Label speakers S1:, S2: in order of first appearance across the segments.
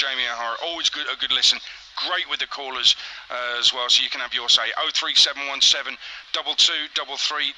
S1: Jamie O'Hara. Always a good listen. Great with the callers as well, so you can have your say. 03717 223344,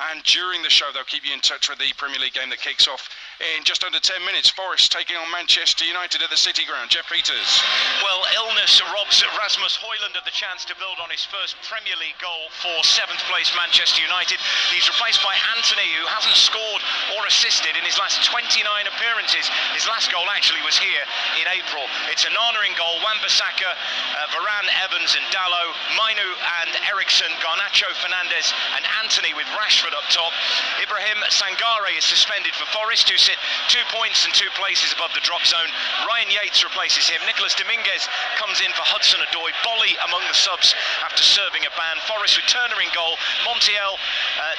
S1: and during the show they'll keep you in touch with the Premier League game that kicks off in just under 10 minutes. Forest taking on Manchester United at the City Ground. Jeff Peters.
S2: Well, illness robs Rasmus Højlund of the chance to build on his first Premier League goal for 7th place Manchester United. He's replaced by Anthony, who hasn't scored or assisted in his last 29 appearances. His last goal actually was here in April. It's a Nana in goal, Wan-Bissaka, Varane, Evans and Dalot, Mainu and Eriksson, Garnacho, Fernandes and Anthony with Rashford up top. Ibrahim Sangare is suspended for Forest, who sit 2 points and 2 places above the drop zone. Ryan Yates replaces him. Nicolas Dominguez comes in for Hudson-Odoi. Bolly among the subs after serving a ban. Forest with Turner in goal, Montiel,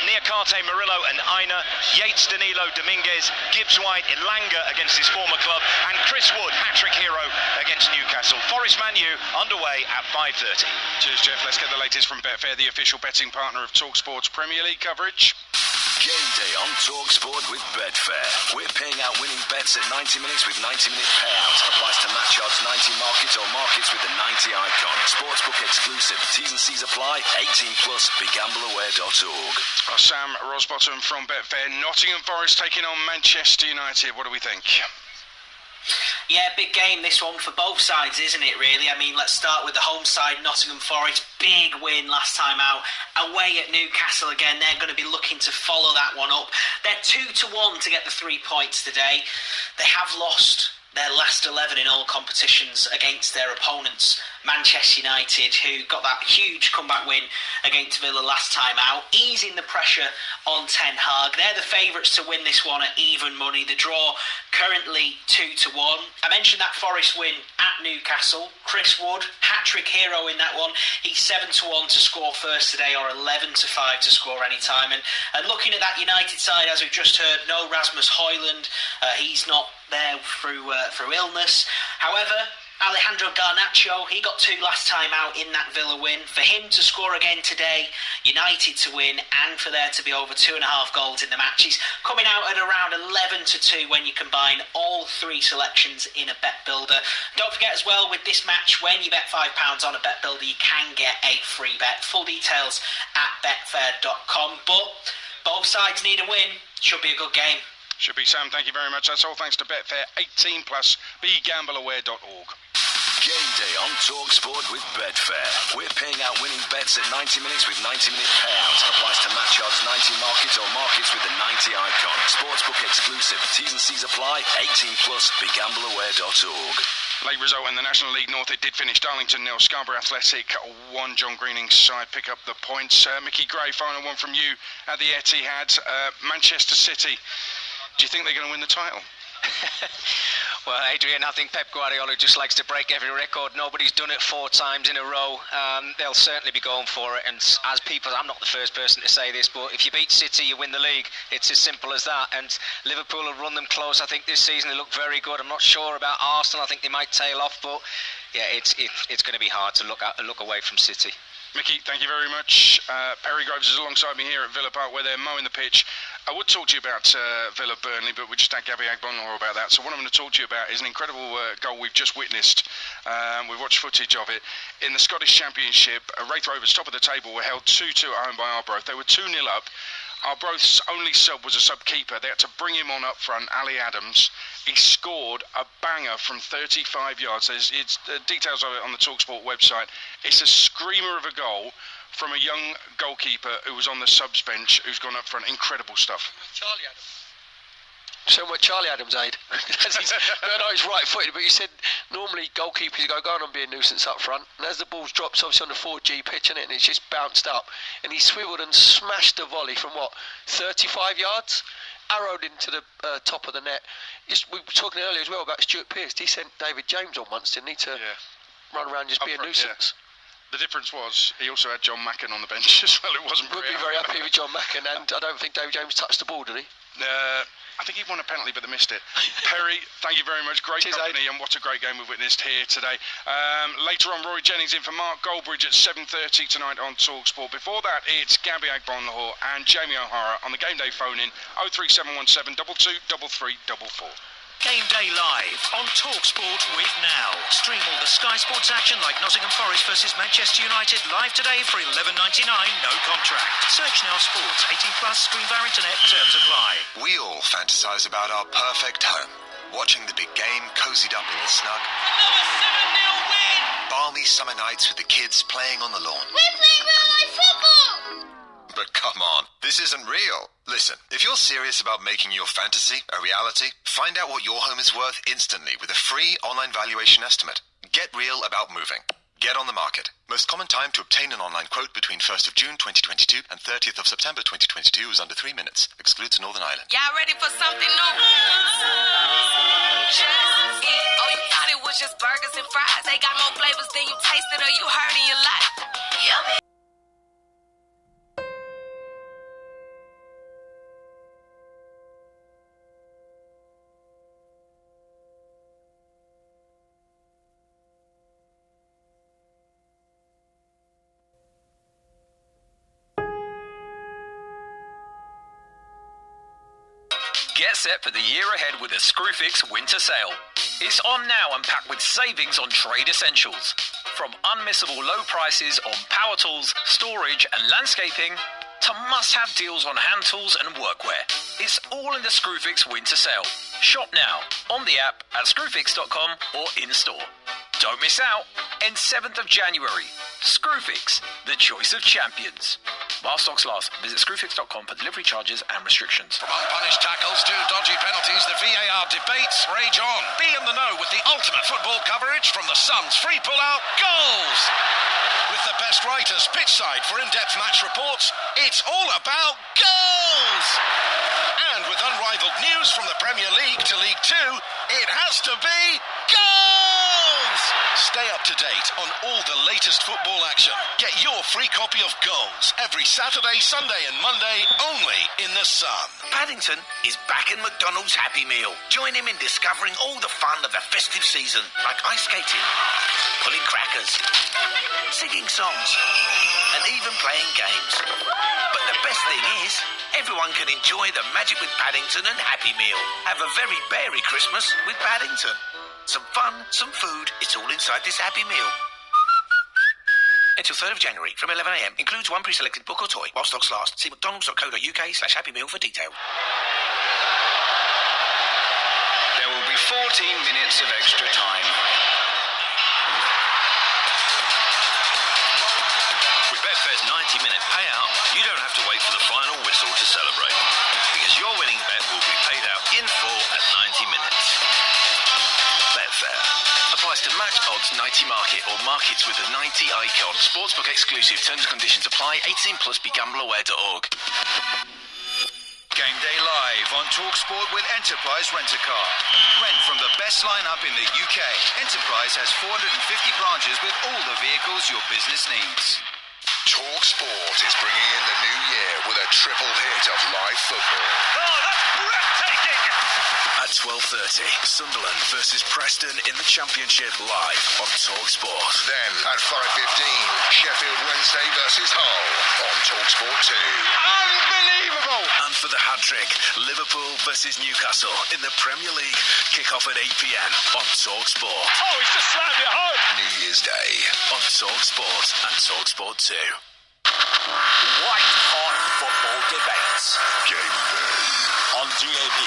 S2: Niakate, Murillo and Aina, Yates, Danilo, Dominguez, Gibbs White, Elanga against his former club, and Chris Wood, hat-trick hero against Newcastle. Forest Man U underway at 5:30.
S1: Cheers, Jeff. Let's get the latest from Betfair, the official betting partner of TalkSport's Premier League coverage.
S3: Game day on TalkSport with Betfair. We're paying out winning bets at 90 minutes with 90-minute payout. Applies to match odds, 90 markets or markets with the 90 icon. Sportsbook exclusive. T's and C's apply. 18 plus. BeGambleAware.org.
S1: Sam Rosbottom from Betfair. Nottingham Forest taking on Manchester United. What do we think?
S4: Yeah, big game this one for both sides, isn't it, really? I mean, let's start with the home side, Nottingham Forest. Big win last time out. Away at Newcastle again, they're going to be looking to follow that one up. They're 2-1 to get the 3 points today. They have lost their last 11 in all competitions against their opponents, Manchester United, who got that huge comeback win against Villa last time out, easing the pressure on Ten Hag. They're the favourites to win this one at even money. The draw currently 2-1. I mentioned that Forest win at Newcastle. Chris Wood, hat-trick hero in that one. He's 7-1 to score first today, or 11-5 to score any time. And looking at that United side, as we've just heard, no Rasmus Højlund. He's not there through illness. However, Alejandro Garnacho, he got 2 last time out in that Villa win. For him to score again today, United to win, and for there to be over 2.5 goals in the match, he's coming out at around 11-2 when you combine all 3 selections in a bet builder. Don't forget as well, with this match, when you bet £5 on a bet builder, you can get a free bet. Full details at betfair.com. But both sides need a win. Should be a good game.
S1: Should be, Sam. Thank you very much. That's all thanks to Betfair. 18 plus. BeGambleAware.org.
S3: Game day on TalkSport with Betfair. We're paying out winning bets at 90 minutes with 90-minute payout. Applies to match odds, 90 markets or markets with the 90 icon. Sportsbook exclusive. T's and C's apply. 18 plus. BeGambleAware.org.
S1: Late result in the National League North. It did finish Darlington 0, Scarborough Athletic 1. John Greening's side pick up the points. Mickey Gray, final one from you at the Etihad. Manchester City. Do you think they're going to win the title?
S5: Well, Adrian, I think Pep Guardiola just likes to break every record. Nobody's done it 4 times in a row. They'll certainly be going for it. And as people, I'm not the first person to say this, but if you beat City, you win the league. It's as simple as that. And Liverpool have run them close. I think this season they look very good. I'm not sure about Arsenal. I think they might tail off, but yeah, it's going to be hard to look away from City.
S1: Mickey, thank you very much. Perry Groves is alongside me here at Villa Park, where they're mowing the pitch. I would talk to you about Villa Burnley, but we just had Gabby Agbonlahor about that. So what I'm going to talk to you about is an incredible goal we've just witnessed. We've watched footage of it. In the Scottish Championship, Wraith Rovers, top of the table, were held 2-2 at home by Arbroath. They were 2-0 up. Arbroath's only sub was a sub-keeper. They had to bring him on up front, Ali Adams. He scored a banger from 35 yards. There's details of it on the TalkSport website. It's a screamer of a goal from a young goalkeeper who was on the subs bench, who's gone up front. Incredible stuff.
S6: Charlie Adams. So much Charlie Adams aid. I know he's right-footed, but you said normally goalkeepers go on and be a nuisance up front, and as the ball's dropped, obviously on the 4G pitch, and it's just bounced up, and he swiveled and smashed the volley from 35 yards, arrowed into the top of the net. We were talking earlier as well about Stuart Pearce. He sent David James on once, didn't he, to run around and just be a nuisance.
S1: Yeah. The difference was he also had John Macken on the bench as well. It wasn't.
S6: Would be very happy with John Macken, and I don't think David James touched the ball, did he?
S1: I think he won a penalty, but they missed it. Perry, thank you very much. Great company, and what a great game we've witnessed here today. Later on, Rory Jennings in for Mark Goldbridge at 7:30 tonight on TalkSport. Before that, it's Gabby Agbonlahor and Jamie O'Hara on the game day phone in 03717 223344.
S2: Game Day Live on TalkSport with Now. Stream all the Sky Sports action like Nottingham Forest versus Manchester United live today for $11.99, no contract. Search Now Sports, 18 plus, screen via internet, terms apply.
S7: We all fantasize about our perfect home. Watching the big game, cozied up in the snug.
S8: Another 7-0 win!
S7: Balmy summer nights with the kids playing on the lawn.
S8: We're playing real-life football!
S7: But come on, this isn't real. Listen, if you're serious about making your fantasy a reality, find out what your home is worth instantly with a free online valuation estimate. Get real about moving. Get on the market. Most common time to obtain an online quote between 1st of June 2022 and 30th of September 2022 is under 3 minutes. Excludes Northern Ireland.
S9: Y'all ready for something new? Just eat. Oh, you thought it was just burgers and fries. They got more flavors than you tasted or you heard in your life. Yummy.
S10: Get set for the year ahead with a Screwfix winter sale. It's on now and packed with savings on trade essentials. From unmissable low prices on power tools, storage and landscaping, to must-have deals on hand tools and workwear. It's all in the Screwfix winter sale. Shop now, on the app, at screwfix.com or in-store. Don't miss out. End 7th of January. Screwfix, the choice of champions. While stocks last, visit screwfix.com for delivery charges and restrictions.
S3: From unpunished tackles to dodgy penalties, the VAR debates rage on. Be in the know with the ultimate football coverage from the Sun's free pull-out goals. With the best writers pitchside for in-depth match reports, it's all about goals. And with unrivaled news from the Premier League to League Two, it has to be goals. Stay up to date on all the latest football action. Get your free copy of Goals every Saturday, Sunday and Monday only in the Sun.
S11: Paddington is back in McDonald's Happy Meal. Join him in discovering all the fun of the festive season, like ice skating, pulling crackers, singing songs, and even playing games. But the best thing is, everyone can enjoy the magic with Paddington and Happy Meal. Have a very berry Christmas with Paddington. Some fun, some food, it's all inside this Happy Meal. Until 3rd of January from 11 a.m. Includes one pre-selected book or toy while stocks last. See mcdonalds.co.uk/Happy Meal for detail.
S10: There will be 14 minutes of extra time.
S3: With Betfair's 90-minute payout, you don't have to wait for the final whistle to celebrate. Because your winning bet will be paid out in full at 90 minutes. Betfair.
S10: Applies to match odds 90 market or markets with a 90 icon. Sportsbook exclusive. Terms and conditions apply. 18 plus. BeGambleAware.org.
S3: Game Day Live on TalkSport with Enterprise Rent-A-Car. Rent from the best lineup in the UK. Enterprise has 450 branches with all the vehicles your business needs.
S7: TalkSport is bringing in the new year with a triple hit of live football.
S3: Oh, that's breathtaking!
S10: At 12:30, Sunderland versus Preston in the Championship live on TalkSport.
S7: Then at 5:15, Sheffield Wednesday versus Hull on TalkSport 2.
S3: Unbelievable!
S10: And for the hat-trick, Liverpool versus Newcastle in the Premier League. Kick-off at 8 p.m. on TalkSport.
S3: Oh, he's just slammed it home!
S7: New Year's Day
S10: On TalkSport and TalkSport 2.
S11: White-hot football debates.
S7: Game Day.
S11: On DAB,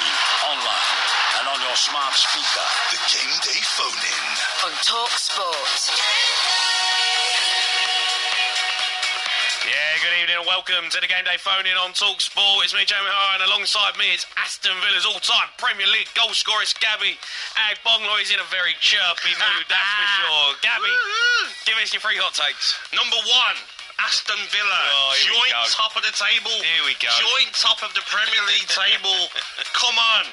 S11: online, and on your smart speaker.
S7: The Game Day phone-in.
S9: On TalkSport.
S12: Yeah, good evening and welcome to the Game Day phone-in on TalkSport. It's me, Jamie Hart, and alongside me is Aston Villa's all-time Premier League goal scorer, it's Gabby Agbonlo. He's in a very chirpy mood, that's for sure. Gabby, give us your 3 hot takes.
S13: Number 1, Aston Villa, joint top of the table.
S12: Here we go.
S13: Joint top of the Premier League table. Come on.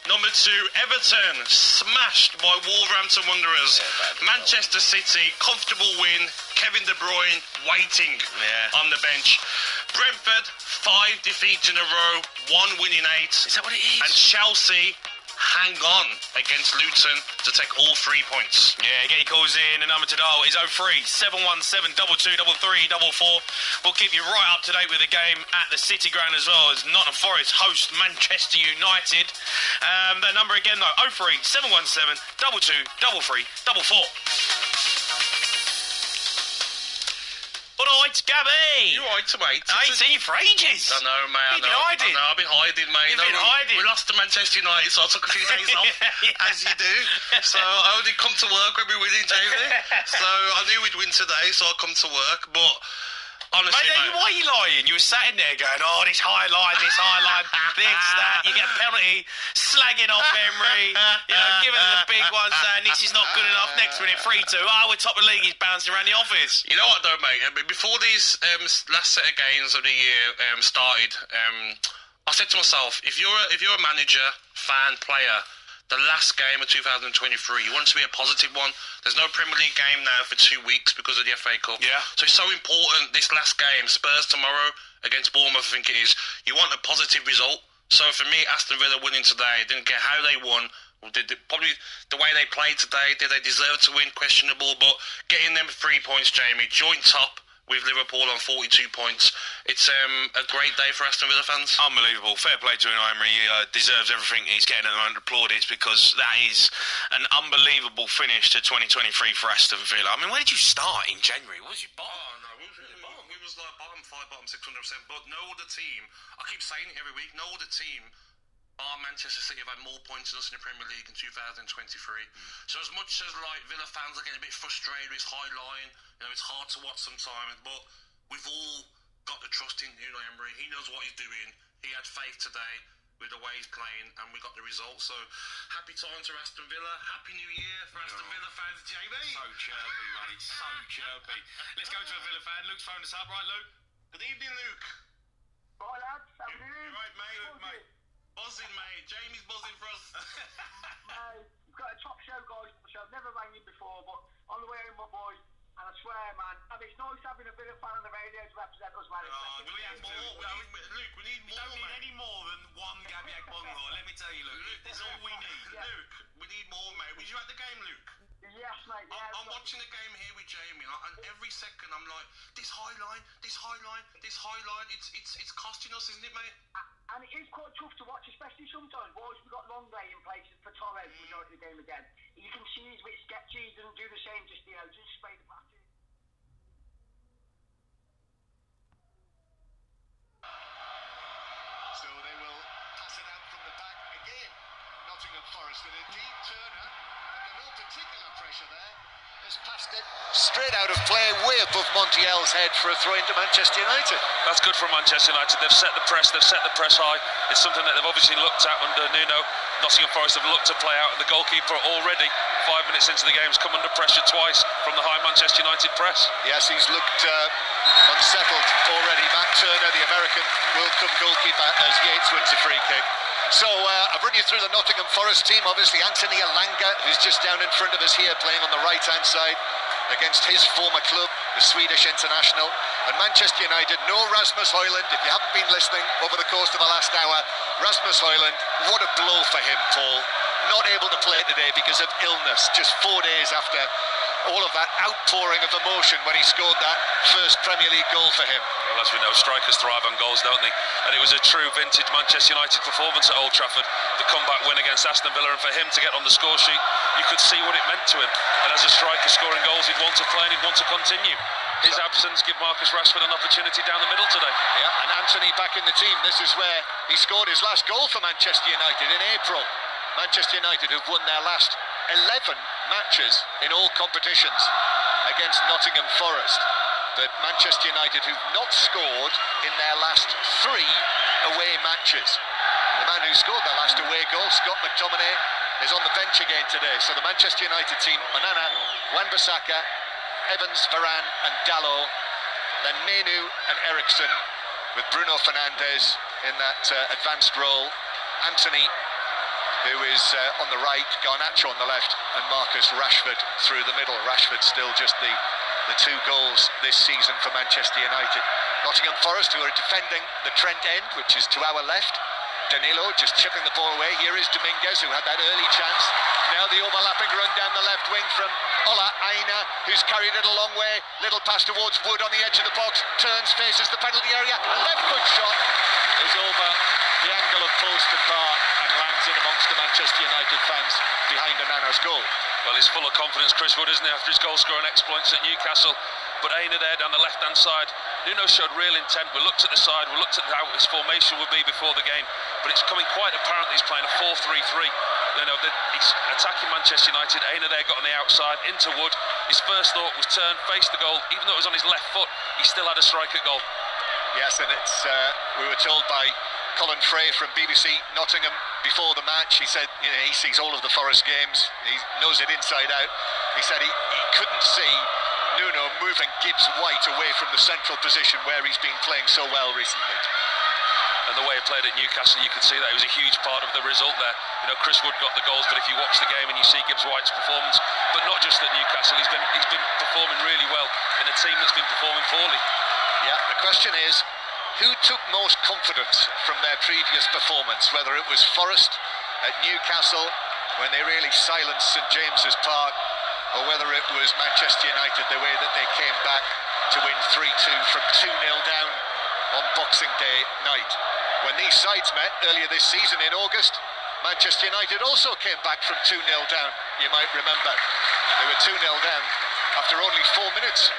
S13: Number 2, Everton, smashed by Wolverhampton Wanderers. Manchester City, comfortable win. Kevin De Bruyne waiting on the bench. Brentford, 5 defeats in a row, 1 win in 8.
S12: Is that what it is?
S13: And Chelsea, hang on against Luton to take all 3 points.
S12: Yeah, get your calls in. The number to dial is 03 717 22 33 44. We'll keep you right up to date with the game at the City Ground as well as Nottingham Forest host Manchester United. That number again though, 03 717 22 33 44. Alright, Gabby!
S13: You alright, mate?
S12: I ain't seen you for ages.
S13: I know, mate.
S12: You've been hiding.
S13: I know, I've been hiding, mate.
S12: You've been hiding.
S13: We lost to Manchester United, so I took a few days off, as you do. So I only come to work when we're winning, Jamie. So I knew we'd win today, so I come to work. But honestly, mate,
S12: why are you lying? You were sat in there going, oh, this high line, this, that. You get a penalty, slagging off Emery, giving it the big one, saying this is not good enough. Next minute, 3-2. Oh, we're top of the league. He's bouncing around the office.
S13: You know what, though, mate? Before these last set of games of the year started, I said to myself, if you're a manager, fan, player, the last game of 2023, you want it to be a positive one. There's no Premier League game now for 2 weeks because of the FA Cup.
S12: Yeah.
S13: So it's so important, this last game, Spurs tomorrow against Bournemouth, I think it is. You want a positive result. So for me, Aston Villa winning today, didn't care how they won. Probably the way they played today, did they deserve to win? Questionable. But getting them 3 points, Jamie, joint top with Liverpool on 42 points. It's a great day for Aston Villa fans.
S12: Unbelievable. Fair play to Unai Emery. He deserves everything he's getting at the moment. Applauded because that is an unbelievable finish to 2023 for Aston Villa. I mean, where did you start in January? What was you bottom?
S13: Oh, no, we was like bottom 5, bottom 600%. But no other team, I keep saying it every week, no other team Manchester City have had more points than us in the Premier League in 2023. So as much as like Villa fans are getting a bit frustrated with his high line, it's hard to watch sometimes, but we've all got the trust in Unai Emery. He knows what he's doing. He had faith today with the way he's playing, and we got the result. So happy time to Aston Villa. Happy New Year for Aston Villa fans, JB.
S12: So chirpy, mate. So chirpy. Let's go to a Villa fan. Luke's phoned us up, right, Luke?
S13: Good evening, Luke.
S14: Right, lads. How are you doing?
S13: Right, mate. Buzzing, mate. Jamie's buzzing for us.
S14: Mate, we've got a top show, guys. I've never rang you before, but on the way home, my boy, and I swear, man, it's nice having a bit of fan on the radio to represent us, man.
S13: We need more. Luke, we need more,
S12: don't need any more than one Gabby Agbonlo. Let me tell you, Luke. That's all we need.
S13: Yeah. Luke, we need more, mate. Was you at the game, Luke?
S14: Yes, mate. Yeah,
S13: I'm watching the game here with Jamie, and every second I'm like, this high line, it's costing us, isn't it, mate?
S14: And it is quite tough to watch, especially sometimes. Boys, we've got long day in place for Torres majority of the game again. You can see he's a bit sketchy. He doesn't do the same. Just spray the back.
S15: So they will pass it out from the back again. Nottingham Forest with a deep turner, and no particular pressure there. Has passed it straight out of play, way above Montiel's head for a throw into Manchester United.
S16: That's good for Manchester United. They've set the press high. It's something that they've obviously looked at under Nuno. Nottingham Forest have looked to play out, and the goalkeeper already 5 minutes into the game has come under pressure twice from the high Manchester United press.
S15: Yes, he's looked unsettled already. Matt Turner, the American World Cup goalkeeper, as Yates wins a free kick. So I've run you through the Nottingham Forest team. Obviously Anthony Elanga, who's just down in front of us here, playing on the right-hand side against his former club, the Swedish international. And Manchester United, no Rasmus Højlund. If you haven't been listening over the course of the last hour, Rasmus Højlund, what a blow for him, Paul. Not able to play today because of illness, just 4 days after all of that outpouring of emotion when he scored that first Premier League goal for him.
S16: Well, as we know, strikers thrive on goals, don't they? And it was a true vintage Manchester United performance at Old Trafford. The comeback win against Aston Villa, and for him to get on the score sheet, you could see what it meant to him. And as a striker scoring goals, he'd want to play and he'd want to continue. His absence gave Marcus Rashford an opportunity down the middle today.
S15: Yeah, and Anthony back in the team. This is where he scored his last goal for Manchester United in April. Manchester United have won their last 11 matches in all competitions against Nottingham Forest. But Manchester United, who've not scored in their last 3 away matches. The man who scored their last away goal, Scott McTominay, is on the bench again today. So the Manchester United team, Onana, Wan-Bissaka, Evans, Varane and Dalot, then Menu and Eriksen, with Bruno Fernandes in that advanced role, Anthony, who is on the right, Garnacho on the left, and Marcus Rashford through the middle. Rashford still just the 2 goals this season for Manchester United. Nottingham Forest, who are defending the Trent end, which is to our left, Danilo just chipping the ball away. Here is Dominguez, who had that early chance. Now the overlapping run down the left wing from Ola Aina, who's carried it a long way. Little pass towards Wood on the edge of the box. Turns, faces the penalty area. A left foot shot is over the angle of post and bar and lands in amongst the Manchester United fans behind Onana's goal.
S16: Well, he's full of confidence, Chris Wood, isn't he, after his goal-scoring exploits at Newcastle. But Aina there down the left-hand side, Nuno showed real intent. We looked at the side, we looked at how his formation would be before the game, but it's coming quite apparent he's playing a 4-3-3. He's attacking Manchester United. Aina there got on the outside, into Wood. His first thought was turn, face the goal. Even though it was on his left foot, he still had a strike at goal.
S15: Yes, and it's we were told by Colin Frey from BBC Nottingham before the match, he said he sees all of the Forest games, he knows it inside out. He said he couldn't see Nuno moving Gibbs White away from the central position where he's been playing so well recently.
S16: And the way he played at Newcastle, you could see that he was a huge part of the result there. Chris Wood got the goals, but if you watch the game and you see Gibbs White's performance, but not just at Newcastle, he's been performing really well in a team that's been performing poorly.
S15: Yeah, the question is, who took most confidence from their previous performance, whether it was Forest at Newcastle when they really silenced St James's Park, or whether it was Manchester United, the way that they came back to win 3-2 from 2-0 down on Boxing Day night. When these sides met earlier this season in August, Manchester United also came back from 2-0 down, you might remember. They were 2-0 down after only 4 minutes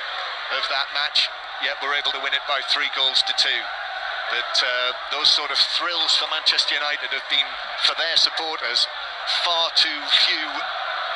S15: of that match, yet were able to win it by 3 goals to 2. But those sort of thrills for Manchester United have been, for their supporters, far too few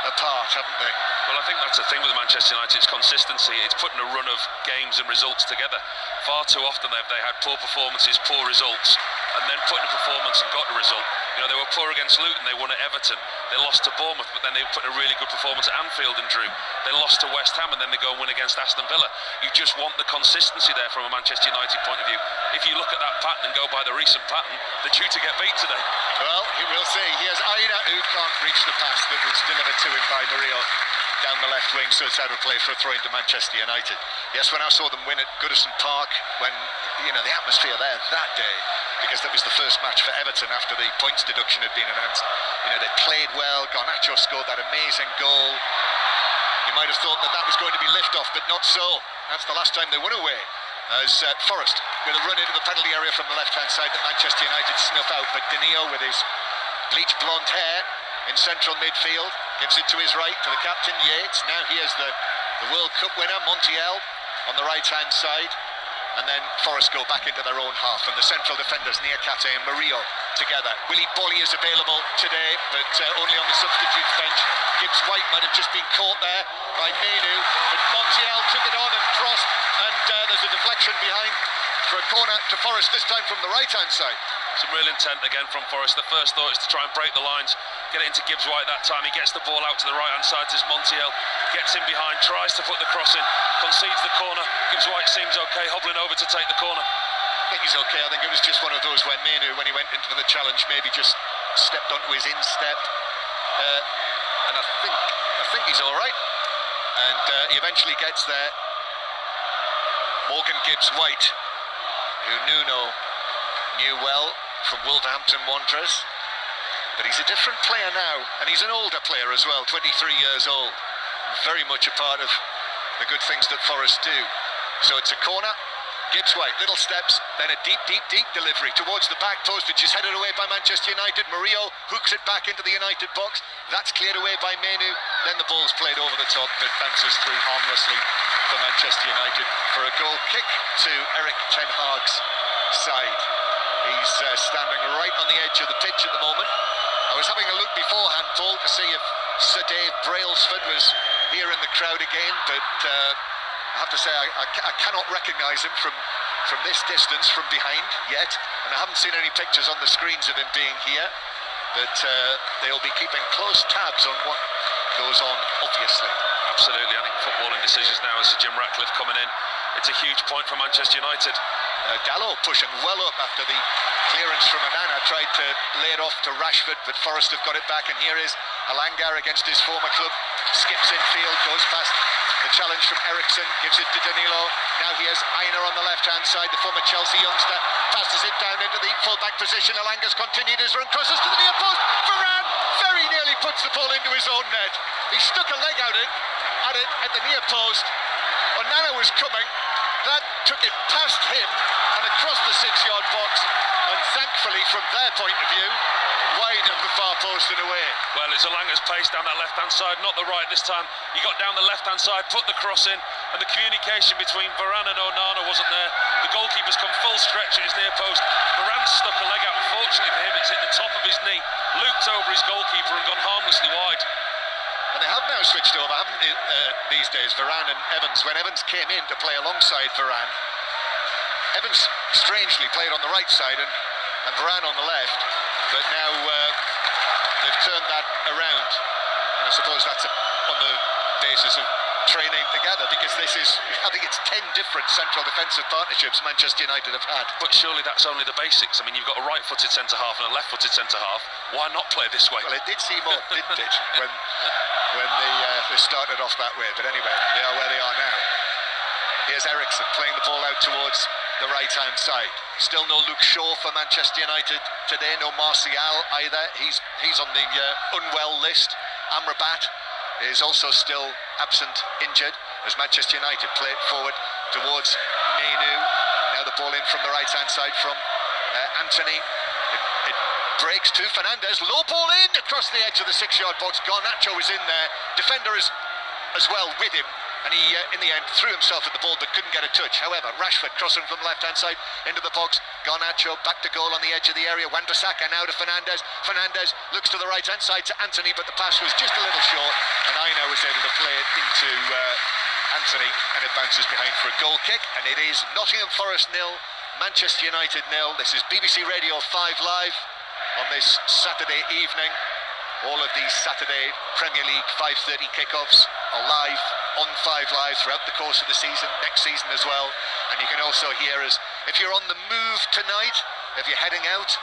S15: apart, haven't they?
S16: Well, I think that's the thing with Manchester United, it's consistency. It's putting a run of games and results together. Far too often they had poor performances, poor results, and then put in a performance and got a result. They were poor against Luton, they won at Everton. They lost to Bournemouth, but then they put in a really good performance at Anfield and drew. They lost to West Ham, and then they go and win against Aston Villa. You just want the consistency there from a Manchester United point of view. If you look at that pattern and go by the recent pattern, they're due to get beat today.
S15: Well, we'll see. Here's Aina, who can't reach the pass that was delivered to him by Murillo down the left wing, so it's out of play for a throw into Manchester United. Yes, when I saw them win at Goodison Park, when the atmosphere there that day, because that was the first match for Everton after the points deduction had been announced. They played well. Garnacho scored that amazing goal. You might have thought that was going to be lift-off, but not so. That's the last time they won away. As Forest with a run into the penalty area from the left-hand side that Manchester United snuff out, but Danilo with his bleached blonde hair in central midfield gives it to his right to the captain Yates. Now here's the World Cup winner Montiel on the right-hand side. And then Forest go back into their own half, and the central defenders Niakate and Murillo together. Willy Bolly is available today, but only on the substitutes bench. Gibbs White might have just been caught there by Menu, but Montiel took it on and crossed, and there's a deflection behind for a corner to Forest, this time from the right-hand side.
S16: Some real intent again from Forest. The first thought is to try and break the lines, get it into Gibbs White that time. He gets the ball out to the right-hand side to Montiel, gets in behind, tries to put the cross in, concedes the corner. Gibbs White seems okay, hobbling over to take the corner.
S15: I think he's okay. I think it was just one of those where Menu, when he went into the challenge, maybe just stepped onto his instep. And I think he's all right. And he eventually gets there. Morgan Gibbs White, who Nuno knew well from Wolverhampton Wanderers, but he's a different player now, and he's an older player as well, 23 years old, very much a part of the good things that Forest do. So it's a corner, Gibbs White, little steps, then a deep delivery towards the back post, which is headed away by Manchester United. Murillo hooks it back into the United box, that's cleared away by Menu, then the ball's played over the top, but bounces through harmlessly for Manchester United for a goal kick to Erik ten Hag's side. He's standing right on the edge of the pitch at the moment. I was having a look beforehand, Paul, to see if Sir Dave Brailsford was here in the crowd again, but I have to say I cannot recognise him from this distance, from behind yet, and I haven't seen any pictures on the screens of him being here, but they'll be keeping close tabs on what goes on, obviously.
S16: Absolutely, I think footballing decisions now as Jim Ratcliffe coming in. It's a huge point for Manchester United.
S15: Gallo pushing well up after the clearance from Onana, tried to lay it off to Rashford, but Forest have got it back, and here is Alangar against his former club, skips infield, goes past the challenge from Eriksson, gives it to Danilo. Now here's Aina on the left-hand side, the former Chelsea youngster, passes it down into the full-back position. Elanga's continued his run, crosses to the near post. Varane very nearly puts the ball into his own net. He stuck a leg out at it at the near post. Onana was coming. That took it past him and across the 6-yard box. And thankfully, from their point of view, wide of the far post and away.
S16: Well, it's Elanga's pace down that left-hand side, not the right this time. He got down the left-hand side, put the cross in, and the communication between Varane and Onana wasn't there. The goalkeeper's come full stretch at his near post. Varane stuck a leg out. Unfortunately for him, it's hit the top of his knee, looped over his goalkeeper and gone harmlessly wide.
S15: And they have now switched over, haven't they, these days, Varane and Evans. When Evans came in to play alongside Varane, Evans strangely played on the right side and Varane on the left. But now they've turned that around. And I suppose that's on the basis of training together, because this is, I think it's 10 different central defensive partnerships Manchester United have had.
S16: But surely that's only the basics. I mean, you've got a right-footed centre-half and a left-footed centre-half. Why not play this way?
S15: Well, it did seem odd, didn't it, when they started off that way. But anyway, they are where they are now. Here's Eriksen playing the ball out towards the right-hand side. Still no Luke Shaw for Manchester United today, no Martial either. He's on the unwell list. Amrabat is also still absent, injured, as Manchester United play it forward towards Menu. Now the ball in from the right-hand side from Anthony. It breaks to Fernandes. Low ball in across the edge of the 6-yard box. Garnacho is in there. Defender is as well with him. And he, in the end, threw himself at the ball but couldn't get a touch. However, Rashford crossing from the left-hand side into the box. Garnacho back to goal on the edge of the area. Wan-Bissaka now to Fernandes. Fernandes looks to the right-hand side to Anthony, but the pass was just a little short. And Aina was able to play it into Anthony, and it bounces behind for a goal kick. And it is Nottingham Forest 0, Manchester United 0. This is BBC Radio 5 Live on this Saturday evening. All of these Saturday Premier League 5:30 kickoffs are live on 5 Live throughout the course of the season, next season as well. And you can also hear us if you're on the move tonight, if you're heading out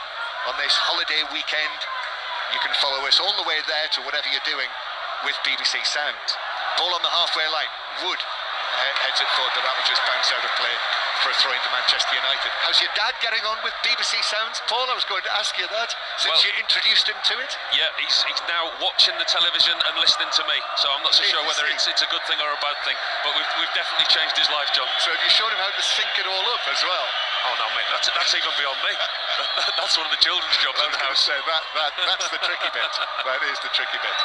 S15: on this holiday weekend, you can follow us all the way there to whatever you're doing with BBC Sound. Ball on the halfway line. Wood heads it forward, but that will just bounce out of play for a throw into Manchester United. How's your dad getting on with BBC Sounds? Paul, I was going to ask you that, since you introduced him to it.
S16: Yeah, he's now watching the television and listening to me, so I'm not so sure whether it's a good thing or a bad thing, but we've definitely changed his life, John.
S15: So have you shown him how to sync it all up as well?
S16: Oh no, mate, that's even beyond me. That's one of the children's jobs in the house.
S15: That's the tricky bit. That is the tricky bit.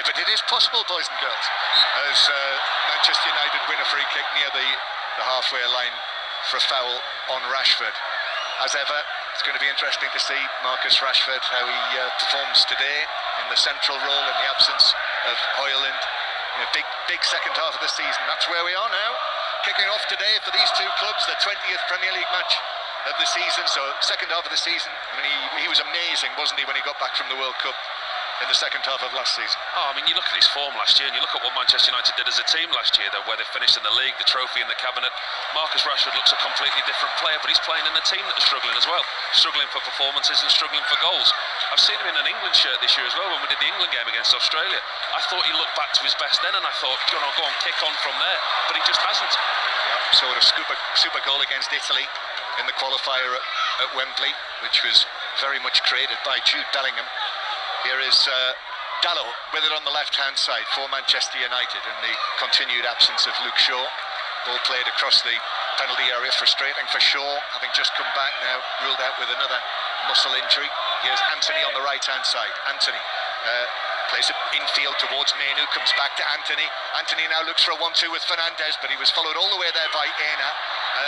S15: But it is possible, boys and girls, as Manchester United win a free kick near the halfway line for a foul on Rashford. As ever, it's going to be interesting to see Marcus Rashford, how he performs today in the central role in the absence of Højlund. Big second half of the season. That's where we are now. Kicking off today for these two clubs, their 20th Premier League match of the season. So second half of the season. I mean, he was amazing, wasn't he, when he got back from the World Cup in the second half of last season?
S16: Oh, I mean, you look at his form last year and you look at what Manchester United did as a team last year, where they finished in the league, the trophy in the cabinet. Marcus Rashford looks a completely different player, but he's playing in a team that is struggling as well, struggling for performances and struggling for goals. I've seen him in an England shirt this year as well when we did the England game against Australia. I thought he looked back to his best then, and I thought, go on, kick on from there, but he just hasn't.
S15: Yeah, sort of super goal against Italy in the qualifier at Wembley, which was very much created by Jude Bellingham. Here is Dalot with it on the left-hand side for Manchester United in the continued absence of Luke Shaw. Ball played across the penalty area, frustrating for Shaw, having just come back now, ruled out with another muscle injury. Here's Anthony on the right-hand side. Anthony plays it infield towards Menu, comes back to Anthony. Anthony now looks for a 1-2 with Fernandes, but he was followed all the way there by Aina,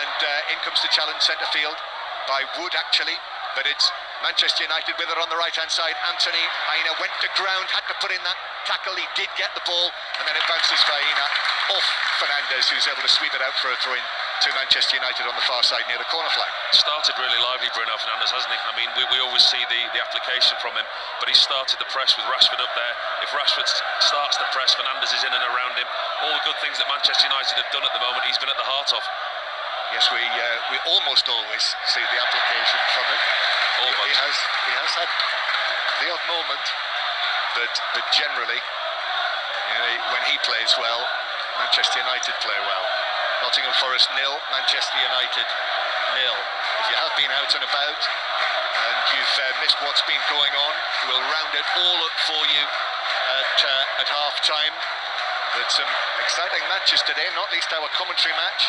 S15: and in comes the challenge centre field by Wood, actually, but it's Manchester United with it on the right-hand side. Anthony, Aina went to ground, had to put in that tackle. He did get the ball, and then it bounces for Aina off Fernandes, who's able to sweep it out for a throw-in to Manchester United on the far side near the corner flag.
S16: Started really lively, Bruno Fernandes, hasn't he? I mean, we always see the application from him, but he started the press with Rashford up there. If Rashford starts the press, Fernandes is in and around him. All the good things that Manchester United have done at the moment, he's been at the heart of.
S15: Yes, we almost always see the application from him. He has had the odd moment, but generally, when he plays well, Manchester United play well. Nottingham Forest 0, Manchester United 0. If you have been out and about and you've missed what's been going on, we'll round it all up for you at half time. With some exciting matches today, not least our commentary match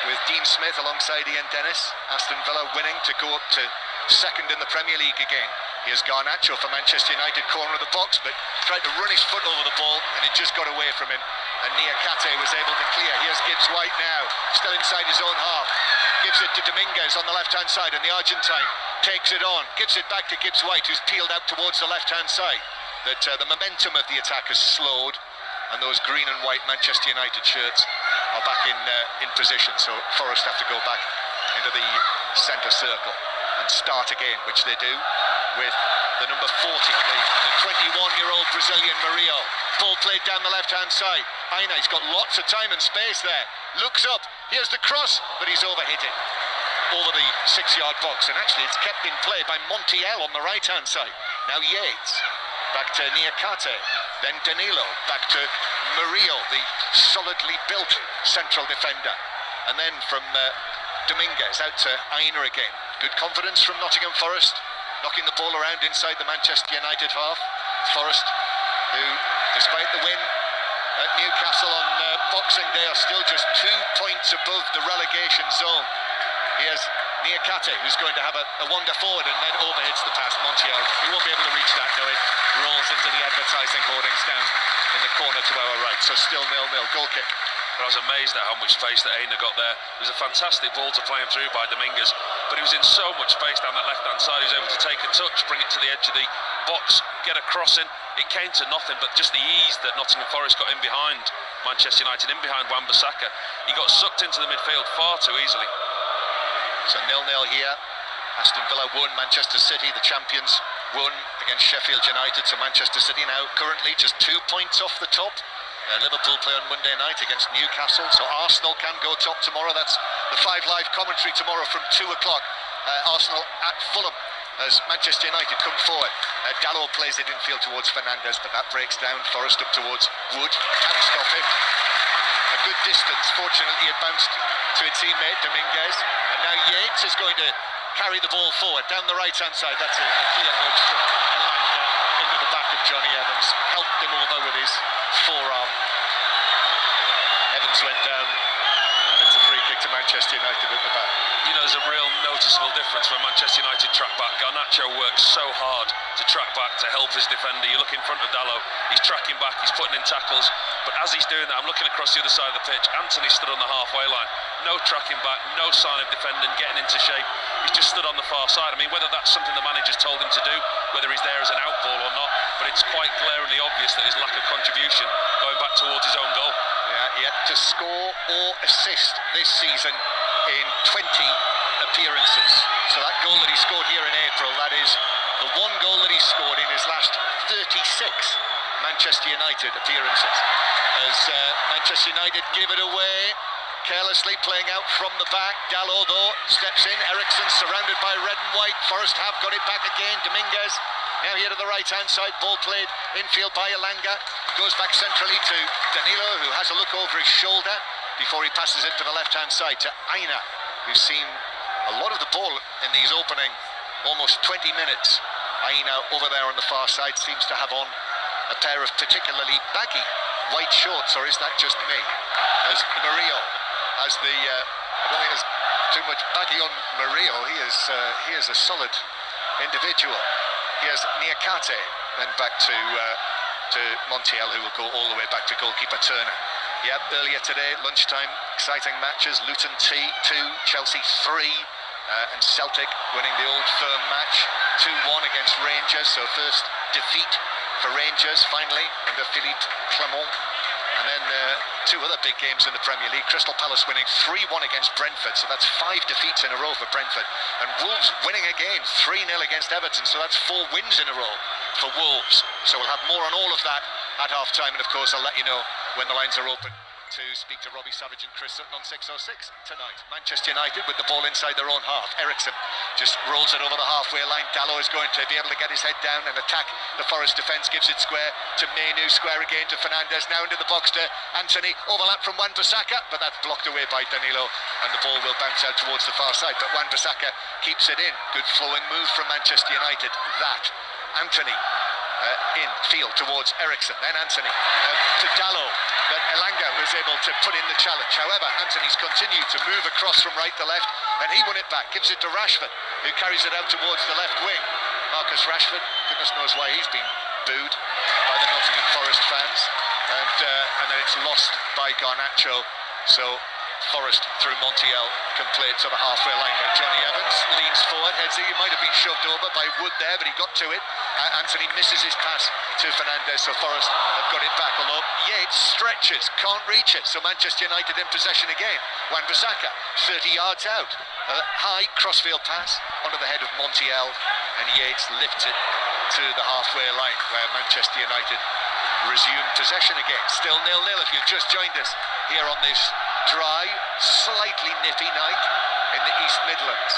S15: with Dean Smith alongside Ian Dennis. Aston Villa winning to go up to second in the Premier League again. Here's Garnacho for Manchester United, corner of the box, but tried to run his foot over the ball and it just got away from him. And Niakate was able to clear. Here's Gibbs-White now, still inside his own half. Gives it to Dominguez on the left-hand side, and the Argentine takes it on, gives it back to Gibbs-White, who's peeled out towards the left-hand side. But the momentum of the attack has slowed, and those green and white Manchester United shirts are back in position. So Forest have to go back into the centre circle and start again, which they do with the number 40, the 21-year-old Brazilian Murillo. Ball played down the left-hand side. Aina, he's got lots of time and space there. Looks up, here's the cross, but he's overhit it over the 6-yard box. And actually it's kept in play by Montiel on the right-hand side. Now Yates, back to Niakate, then Danilo, back to Murillo, the solidly built central defender. And then from Dominguez out to Aina again. Good confidence from Nottingham Forest, knocking the ball around inside the Manchester United half. Forest, who, despite the win at Newcastle on Boxing Day, are still just 2 points above the relegation zone. Here's Niakate, who's going to have a wander forward and then overhits the pass. Montiel, he won't be able to reach that, no, it rolls into the advertising hoardings down in the corner to our right. So still 0-0, goal kick.
S16: I was amazed at how much space that Aina got there. It was a fantastic ball to play him through by Dominguez, but he was in so much space down that left-hand side. He was able to take a touch, bring it to the edge of the box, get a crossing. It came to nothing, but just the ease that Nottingham Forest got in behind Manchester United, in behind Wan-Bissaka. He got sucked into the midfield far too easily.
S15: So 0-0 here. Aston Villa won, Manchester City, the champions, won against Sheffield United. So Manchester City now currently just 2 points off the top. Liverpool play on Monday night against Newcastle, so Arsenal can go top tomorrow. That's the 5 Live commentary tomorrow from 2 o'clock. Arsenal at Fulham as Manchester United come forward. Dalot plays it infield towards Fernandes, but that breaks down. Forest up towards Wood, can stop him. A good distance, fortunately it bounced to a teammate, Dominguez, and now Yates is going to carry the ball forward down the right-hand side. That's a clear nudge from Elanga into the back of Johnny Evans, helped him over with his forearm. Evans went down, and it's a free kick to Manchester United at the back.
S16: You know, there's a real noticeable difference when Manchester United track back. Garnacho works so hard to track back to help his defender. You look in front of Dalot, he's tracking back, he's putting in tackles, but as he's doing that, I'm looking across the other side of the pitch. Anthony stood on the halfway line, no tracking back, no sign of defending, getting into shape. He's just stood on the far side. I mean, whether that's something the manager's told him to do, whether he's there as an out ball or not, but it's quite glaringly obvious that his lack of contribution going back towards his own goal.
S15: Yeah, yet to score or assist this season in 20 appearances. So that goal that he scored here in April, that is the one goal that he scored in his last 36 Manchester United appearances. As Manchester United give it away, carelessly playing out from the back. Dalot though steps in. Eriksson surrounded by red and white. Forest have got it back again. Dominguez now here to the right hand side. Ball played infield by Elanga. Goes back centrally to Danilo, who has a look over his shoulder before he passes it to the left hand side to Aina, who's seen a lot of the ball in these opening almost 20 minutes. Aina over there on the far side seems to have on a pair of particularly baggy white shorts, or is that just me? As Murillo has the I don't think there's too much baggy on Murillo. He is a solid individual. Here's Niakate, then back to Montiel, who will go all the way back to goalkeeper Turner. Yep, earlier today, lunchtime, exciting matches. Luton 2, Chelsea 3, and Celtic winning the Old Firm match 2-1 against Rangers. So first defeat for Rangers finally under Philippe Clement. And then 2 other big games in the Premier League. Crystal Palace winning 3-1 against Brentford, so that's 5 defeats in a row for Brentford. And Wolves winning again 3-0 against Everton, so that's 4 wins in a row for Wolves. So we'll have more on all of that at half time, and of course I'll let you know when the lines are open to speak to Robbie Savage and Chris Sutton on 606 tonight. Manchester United with the ball inside their own half. Ericsson just rolls it over the halfway line. Dalot is going to be able to get his head down and attack the Forest defence. Gives it square to Mainu, square again to Fernandes. Now into the box to Anthony. Overlap from Wan-Bissaka, but that's blocked away by Danilo, and the ball will bounce out towards the far side. But Wan-Bissaka keeps it in. Good flowing move from Manchester United. That Anthony in field towards Ericsson, then Anthony to Dalot, but Elanga was able to put in the challenge. However, Anthony's continued to move across from right to left, and he won it back, gives it to Rashford, who carries it out towards the left wing. Marcus Rashford, goodness knows why he's been booed by the Nottingham Forest fans, and then it's lost by Garnacho. So Forest through Montiel can play it to the halfway line where Johnny Evans leans forward, heads it. He might have been shoved over by Wood there, but he got to it. Anthony misses his pass to Fernandes, so Forest have got it back, although Yates stretches, can't reach it, so Manchester United in possession again. Wan-Bissaka 30 yards out, a high crossfield pass onto the head of Montiel, and Yates lifts it to the halfway line where Manchester United resume possession again. Still 0-0 if you've just joined us here on this dry, slightly nippy night in the East Midlands.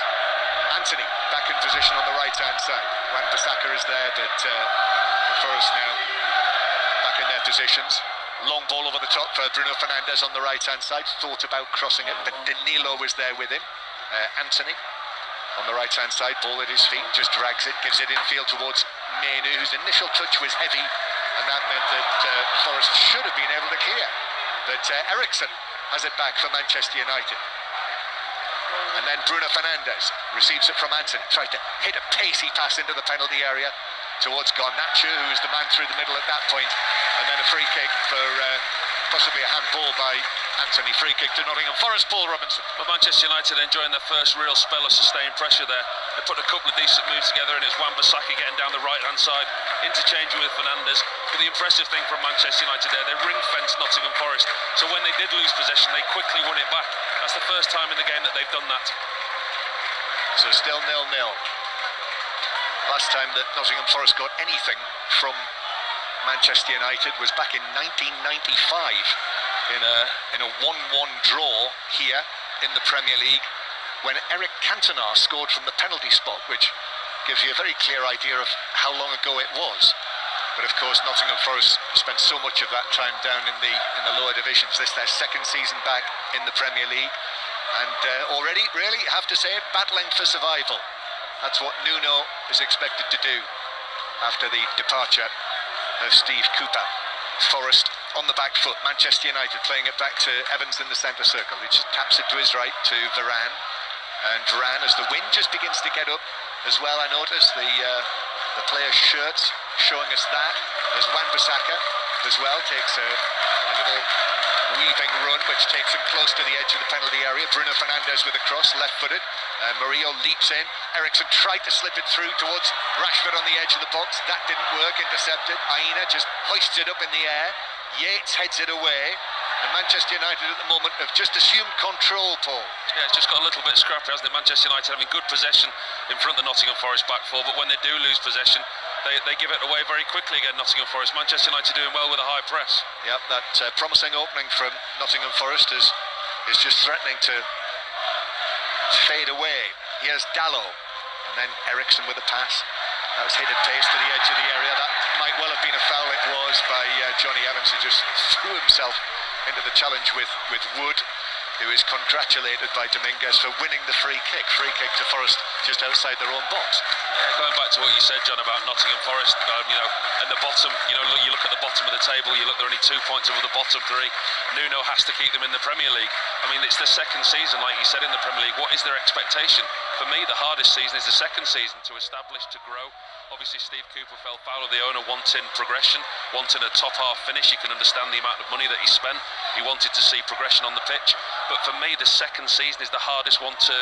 S15: Anthony back in position on the right-hand side. Wan-Bissaka is there, but Forest now back in their positions. Long ball over the top for Bruno Fernandes on the right-hand side. Thought about crossing it, but Danilo was there with him. Anthony on the right-hand side, ball at his feet, just drags it, gives it infield towards Mainu, whose initial touch was heavy, and that meant that Forest should have been able to clear. But Ericsson has it back for Manchester United. And then Bruno Fernandes receives it from Anthony, tried to hit a pacey pass into the penalty area towards Garnacho, who was the man through the middle at that point, and then a free kick for possibly a handball by Anthony. Free kick to Nottingham Forest. Paul Robinson.
S16: Well, Manchester United enjoying their first real spell of sustained pressure there. They put a couple of decent moves together, and it's Wan-Bissaka getting down the right-hand side, interchanging with Fernandes. But the impressive thing from Manchester United there, they ring-fenced Nottingham Forest. So when they did lose possession, they quickly won it back. That's the first time in the game that they've done that.
S15: So still 0-0. Last time that Nottingham Forest got anything from Manchester United was back in 1995 in a 1-1 draw here in the Premier League, when Eric Cantona scored from the penalty spot, which gives you a very clear idea of how long ago it was. But of course Nottingham Forest spent so much of that time down in the lower divisions. This is their second season back in the Premier League, and already really have to say it, battling for survival. That's what Nuno is expected to do after the departure of Steve Cooper. Forest on the back foot. Manchester United playing it back to Evans in the centre circle. He just taps it to his right to Varane, and Varane, as the wind just begins to get up as well, I notice the players' shirts showing us that, as Wan-Bissaka as well takes a little weaving run which takes him close to the edge of the penalty area. Bruno Fernandes with a cross, left-footed. Murillo leaps in. Ericsson tried to slip it through towards Rashford on the edge of the box. That didn't work, intercepted. Aina just hoists it up in the air. Yates heads it away, and Manchester United at the moment have just assumed control, Paul.
S16: Yeah, it's just got a little bit scrappy, hasn't it? Manchester United having good possession in front of the Nottingham Forest back four, but when they do lose possession, they give it away very quickly again, Nottingham Forest. Manchester United doing well with a high press.
S15: Yep, that promising opening from Nottingham Forest is just threatening to fade away. Here's Dalot, and then Ericsson with a pass. That was hit at pace to the edge of the area. That might well have been a foul. It was by Johnny Evans, who just threw himself into the challenge with Wood, who is congratulated by Dominguez for winning the free kick. Free kick to Forest just outside their own box.
S16: Yeah, going back to what you said, John, about Nottingham Forest, and the bottom, you look at the bottom of the table, they're only 2 points over the bottom three. Nuno has to keep them in the Premier League. I mean, it's the second season, like you said, in the Premier League. What is their expectation? For me, the hardest season is the second season, to establish, to grow. Obviously, Steve Cooper fell foul of the owner wanting progression, wanting a top half finish. You can understand the amount of money that he spent. He wanted to see progression on the pitch. But for me, the second season is the hardest one to,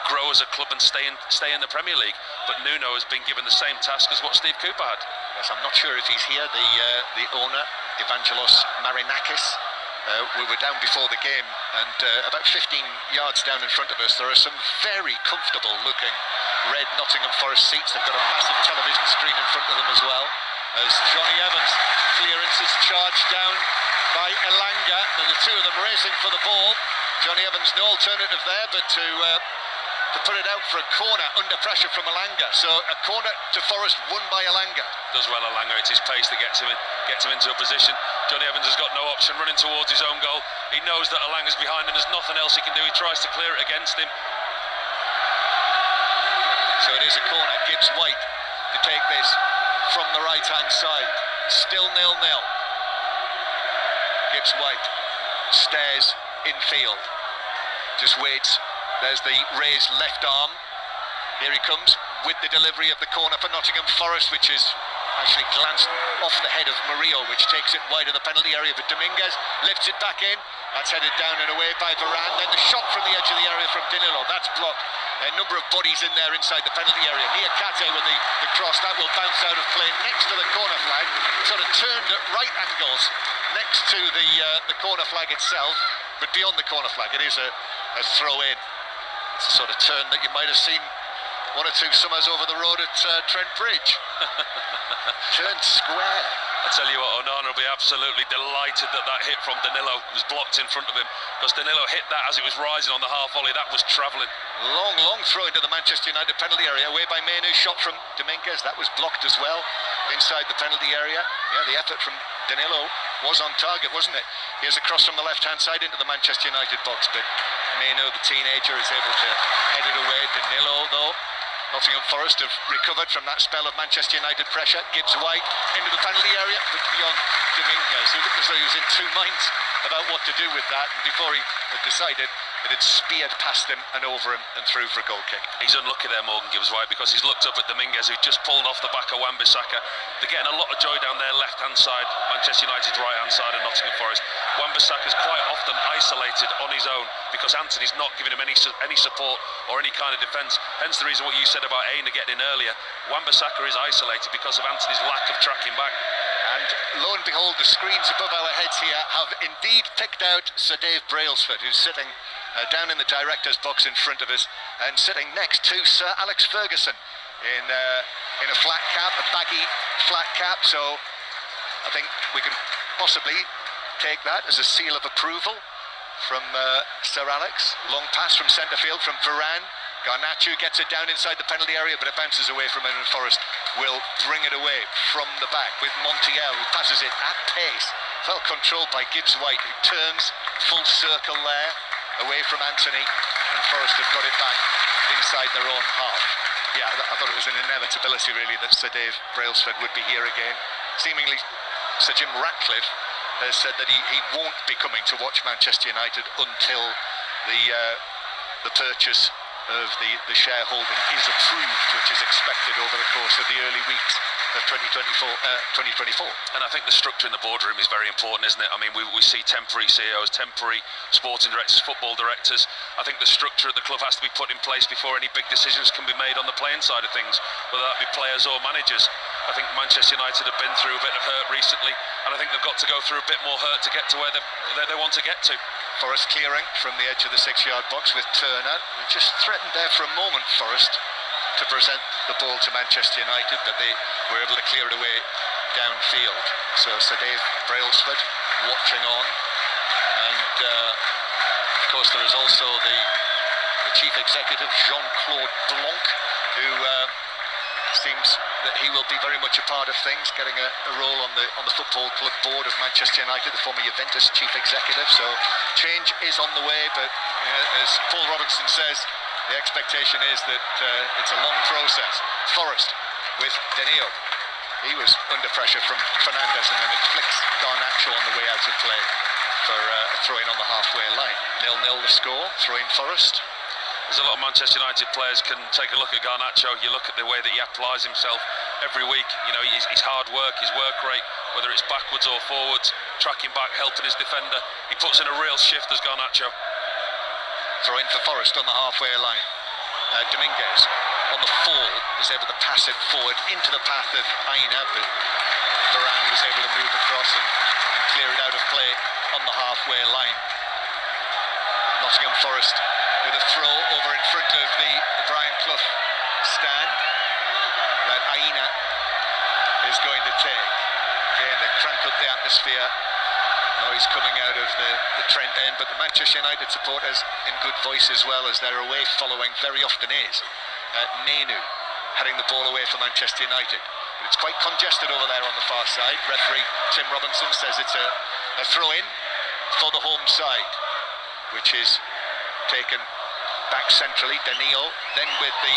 S16: grow as a club and stay in the Premier League. But Nuno has been given the same task as what Steve Cooper had.
S15: Yes, I'm not sure if he's here. The owner, Evangelos Marinakis. We were down before the game, and about 15 yards down in front of us, there are some very comfortable looking red Nottingham Forest seats. They've got a massive television screen in front of them as well, as Johnny Evans' clearance is charged down by Elanga, and the two of them racing for the ball. Johnny Evans, no alternative there but to put it out for a corner under pressure from Elanga. So a corner to Forest, won by Elanga.
S16: Does well, Elanga. It's his pace that gets him into a position. Johnny Evans has got no option, running towards his own goal. He knows that Elanga's behind him. There's nothing else he can do. He tries to clear it against him.
S15: So it is a corner. Gibbs White to take this from the right-hand side. Still 0-0. Gibbs White stares infield. Just waits. There's the raised left arm. Here he comes with the delivery of the corner for Nottingham Forest, which is actually glanced off the head of Murillo, which takes it wide of the penalty area, but Dominguez lifts it back in. That's headed down and away by Varane. Then the shot from the edge of the area from Danilo. That's blocked. A number of bodies in there inside the penalty area. Niakate with the cross. That will bounce out of play next to the corner flag. Sort of turned at right angles next to the corner flag itself, but beyond the corner flag. It is a throw in. It's a sort of turn that you might have seen one or two summers over the road at Trent Bridge. Turned square.
S16: I tell you what, Onana will be absolutely delighted that hit from Danilo was blocked in front of him, because Danilo hit that as it was rising on the half volley. That was travelling.
S15: Long throw into the Manchester United penalty area, away by Menu. Shot from Dominguez, that was blocked as well inside the penalty area. Yeah, the effort from Danilo was on target, wasn't it? Here's a cross from the left-hand side into the Manchester United box, but Menu, the teenager, is able to head it away. Danilo, though, Nottingham Forest have recovered from that spell of Manchester United pressure. Gibbs White into the penalty area, but beyond Dominguez, who looked as though he was in two minds about what to do with that, and before he had decided, it had speared past him and over him and through for a goal kick.
S16: He's unlucky there, Morgan Gibbs White, because he's looked up at Dominguez, who just pulled off the back of Wan-Bissaka. They're getting a lot of joy down their left-hand side, Manchester United's right-hand side of Nottingham Forest. Wan-Bissaka's quite often isolated on his own because Anthony's not giving him any support or any kind of defence. Hence the reason what you said about Aina getting in earlier. Wan-Bissaka is isolated because of Anthony's lack of tracking back.
S15: And lo and behold, the screens above our heads here have indeed picked out Sir Dave Brailsford, who's sitting down in the director's box in front of us, and sitting next to Sir Alex Ferguson in a flat cap, a baggy flat cap. So I think we can possibly take that as a seal of approval from Sir Alex. Long pass from centre field from Varane. Garnacho gets it down inside the penalty area, but it bounces away from him, and Forest will bring it away from the back with Montiel, who passes it at pace. Well controlled by Gibbs White, who turns full circle there, away from Anthony, and Forest have got it back inside their own half. Yeah, I thought it was an inevitability, really, that Sir Dave Brailsford would be here again. Seemingly, Sir Jim Ratcliffe has said that he won't be coming to watch Manchester United until the purchase of the shareholding is approved, which is expected over the course of the early weeks of 2024.
S16: And I think the structure in the boardroom is very important, isn't it? I mean, we see temporary CEOs, temporary sporting directors, football directors. I think the structure at the club has to be put in place before any big decisions can be made on the playing side of things, whether that be players or managers. I think Manchester United have been through a bit of hurt recently, and I think they've got to go through a bit more hurt to get to where they want to get to.
S15: Forest clearing from the edge of the 6-yard box with Turner. Just threatened there for a moment, Forest, to present the ball to Manchester United, but they were able to clear it away downfield. So Sir Dave Brailsford watching on, and of course there is also the chief executive, Jean-Claude Blanc, who seems that he will be very much a part of things, getting a role on the football club board of Manchester United, the former Juventus chief executive. So change is on the way, but as Paul Robinson says, the expectation is that it's a long process. Forest with Danilo. He was under pressure from Fernandes, and then it flicks Garnacho on the way out of play for a throw-in on the halfway line. 0-0 the score, throw-in Forest.
S16: There's a lot of Manchester United players can take a look at Garnacho. You look at the way that he applies himself every week. You know, his hard work, his work rate, whether it's backwards or forwards, tracking back, helping his defender. He puts in a real shift as Garnacho.
S15: Throw in for Forest on the halfway line. Dominguez on the fall was able to pass it forward into the path of Aina, but Varane was able to move across and clear it out of play on the halfway line. Nottingham Forest with a throw over in front of the Brian Clough stand that Aina is going to take. Again, they crank up the atmosphere. No, noise coming out of the Trent end, but the Manchester United supporters in good voice as well, as their away following very often is. Nenu heading the ball away for Manchester United. But it's quite congested over there on the far side. Referee Tim Robinson says it's a throw-in for the home side, which is taken back centrally. Danilo then with the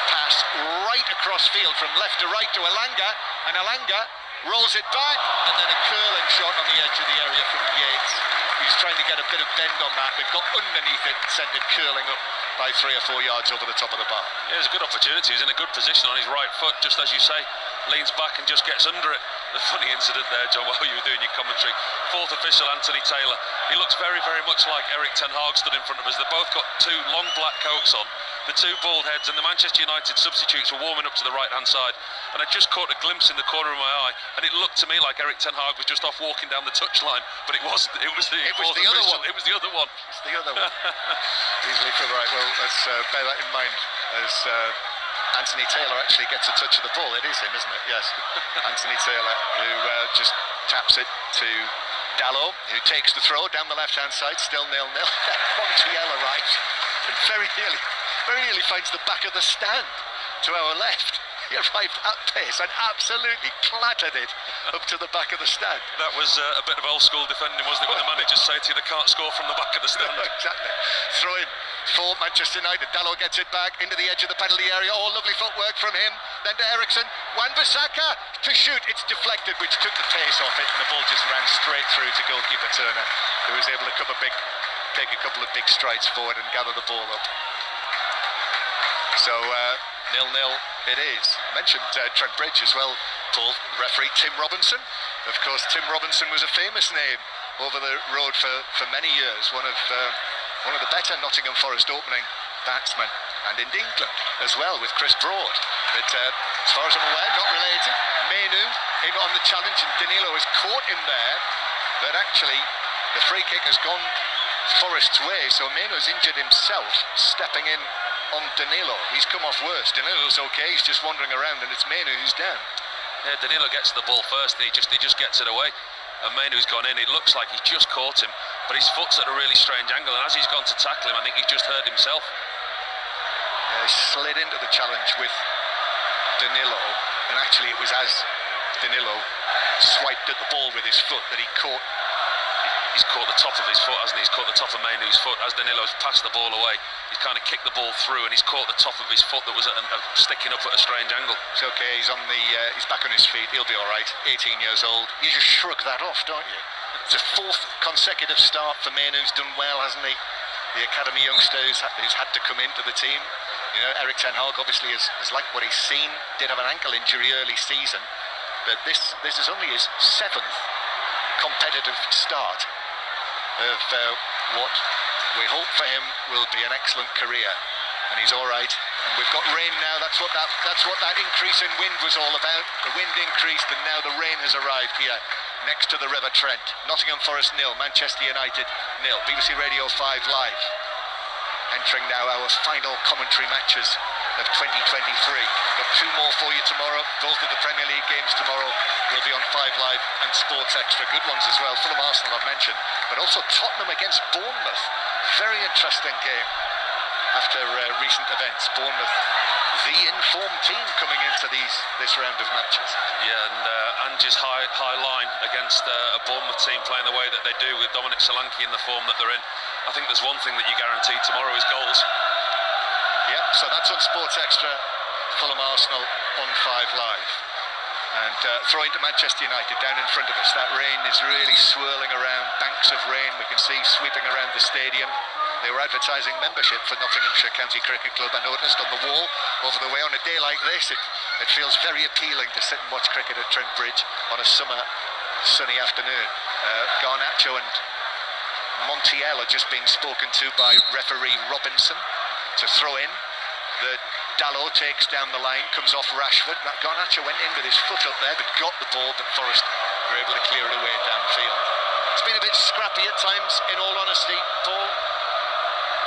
S15: pass right across field from left to right to Elanga, and Elanga rolls it back, and then a curling shot on the edge of the area from Yates. He's trying to get a bit of bend on that, but got underneath it and sent it curling up by 3 or 4 yards over the top of the bar.
S16: Yeah, it's a good opportunity. He's in a good position on his right foot, just as you say, leans back and just gets under it. The funny incident there, John, while you were doing your commentary. Fourth official, Anthony Taylor. He looks very, very much like Erik ten Hag stood in front of us. They've both got 2 long black coats on, the 2 bald heads, and the Manchester United substitutes were warming up to the right-hand side. And I just caught a glimpse in the corner of my eye, and it looked to me like Erik ten Hag was just off walking down the touchline, but it wasn't. It was the other one. It was the other one.
S15: It's the other one. Easily for the right. Well, let's bear that in mind as Anthony Taylor actually gets a touch of the ball. It is him, isn't it? Yes. Anthony Taylor, who just taps it to Dalot, who takes the throw down the left-hand side, still 0-0. Montiel arrives and very nearly finds the back of the stand to our left. He arrived at pace and absolutely clattered it up to the back of the stand.
S16: That was a bit of old school defending, wasn't it? When the managers say to you they can't score from the back of the stand.
S15: No, exactly. Throw in for Manchester United. Dalot gets it back into the edge of the penalty area. Oh, lovely footwork from him. Then to Eriksson. Wan-Bissaka to shoot. It's deflected, which took the pace off it, and the ball just ran straight through to goalkeeper Turner, who was able to take a couple of big strides forward and gather the ball up. So 0-0 it is. I mentioned Trent Bridge as well, Paul. Referee Tim Robinson. Of course, Tim Robinson was a famous name over the road for many years. One of the better Nottingham Forest opening batsmen, and in England as well with Chris Broad. But as far as I'm aware, not related. Menu in on the challenge, and Danilo is caught in there. But actually, the free kick has gone Forest's way, so Menu's injured himself, stepping in on Danilo. He's come off worse. Danilo's okay, he's just wandering around, and it's Menu who's down.
S16: Yeah, Danilo gets the ball first, and he just gets it away. And Menu's gone in. It looks like he just caught him, but his foot's at a really strange angle, and as he's gone to tackle him, I think he just hurt himself.
S15: He slid into the challenge with Danilo, and actually it was as Danilo swiped at the ball with his foot that he caught.
S16: He's caught the top of his foot, hasn't he? He's caught the top of Menu's foot. As Danilo's passed the ball away, he's kind of kicked the ball through, and he's caught the top of his foot that was sticking up at a strange angle.
S15: It's okay, he's back on his feet, he'll be alright. 18 years old. You just shrug that off, don't you? It's a 4th consecutive start for Menu, who's done well, hasn't he? The academy youngster who's had to come into the team. You know, Erik ten Hag obviously has liked what he's seen, did have an ankle injury early season, but this is only his 7th competitive start of what we hope for him will be an excellent career, and he's all right. And we've got rain now. That's what that increase in wind was all about. The wind increased, and now the rain has arrived here next to the River Trent. Nottingham Forest 0, Manchester United 0. BBC Radio 5 live. Entering now our final commentary matches of 2023. Got 2 more for you tomorrow. Both of the Premier League games tomorrow will be on 5 Live and Sports Extra. Good ones as well. Fulham Arsenal I've mentioned, but also Tottenham against Bournemouth. Very interesting game after recent events. Bournemouth, the informed team coming into this round of matches.
S16: Yeah, and Ange's high line against a Bournemouth team playing the way that they do with Dominic Solanke in the form that they're in. I think there's one thing that you guarantee tomorrow is goals.
S15: Yep, so that's on Sports Extra. Fulham Arsenal on 5 Live. And throwing to Manchester United down in front of us. That rain is really swirling around, banks of rain we can see sweeping around the stadium. They were advertising membership for Nottinghamshire County Cricket Club, I noticed, on the wall over the way. On a day like this, it feels very appealing to sit and watch cricket at Trent Bridge on a summer sunny afternoon. Garnacho and Montiel are just being spoken to by referee Robinson to throw in. The Dalot takes down the line, comes off Rashford. Garnacho went in with his foot up there, but got the ball, but Forest were able to clear it away downfield. It's been a bit scrappy at times, in all honesty, Paul.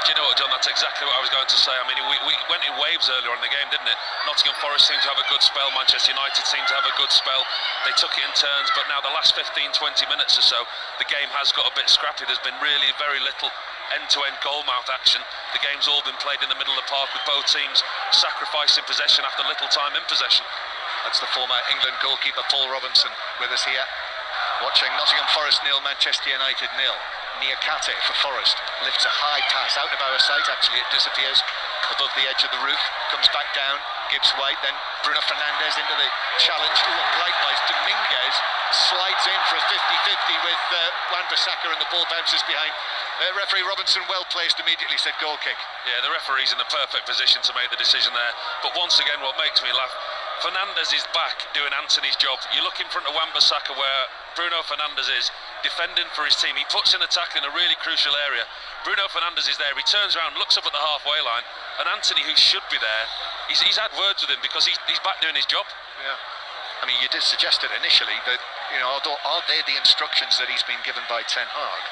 S16: Do you know what, John? That's exactly what I was going to say. I mean, we went in waves earlier on in the game, didn't it? Nottingham Forest seemed to have a good spell. Manchester United seemed to have a good spell. They took it in turns, but now the last 15-20 minutes or so, the game has got a bit scrappy. There's been really very little end-to-end goal-mouth action. The game's all been played in the middle of the park, with both teams sacrificing possession after little time in possession.
S15: That's the former England goalkeeper Paul Robinson with us here, watching Nottingham Forest 0, Manchester United 0. Niakate for Forest lifts a high pass out of our sight. Actually, it disappears above the edge of the roof, comes back down, gives White, then Bruno Fernandes into the challenge. Ooh, and likewise, Dominguez slides in for a 50-50 with Wan-Bissaka, and the ball bounces behind. Referee Robinson, well placed, immediately said goal kick.
S16: Yeah, the referee's in the perfect position to make the decision there. But once again, what makes me laugh, Fernandes is back doing Anthony's job. You look in front of Wan-Bissaka where Bruno Fernandes is, defending for his team. He puts in a tackle in a really crucial area. Bruno Fernandes is there, he turns around, looks up at the halfway line, and Anthony, who should be there, he's had words with him because he's back doing his job.
S15: Yeah. I mean, you did suggest it initially that, you know, although are they the instructions that he's been given by Ten Hag?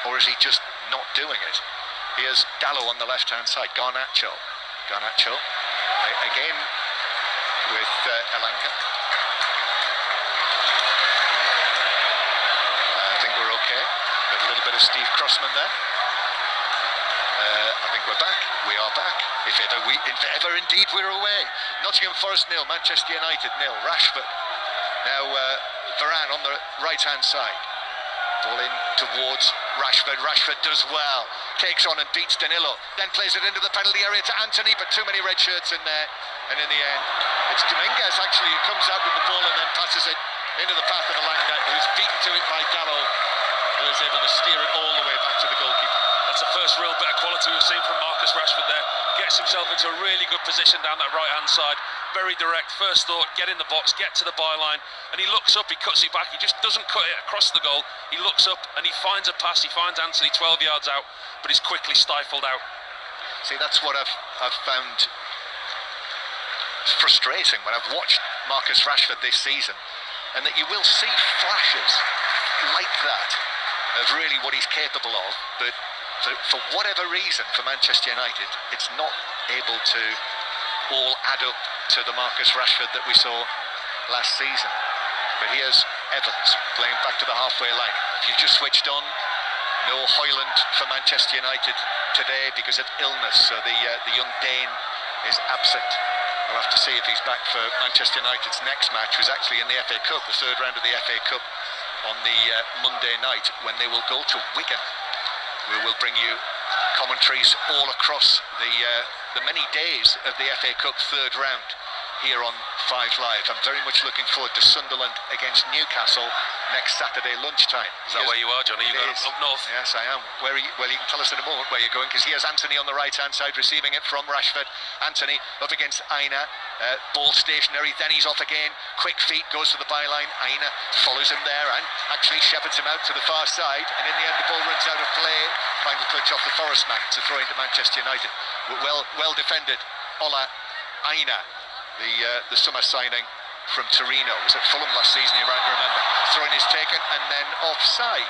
S15: Or is he just not doing it? Here's Dallo on the left-hand side, Garnacho again with Elanga. I think we're okay. Got a little bit of Steve Crossman there. I think we're back. We are back. If ever indeed we're away. Nottingham Forest 0, Manchester United 0. Rashford. Now Varane on the right-hand side. Ball in towards Rashford. Rashford does well. Takes on and beats Danilo. Then plays it into the penalty area to Anthony, but too many red shirts in there. And in the end, it's Dominguez actually who comes out with the ball and then passes it into the path of Elanga, who's beaten to it by Dallo, who is able to steer it all the way back to the goalkeeper.
S16: That's the first real bit of quality we've seen from Marcus Rashford there. Gets himself into a really good position down that right-hand side. Very direct, first thought, get in the box, get to the byline, and he looks up, he cuts it back, he just doesn't cut it across the goal. He looks up and he finds a pass, he finds Anthony 12 yards out, but he's quickly stifled out.
S15: See, that's what I've found frustrating when I've watched Marcus Rashford this season, and that you will see flashes like that of really what he's capable of, but for whatever reason for Manchester United, it's not able to all add up to the Marcus Rashford that we saw last season. But here's Evans playing back to the halfway line. If you've just switched on, no Højlund for Manchester United today because of illness, so the young Dane is absent. We'll have to see if he's back for Manchester United's next match, was actually in the FA Cup, the third round of the FA Cup on the Monday night, when they will go to Wigan. We will bring you commentaries all across the many days of the FA Cup third round here on 5 Live. I'm very much looking forward to Sunderland against Newcastle next Saturday lunchtime.
S16: Is that where you are, John? Are you going up north?
S15: Yes, I am. Well, you can tell us in a moment where you're going, because here's Anthony on the right-hand side receiving it from Rashford. Anthony up against Aina. Ball stationary, then he's off again. Quick feet, goes to the byline. Aina follows him there and actually shepherds him out to the far side. And in the end, the ball runs out of play. Final touch off the Forest man to throw into Manchester United. Well defended. Ola Aina, the summer signing from Torino. Was at Fulham last season, you might remember. Throwing is taken and then offside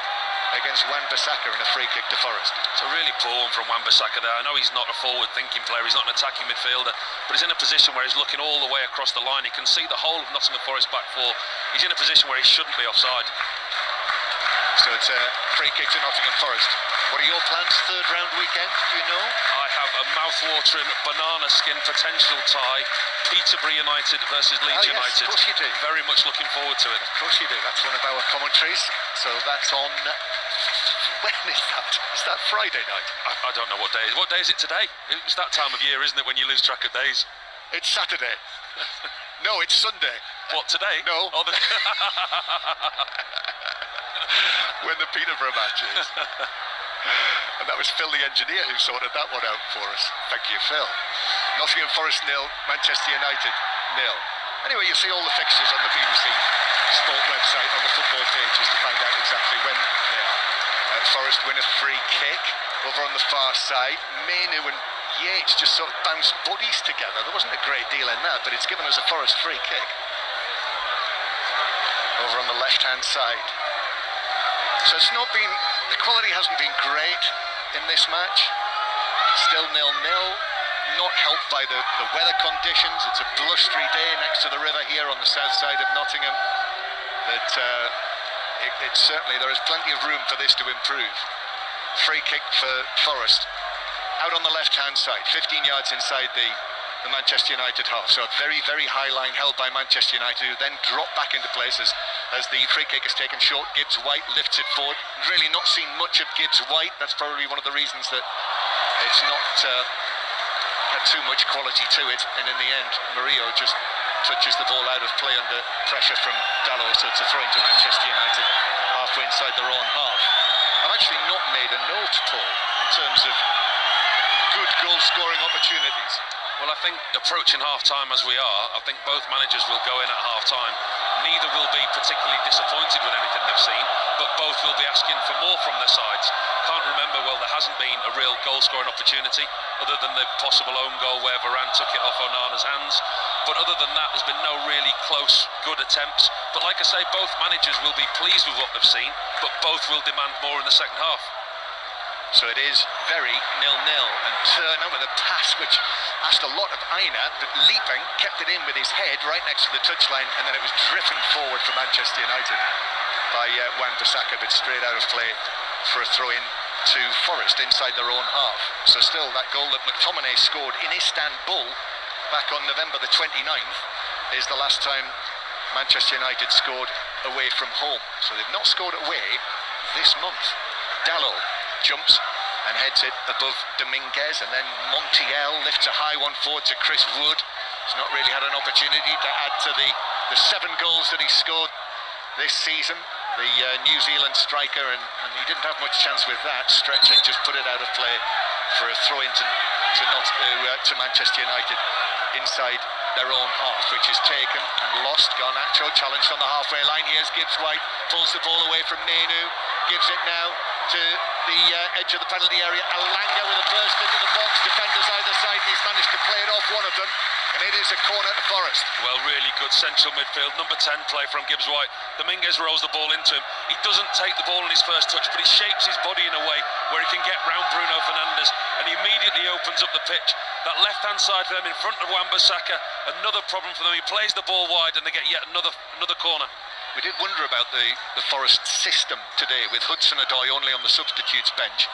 S15: against Wan-Bissaka in a free kick to Forest.
S16: It's a really poor one from Wan-Bissaka there. I know he's not a forward-thinking player, he's not an attacking midfielder, but he's in a position where he's looking all the way across the line. He can see the whole of Nottingham Forest back four. He's in a position where he shouldn't be offside.
S15: So it's a free kick to Nottingham Forest. What are your plans third round weekend, do you know?
S16: I have a mouth-watering banana skin potential tie, Peterborough United versus Leeds United.
S15: Of course you do.
S16: Very much looking forward to it.
S15: Of course you do. That's one of our commentaries. So that's on... When is that? Is that Friday night?
S16: I don't know what day it is. What day is it today? It's that time of year, isn't it, when you lose track of days?
S15: It's Saturday. No, it's Sunday.
S16: What, today?
S15: No.
S16: Oh,
S15: when the Peterborough match is. And that was Phil the engineer who sorted that one out for us. Thank you, Phil. Nottingham Forest 0, Manchester United 0. Anyway, you see all the fixtures on the BBC Sport website on the football pages to find out exactly when they are. Forest win a free kick over on the far side. Mainu and Yates just sort of bounced bodies together. There wasn't a great deal in that, but it's given us a Forest free kick. Over on the left-hand side. So it's not been, the quality hasn't been great in this match. Still 0-0, not helped by the weather conditions. It's a blustery day next to the river here on the south side of Nottingham. But it's certainly, there is plenty of room for this to improve. Free kick for Forest. Out on the left-hand side, 15 yards inside the Manchester United half. So a very, very high line held by Manchester United, who then drop back into place as the free kick is taken short. Gibbs-White lifts it forward. Really not seen much of Gibbs-White. That's probably one of the reasons that it's not had too much quality to it. And in the end, Murillo just touches the ball out of play under pressure from Dalot. So it's a throw into Manchester United halfway inside their own half. I've actually not made a note, Paul, in terms of good goal-scoring opportunities.
S16: Well, I think approaching half-time as we are, I think both managers will go in at half-time. Neither will be particularly disappointed with anything they've seen, but both will be asking for more from their sides. Can't remember, well, there hasn't been a real goal-scoring opportunity, other than the possible own goal where Varane took it off Onana's hands. But other than that, there's been no really close, good attempts. But like I say, both managers will be pleased with what they've seen, but both will demand more in the second half.
S15: So it is very 0-0, and Turner with a pass which asked a lot of Aina, but leaping, kept it in with his head right next to the touchline, and then it was driven forward for Manchester United by Wan-Bissaka, but straight out of play for a throw-in to Forest inside their own half. So still that goal that McTominay scored in Istanbul back on November the 29th is the last time Manchester United scored away from home. So they've not scored away this month. Dalot jumps and heads it above Dominguez, and then Montiel lifts a high one forward to Chris Wood. He's not really had an opportunity to add to the 7 goals that he scored this season, the New Zealand striker, and he didn't have much chance with that. Stretching just put it out of play for a throw in to Manchester United inside their own half, which is taken and lost. Garnacho challenged on the halfway line. Here's Gibbs-White, pulls the ball away from Menu, gives it now to the edge of the penalty area. Alanga with a burst into the box, defenders either side, and he's managed to play it off one of them, and it is a corner to Forest.
S16: Well, really good central midfield, number 10 play from Gibbs-White. Dominguez rolls the ball into him. He doesn't take the ball on his first touch, but he shapes his body in a way where he can get round Bruno Fernandes, and he immediately opens up the pitch. That left-hand side for them in front of Wan-Bissaka, another problem for them. He plays the ball wide and they get yet another corner.
S15: We did wonder about the Forest system today, with Hudson-Odoi only on the substitutes bench.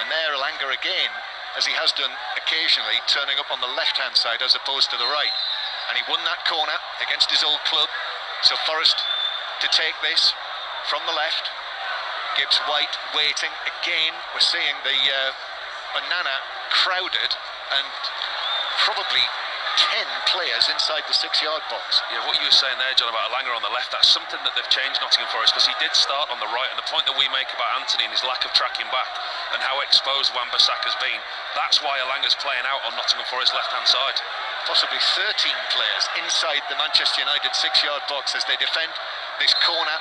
S15: And there Alanga again, as he has done occasionally, turning up on the left-hand side as opposed to the right. And he won that corner against his old club. So Forest to take this from the left. Gibbs-White waiting again. We're seeing the Onana crowded, and probably 10 players inside the 6-yard box.
S16: Yeah, what you were saying there, John, about Alanga on the left, that's something that they've changed Nottingham Forest, because he did start on the right, and the point that we make about Anthony and his lack of tracking back and how exposed Wan-Bissaka's been, that's why Alanga's playing out on Nottingham Forest's left-hand side.
S15: Possibly 13 players inside the Manchester United 6-yard box as they defend this corner.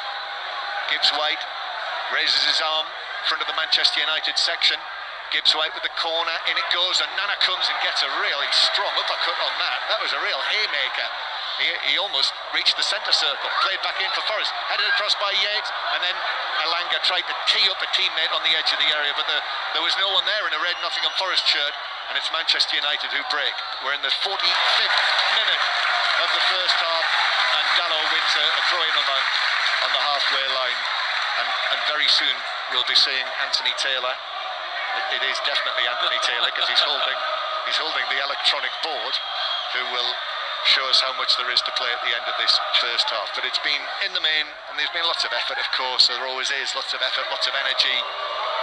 S15: Gibbs-White raises his arm in front of the Manchester United section. Gibbs-White with the corner, in it goes, and Nana comes and gets a really strong uppercut on that. That was a real haymaker. He almost reached the centre circle, played back in for Forest, headed across by Yates, and then Alanga tried to tee up a teammate on the edge of the area, but there was no one there in a red Nottingham Forest shirt, and it's Manchester United who break. We're in the 45th minute of the first half, and Dalot wins a throw-in on the halfway line, and very soon we'll be seeing Anthony Taylor. It is definitely Anthony Taylor, because he's holding the electronic board, who will show us how much there is to play at the end of this first half. But it's been in the main, and there's been lots of effort, of course. There always is lots of effort, lots of energy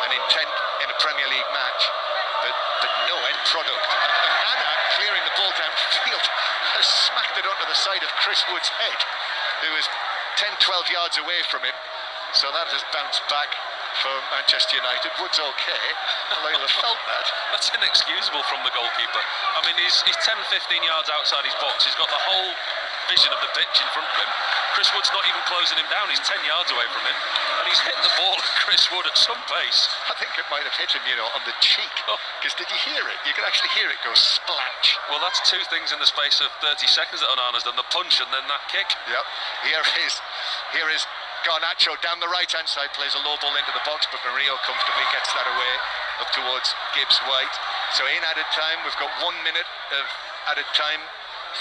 S15: and intent in a Premier League match, but no end product. And Nana, clearing the ball downfield, has smacked it onto the side of Chris Wood's head, who is 10-12 yards away from him. So that has bounced back for Manchester United. Wood's okay, although he'll have felt that.
S16: That's inexcusable from the goalkeeper. I mean, he's 10-15 yards outside his box. He's got the whole vision of the pitch in front of him. Chris Wood's not even closing him down. He's 10 yards away from him, and he's hit the ball at Chris Wood at some pace.
S15: I think it might have hit him, on the cheek. Because did you hear it? You could actually hear it go splash.
S16: Well, that's 2 things in the space of 30 seconds that Onana's done, the punch and then that kick.
S15: Yep. Here is Garnacho down the right-hand side, plays a low ball into the box, but Murillo comfortably gets that away up towards Gibbs White. So in added time, we've got 1 minute of added time,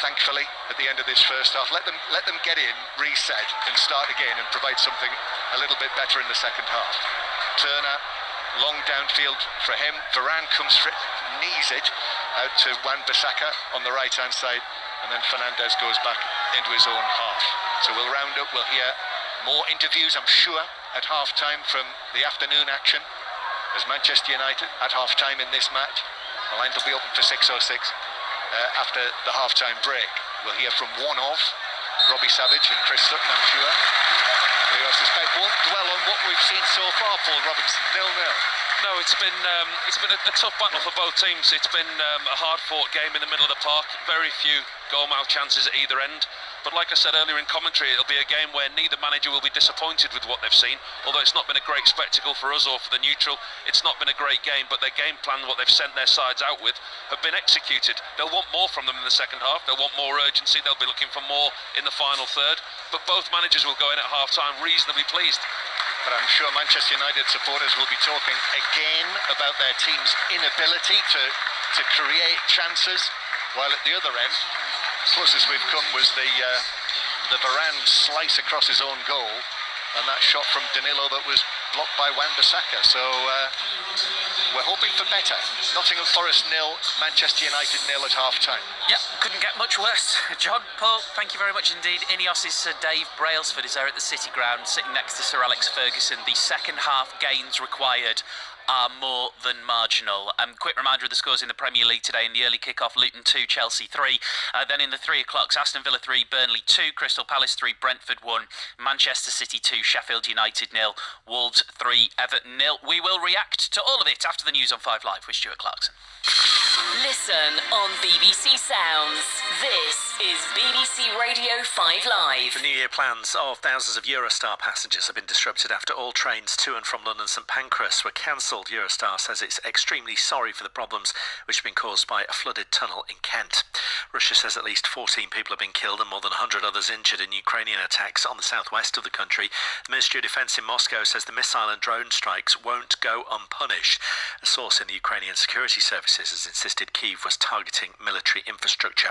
S15: thankfully, at the end of this first half. Let them get in, reset, and start again and provide something a little bit better in the second half. Turner, long downfield for him. Varane comes for it, knees it out to Wan-Bissaka on the right-hand side, and then Fernandes goes back into his own half. So we'll round up, we'll hear more interviews, I'm sure, at half-time from the afternoon action, as Manchester United at half-time in this match. The lines will be open for 6:06 after the half-time break. We'll hear from one of Robbie Savage and Chris Sutton, I'm sure, who I suspect won't dwell on what we've seen so far, Paul Robinson. 0-0.
S16: No, it's been a tough battle for both teams. It's been a hard-fought game in the middle of the park. Very few goal-mouth chances at either end. But like I said earlier in commentary, it'll be a game where neither manager will be disappointed with what they've seen. Although it's not been a great spectacle for us or for the neutral, it's not been a great game, but their game plan, what they've sent their sides out with, have been executed. They'll want more from them in the second half. They'll want more urgency. They'll be looking for more in the final third. But both managers will go in at half-time reasonably pleased.
S15: But I'm sure Manchester United supporters will be talking again about their team's inability to create chances, while at the other end, closest we've come was the Varane slice across his own goal, and that shot from Danilo that was blocked by Wan-Bissaka. So we're hoping for better. Nottingham Forest 0, Manchester United 0 at half-time.
S17: Yep, couldn't get much worse. John, Paul, thank you very much indeed. Ineos' Sir Dave Brailsford is there at the City Ground, sitting next to Sir Alex Ferguson. The second half gains required are more than marginal. Quick reminder of the scores in the Premier League today. In the early kick-off, Luton 2, Chelsea 3. Then in the 3 o'clocks, Aston Villa 3, Burnley 2, Crystal Palace 3, Brentford 1, Manchester City 2, Sheffield United 0, Wolves 3, Everton 0. We will react to all of it after the news on 5 Live with Stuart Clarkson.
S18: Listen on BBC Sounds. This is BBC Radio 5 Live.
S19: The New Year plans of thousands of Eurostar passengers have been disrupted after all trains to and from London St Pancras were cancelled. Eurostar says it's extremely sorry for the problems which have been caused by a flooded tunnel in Kent. Russia says at least 14 people have been killed and more than 100 others injured in Ukrainian attacks on the southwest of the country. The Ministry of Defence in Moscow says the missile and drone strikes won't go unpunished. A source in the Ukrainian security services has insisted Kyiv was targeting military infrastructure.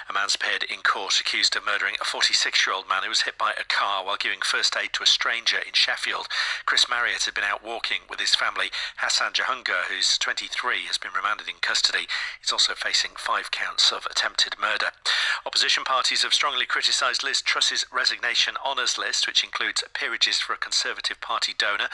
S19: A man's appeared in court accused of murdering a 46-year-old man who was hit by a car while giving first aid to a stranger in Sheffield. Chris Marriott had been out walking with his family. Hassan Jahungar, who's 23, has been remanded in custody. He's also facing 5 counts of attempted murder. Opposition parties have strongly criticised Liz Truss's resignation honours list, which includes peerages for a Conservative Party donor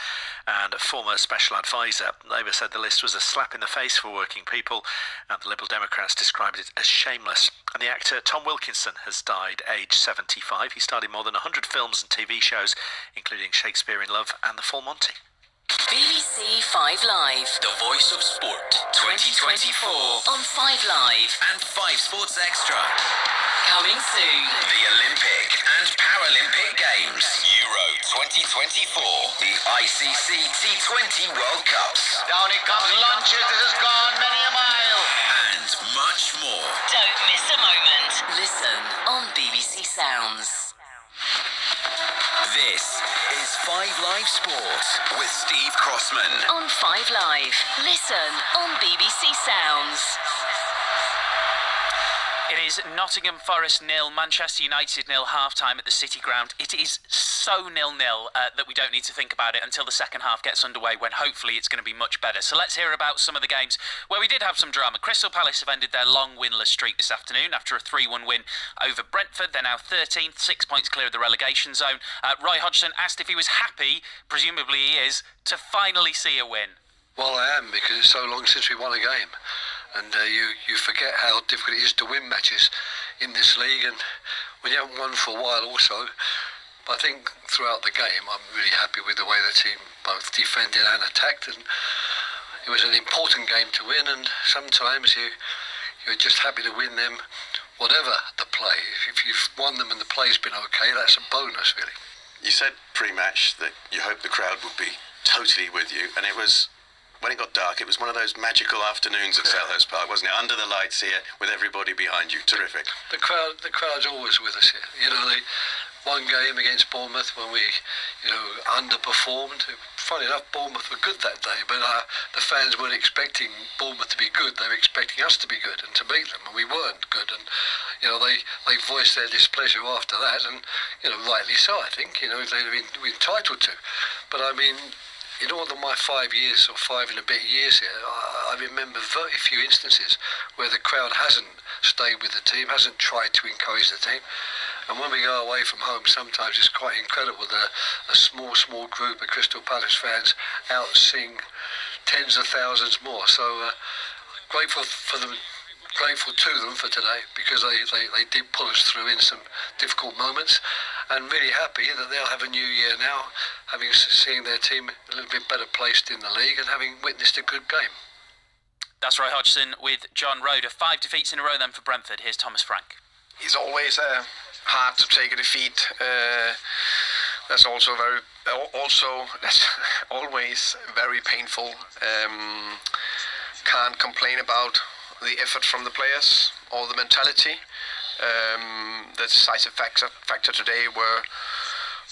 S19: and a former special advisor. Labour said the list was a slap in the face for working people, and the Liberal Democrats described it as shameless. And the actor Tom Wilkinson has died, aged 75. He starred in more than 100 films and TV shows, including Shakespeare in Love and The Full Monty.
S18: BBC 5 Live.
S3: The Voice of Sport 2024
S18: on 5 Live
S3: and 5 Sports Extra.
S18: Coming soon.
S3: The Olympic and Paralympic Games. Euro 2024. The ICC T20 World Cups.
S11: Down it comes lunches. This has gone many a mile.
S3: And much more.
S18: Don't miss a moment. Listen on BBC Sounds.
S3: This is 5 Live Sport with Steve Crossman.
S18: On 5 Live. Listen on BBC Sounds.
S17: It is Nottingham Forest 0, Manchester United 0, half-time at the City Ground. It is so 0-0 that we don't need to think about it until the second half gets underway, when hopefully it's going to be much better. So let's hear about some of the games where we did have some drama. Crystal Palace have ended their long winless streak this afternoon after a 3-1 win over Brentford. They're now 13th, 6 points clear of the relegation zone. Roy Hodgson asked if he was happy, presumably he is, to finally see a win.
S20: Well, I am, because it's so long since we won a game. And you forget how difficult it is to win matches in this league, and when you haven't won for a while also. I think throughout the game I'm really happy with the way the team both defended and attacked, and it was an important game to win, and sometimes you're just happy to win them whatever the play. If you've won them and the play's been okay, that's a bonus really.
S21: You said pre-match that you hoped the crowd would be totally with you, and it was, when it got dark, it was one of those magical afternoons at Selhurst Park, wasn't it? Under the lights here, with everybody behind you. Terrific.
S20: The crowd's always with us here. You know, one game against Bournemouth when we, underperformed. Funny enough, Bournemouth were good that day, but the fans weren't expecting Bournemouth to be good. They were expecting us to be good and to beat them, and we weren't good. And they voiced their displeasure after that, and rightly so. I think they'd been entitled to. But I mean, in all of my 5 years or 5 and a bit years here, I remember very few instances where the crowd hasn't stayed with the team, hasn't tried to encourage the team. And when we go away from home, sometimes it's quite incredible that a small group of Crystal Palace fans out-sing tens of thousands more. So grateful to them for today, because they did pull us through in some difficult moments, and really happy that they'll have a new year now, having seen their team a little bit better placed in the league and having witnessed a good game.
S17: That's Roy Hodgson with John Roder. 5 defeats in a row then for Brentford. Here's Thomas Frank.
S4: It's always hard to take a defeat. That's also that's always very painful. Can't complain about the effort from the players or the mentality. The decisive factor today were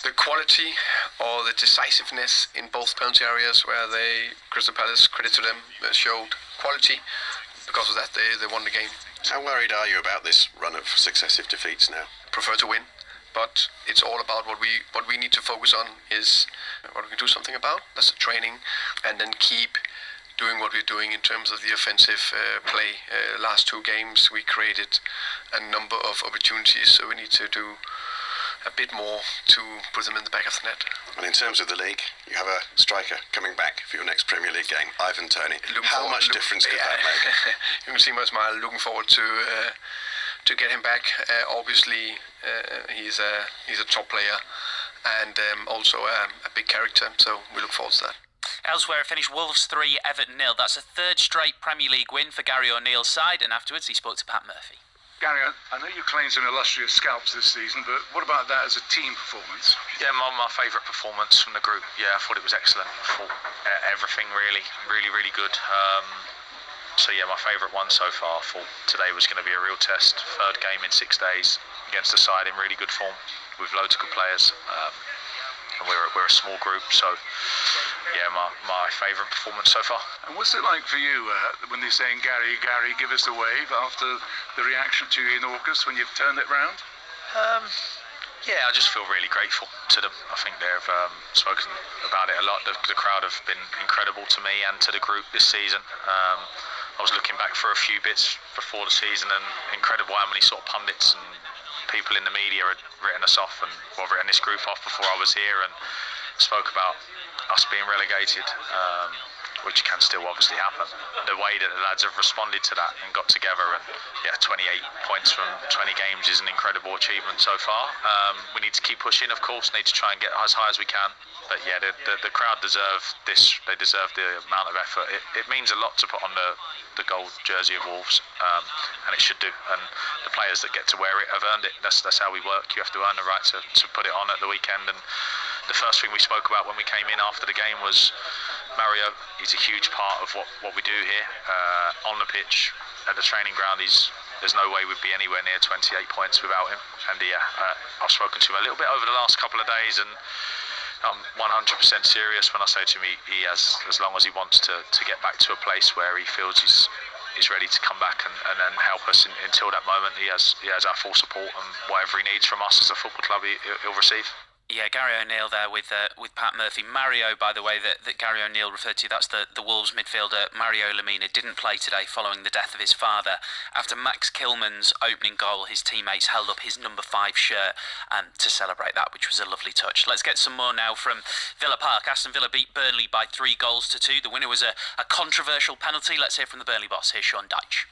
S4: the quality or the decisiveness in both penalty areas, where Crystal Palace, credit to them, showed quality. Because of that, they won the game.
S21: How worried are you about this run of successive defeats now?
S4: Prefer to win, but it's all about what we need to focus on is what we can do something about. That's the training, and then keep doing what we're doing in terms of the offensive play. Last 2 games we created a number of opportunities, so we need to do a bit more to put them in the back of the net.
S21: And in terms of the league, you have a striker coming back for your next Premier League game, Ivan Toney. How much difference could that make?
S4: You can see my smile. Looking forward to get him back. Obviously, he's a top player and also a big character, so we look forward to that.
S17: Elsewhere, it finished Wolves 3, Everton 0. That's a 3rd straight Premier League win for Gary O'Neill's side, and afterwards he spoke to Pat Murphy.
S22: Gary, I know you claimed some illustrious scalps this season, but what about that as a team performance?
S2: Yeah, my favourite performance from the group. Yeah, I thought it was excellent. I thought everything really good. So yeah, my favourite one so far. I thought today was going to be a real test. 3rd game in 6 days against a side in really good form with loads of good players. And we're a small group, so yeah, my favourite performance so far.
S22: And what's it like for you when they're saying, Gary, give us a wave, after the reaction to you in August when you've turned it round?
S2: Yeah, I just feel really grateful to them. I think they've spoken about it a lot. The crowd have been incredible to me and to the group this season. I was looking back for a few bits before the season, and incredible how many sort of pundits and people in the media had written us off, and written this group off before I was here, and spoke about us being relegated, which can still obviously happen. The way that the lads have responded to that and got together, and 28 points from 20 games is an incredible achievement so far. We need to keep pushing, of course, need to try and get as high as we can. But yeah, the crowd deserve this. They deserve the amount of effort. It means a lot to put on the gold jersey of Wolves, and it should do. And the players that get to wear it have earned it. That's how we work. You have to earn the right to put it on at the weekend. And the first thing we spoke about when we came in after the game was Mario. He's a huge part of what we do here on the pitch, at the training ground. There's no way we'd be anywhere near 28 points without him. And I've spoken to him a little bit over the last couple of days, and I'm 100% serious when I say to him he has, as long as he wants to get back to a place where he feels he's ready to come back and then help us until that moment. He has our full support, and whatever he needs from us as a football club, he'll receive.
S17: Yeah, Gary O'Neill there with Pat Murphy. Mario, by the way, that Gary O'Neill referred to, that's the Wolves midfielder. Mario Lemina didn't play today following the death of his father. After Max Kilman's opening goal, his teammates held up his number 5 shirt to celebrate that, which was a lovely touch. Let's get some more now from Villa Park. Aston Villa beat Burnley by 3 goals to 2. The winner was a controversial penalty. Let's hear from the Burnley boss. Here's Sean Dyche.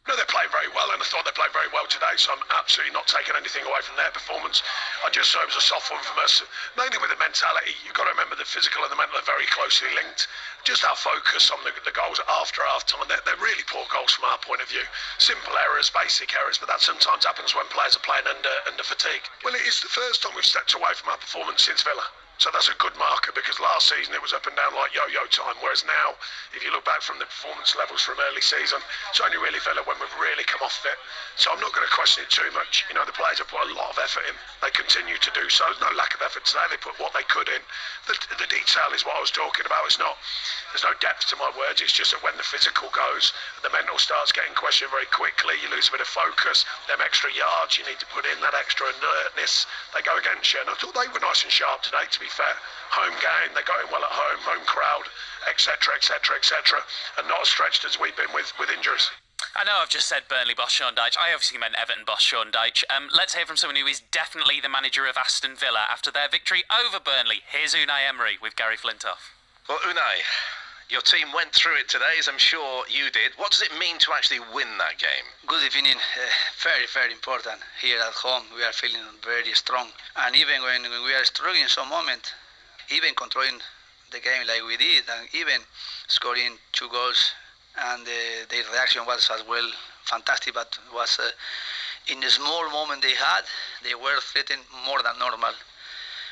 S23: No, they played very well, and I thought they played very well today, so I'm absolutely not taking anything away from their performance. I just thought it was a soft one from us, mainly with the mentality. You've got to remember the physical and the mental are very closely linked. Just our focus on the goals after half-time, they're really poor goals from our point of view. Simple errors, basic errors, but that sometimes happens when players are playing under fatigue. Well, it is the first time we've stepped away from our performance since Villa. So that's a good marker, because last season it was up and down like yo-yo time, whereas now, if you look back from the performance levels from early season, it's only really Villa when we've really come off it. So I'm not going to question it too much. You know, the players have put a lot of effort in. They continue to do so. There's no lack of effort today. They put what they could in. The detail is what I was talking about. There's no depth to my words. It's just that when the physical goes, the mental starts getting questioned very quickly. You lose a bit of focus. Them extra yards you need to put in, that extra alertness, they go against you. And I thought they were nice and sharp today, to be fair. Home game, they're going well at home crowd, etc., etc., etc., and not as stretched as we've been with injuries.
S17: I know I've just said Burnley boss Sean Dyche. I obviously meant Everton boss Sean Dyche. Let's hear from someone who is definitely the manager of Aston Villa after their victory over Burnley. Here's Unai Emery with Gary Flintoff.
S1: Well, Unai, your team went through it today, as I'm sure you did. What does it mean to actually win that game?
S5: Good evening. Very, very important. Here at home, we are feeling very strong. And even when we are struggling some moment, even controlling the game like we did, and even scoring 2 goals, and their reaction was as well fantastic, but was in the small moment they had, they were threatened more than normal.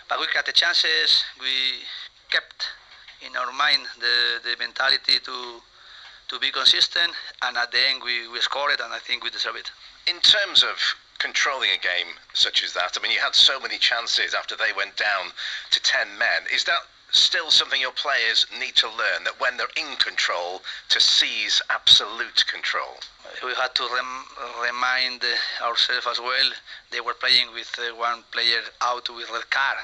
S5: But we got the chances, we kept in our mind the mentality to be consistent, and at the end we scored it, and I think we deserve it.
S1: In terms of controlling a game such as that, I mean, you had so many chances after they went down to 10 men. Is that still something your players need to learn, that when they're in control, to seize absolute control?
S5: We had to remind ourselves as well. They were playing with one player out with red card.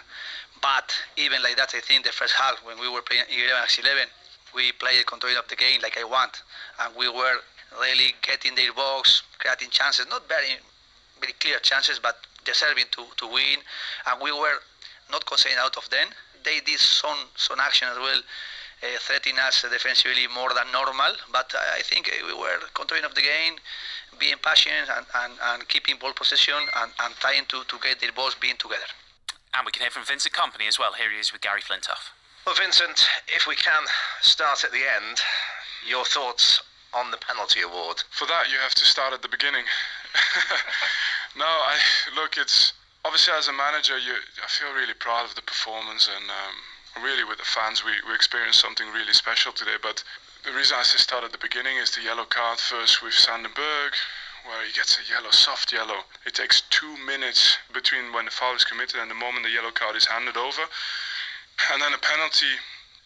S5: But even like that, I think the first half, when we were playing 11-11, we played control of the game like I want. And we were really getting their box, creating chances, not very clear chances, but deserving to win. And we were not conceding out of them. They did some action as well, threatening us defensively more than normal. But I think we were controlling of the game, being passionate and keeping ball possession and trying to get their balls being together.
S17: And we can hear from Vincent Kompany as well. Here he is with Gary Flintoff.
S1: Well, Vincent, if we can start at the end, your thoughts on the penalty award?
S22: For that, you have to start at the beginning. No, look, it's obviously as a manager, I feel really proud of the performance, and really with the fans, we experienced something really special today. But the reason I say start at the beginning is the yellow card first with Sandenberg, where he gets a yellow, soft yellow. It takes 2 minutes between when the foul is committed and the moment the yellow card is handed over. And then a penalty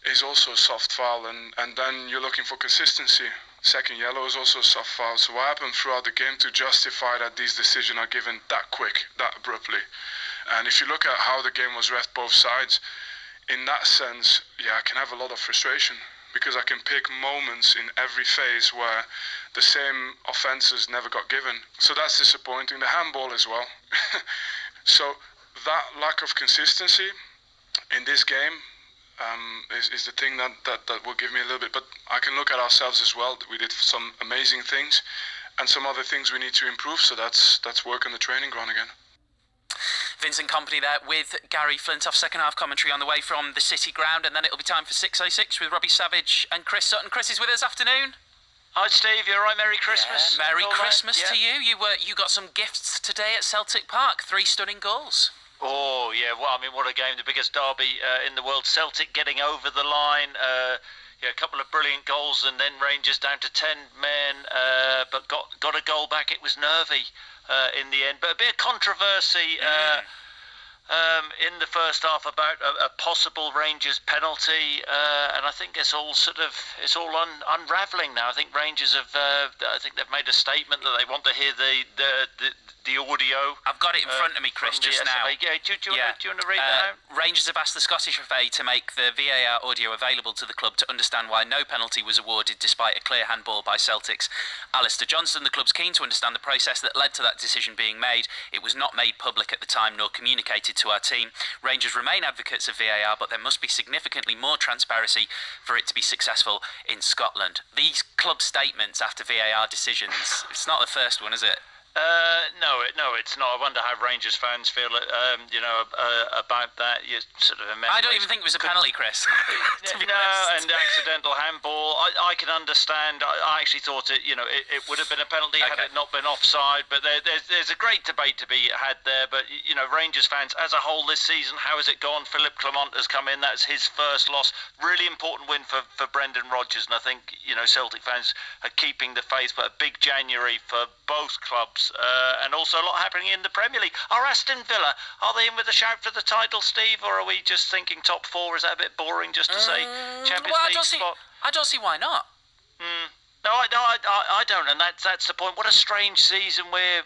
S22: is also a soft foul, and then you're looking for consistency. Second yellow is also a soft foul. So what happened throughout the game to justify that these decisions are given that quick, that abruptly? And if you look at how the game was ref both sides, in that sense, yeah, I can have a lot of frustration, because I can pick moments in every phase where the same offences never got given. So that's disappointing. The handball as well. So that lack of consistency in this game is the thing that will give me a little bit. But I can look at ourselves as well. We did some amazing things and some other things we need to improve. So that's work on the training ground again.
S17: Vincent Kompany there with Gary Flintoff. Second half commentary on the way from the City ground, and then it'll be time for 606 with Robbie Savage and Chris Sutton. Chris is with us afternoon.
S6: Hi Steve, you alright? Merry Christmas.
S17: Yeah, Merry Christmas to you. You got some gifts today at Celtic Park. 3 stunning goals.
S6: Oh yeah, well, I mean, what a game! The biggest derby in the world. Celtic getting over the line. A couple of brilliant goals, and then Rangers down to 10 men, but got a goal back. It was nervy in the end, but a bit of controversy in the first half about a possible Rangers penalty, and I think it's all unravelling now. I think Rangers have, I think they've made a statement that they want to hear the audio.
S17: I've got it in front of me, Chris, just now.
S6: Yeah, do you want to read that out?
S17: Rangers have asked the Scottish FA to make the VAR audio available to the club to understand why no penalty was awarded despite a clear handball by Celtic's Alistair Johnston. The club's keen to understand the process that led to that decision being made. It was not made public at the time nor communicated to our team. Rangers remain advocates of VAR, but there must be significantly more transparency for it to be successful in Scotland. These club statements after VAR decisions, it's not the first one, is it?
S6: No, it's not. I wonder how Rangers fans feel, about that. You sort of.
S17: I don't even think it was a penalty, Chris.
S6: And accidental handball. I can understand. I actually thought it would have been a penalty had it not been offside. But there's a great debate to be had there. But Rangers fans as a whole this season, how has it gone? Philip Clement has come in. That's his first loss. Really important win for Brendan Rodgers, and I think Celtic fans are keeping the faith. But a big January for both clubs, and also a lot happening in the Premier League. Are Aston Villa, are they in with a shout for the title, Steve, or are we just thinking top four? Is that a bit boring just to say Champions League spot?
S17: I don't see why not.
S6: No, I don't, and that's the point. What a strange season we're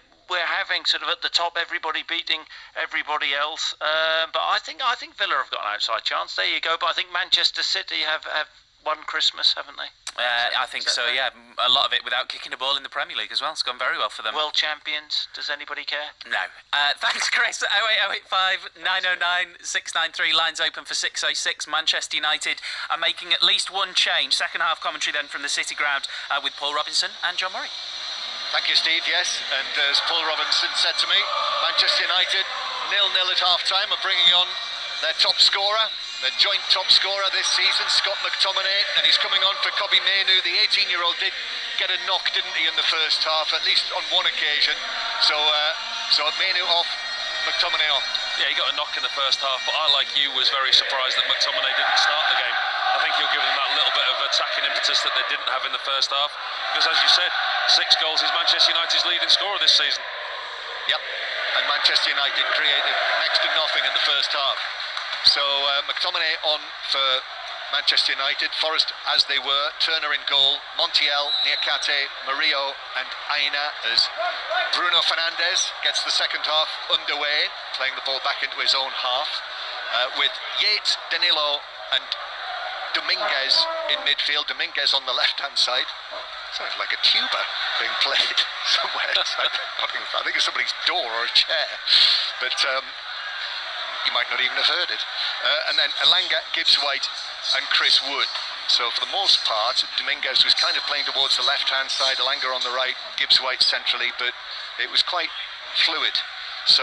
S6: having, sort of at the top, everybody beating everybody else. But I think Villa have got an outside chance. There you go. But I think Manchester City have won Christmas, haven't they?
S17: I think so, yeah. A lot of it without kicking a ball in the Premier League as well. It's gone very well for them.
S6: World champions. Does anybody care?
S17: No. Thanks, Chris. 08085 909 693. Lines open for 606. Manchester United are making at least one change. Second half commentary then from the City ground with Paul Robinson and John Murray.
S15: Thank you, Steve. Yes, and as Paul Robinson said to me, Manchester United 0-0 at half-time are bringing on their top scorer, their joint top scorer this season, Scott McTominay, and he's coming on for Kobbie Mainoo. The 18-year-old did get a knock, didn't he, in the first half, at least on one occasion. So Mainoo off, McTominay on.
S16: Yeah, he got a knock in the first half, but I, like you, was very surprised that McTominay didn't start the game. I think he'll give them that little bit of attacking impetus that they didn't have in the first half, because as you said, 6 goals is Manchester United's leading scorer this season.
S15: Yep, and Manchester United created next to nothing in the first half. So McTominay on for Manchester United, Forest as they were, Turner in goal, Montiel, Niakate, Murillo and Aina as Bruno Fernandes gets the second half underway, playing the ball back into his own half, with Yates, Danilo and Dominguez in midfield, Dominguez on the left-hand side. Sounds like a tuba being played somewhere. I think it's somebody's door or a chair, but you might not even have heard it. And then Elanga, Gibbs White and Chris Wood. So for the most part, Dominguez was kind of playing towards the left-hand side, Elanga on the right, Gibbs White centrally, but it was quite fluid. So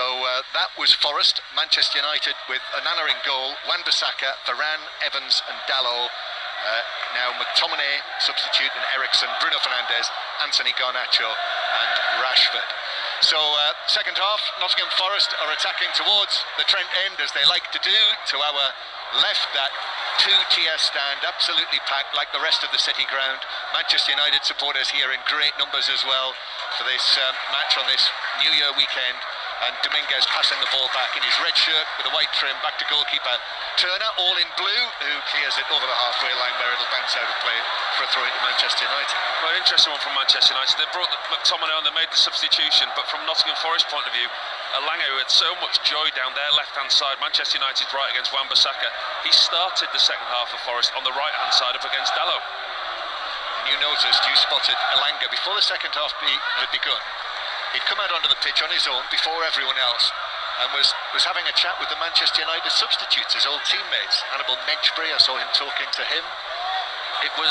S15: that was Forest. Manchester United with Onana in goal, Wan-Bissaka, Varane, Evans and Dalot. Now McTominay substitute and Eriksen, Bruno Fernandes, Anthony Garnacho and Rashford. So second half, Nottingham Forest are attacking towards the Trent end as they like to do. To our left, that two-tier stand, absolutely packed like the rest of the City ground. Manchester United supporters here in great numbers as well for this match on this New Year weekend. And Dominguez passing the ball back in his red shirt with a white trim, back to goalkeeper Turner, all in blue, who clears it over the halfway line where it'll bounce out of play for a throw into Manchester United.
S16: Well, interesting one from Manchester United. They brought McTominay on, they made the substitution, but from Nottingham Forest point of view, Elanga, who had so much joy down their left-hand side, Manchester United's right against Wan-Bissaka, he started the second half of Forest on the right-hand side up against Dalot.
S15: And you noticed, you spotted Elanga before the second half had begun. He'd come out onto the pitch on his own before everyone else and was having a chat with the Manchester United substitutes, his old teammates. Hannibal Menchbury, I saw him talking to him.
S16: It was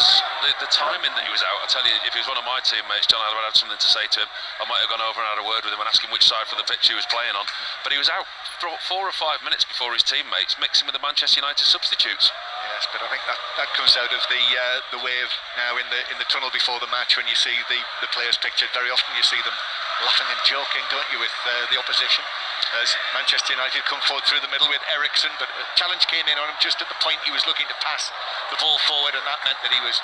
S16: the timing that he was out. I tell you, if he was one of my teammates, John, I'd have had something to say to him. I might have gone over and had a word with him and asked him which side for the pitch he was playing on. But he was out 4 or 5 minutes before his teammates, mixing with the Manchester United substitutes.
S15: Yes, but I think that comes out of the wave now in the tunnel before the match when you see the players pictured. Very often you see them laughing and joking, don't you, with the opposition, as Manchester United come forward through the middle with Eriksen, but a challenge came in on him just at the point he was looking to pass the ball forward, and that meant that he was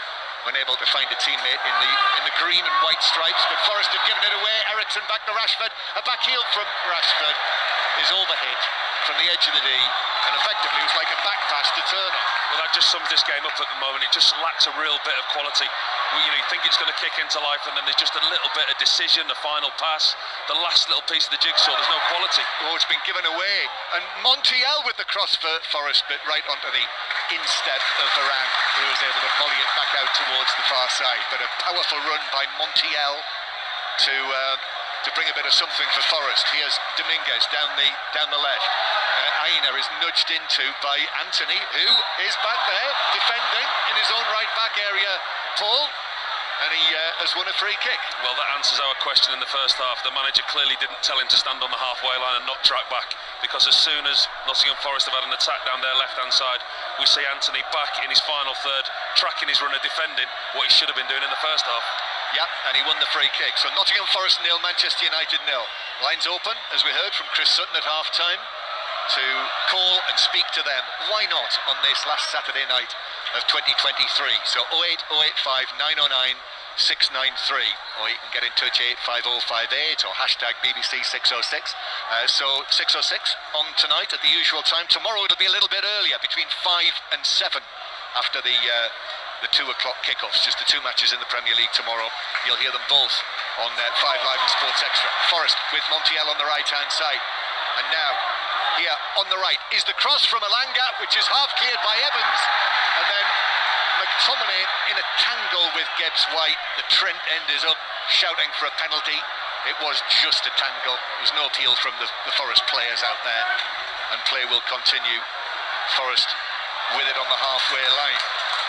S15: unable to find a teammate in the green and white stripes. But Forest have given it away. Eriksen back to Rashford, a back heel from Rashford is overhit from the edge of the D, and effectively it was like a back pass to Turner.
S16: Well, that just sums this game up at the moment. It just lacks a real bit of quality. Well, you think it's going to kick into life, and then there's just a little bit of decision, the final pass, the last little piece of the jigsaw. There's no quality.
S15: Oh, it's been given away. And Montiel with the cross for Forest, but right onto the instep of Varane, who was able to volley it back out towards the far side. But a powerful run by Montiel to bring a bit of something for Forest. Here's Dominguez down the left. Aina is nudged into by Anthony, who is back there defending in his own right back area, Paul, and he has won a free kick.
S16: Well, that answers our question in the first half. The manager clearly didn't tell him to stand on the halfway line and not track back, because as soon as Nottingham Forest have had an attack down their left-hand side, we see Anthony back in his final third, tracking his runner, defending what he should have been doing in the first half.
S15: Yep, and he won the free kick. So Nottingham Forest 0, Manchester United 0. Lines open, as we heard from Chris Sutton at half-time, to call and speak to them. Why not on this last Saturday night of 2023? So 08085 909 693, or you can get in touch 85058 or hashtag BBC 606. So 606 on tonight at the usual time. Tomorrow it'll be a little bit earlier, between 5 and 7 after the 2 o'clock kickoffs. Just the two matches in the Premier League tomorrow. You'll hear them both on 5 Live and Sports Extra. Forest with Montiel on the right hand side, and now here on the right is the cross from Alanga, which is half cleared by Evans, and then McTominay in a tangle with Gibbs-White. The Trent end is up, shouting for a penalty. It was just a tangle. There was no appeal from the Forest players out there, and play will continue. Forest with it on the halfway line.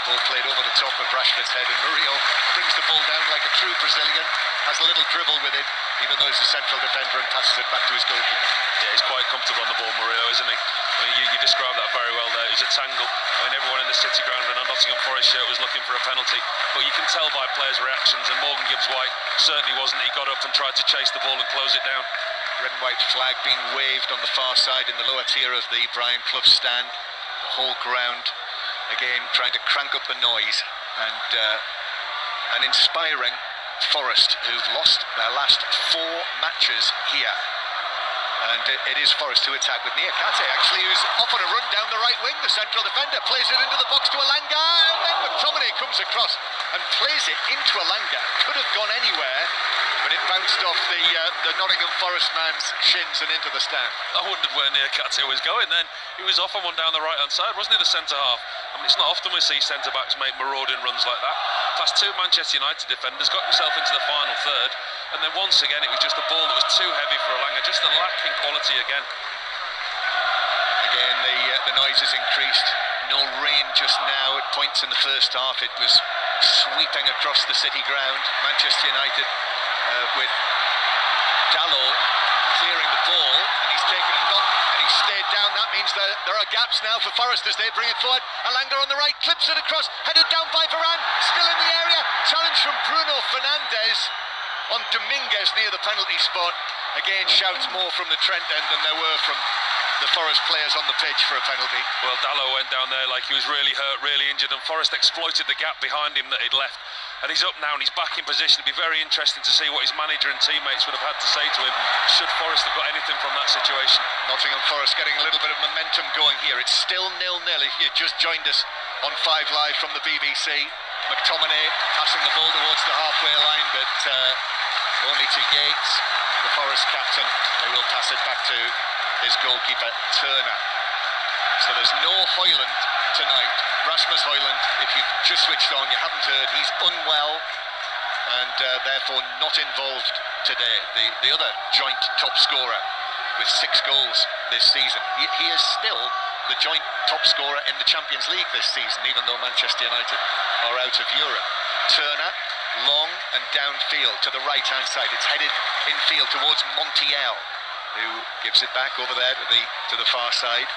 S15: Ball played over the top of Rashford's head, and Murillo brings the ball down like a true Brazilian, has a little dribble with it, even though he's a central defender, and passes it back to his goalkeeper.
S16: Yeah, he's quite comfortable on the ball, Murillo, isn't he? I mean, you described that very well there. It was a tangle. I mean, everyone in the City ground and a Nottingham Forest shirt was looking for a penalty, but you can tell by players' reactions, and Morgan Gibbs-White certainly wasn't. He got up and tried to chase the ball and close it down.
S15: Red and white flag being waved on the far side in the lower tier of the Brian Clough stand. The whole ground again trying to crank up the noise, and an inspiring Forest who've lost their last 4 matches here. And it is Forest to attack with Niakate, actually, who's off on a run down the right wing. The central defender plays it into the box to Alanga, and then McTominay comes across and plays it into Alanga. Could have gone anywhere, but it bounced off the Nottingham Forest man's shins and into the stand.
S16: I wondered where Niakate was going then. He was off on one down the right-hand side, wasn't he, the centre-half? I mean, it's not often we see centre-backs make marauding runs like that. Past 2 Manchester United defenders, got himself into the final third, and then once again it was just a ball that was too heavy for Alanga, just a lack in quality again.
S15: Again, the noise has increased. No rain just now. At points in the first half it was sweeping across the City ground. Manchester United with Dallo clearing the ball, and he's taken a knock and he's stayed down. That means there are gaps now for Forest as they bring it forward. Alanga on the right, clips it across, headed down by Varane, still in the area. Challenge from Bruno Fernandes on Dominguez near the penalty spot. Again, shouts more from the Trent end than there were from the Forest players on the pitch for a penalty.
S16: Well, Dallo went down there like he was really hurt, really injured, and Forest exploited the gap behind him that he'd left. And he's up now and he's back in position. It'd be very interesting to see what his manager and teammates would have had to say to him should Forest have got anything from that situation.
S15: Nottingham Forest getting a little bit of momentum going here. It's still 0-0 if you just joined us on 5 Live from the BBC. McTominay passing the ball towards the halfway line, but only to Yates, the Forest captain. They will pass it back to his goalkeeper Turner. So there's no Højlund tonight. Rasmus Højlund, if you've just switched on, you haven't heard, he's unwell and therefore not involved today. The other joint top scorer with 6 goals this season. He is still the joint top scorer in the Champions League this season, even though Manchester United are out of Europe. Turner, long and downfield to the right-hand side. It's headed infield towards Montiel, who gives it back over there to the far side.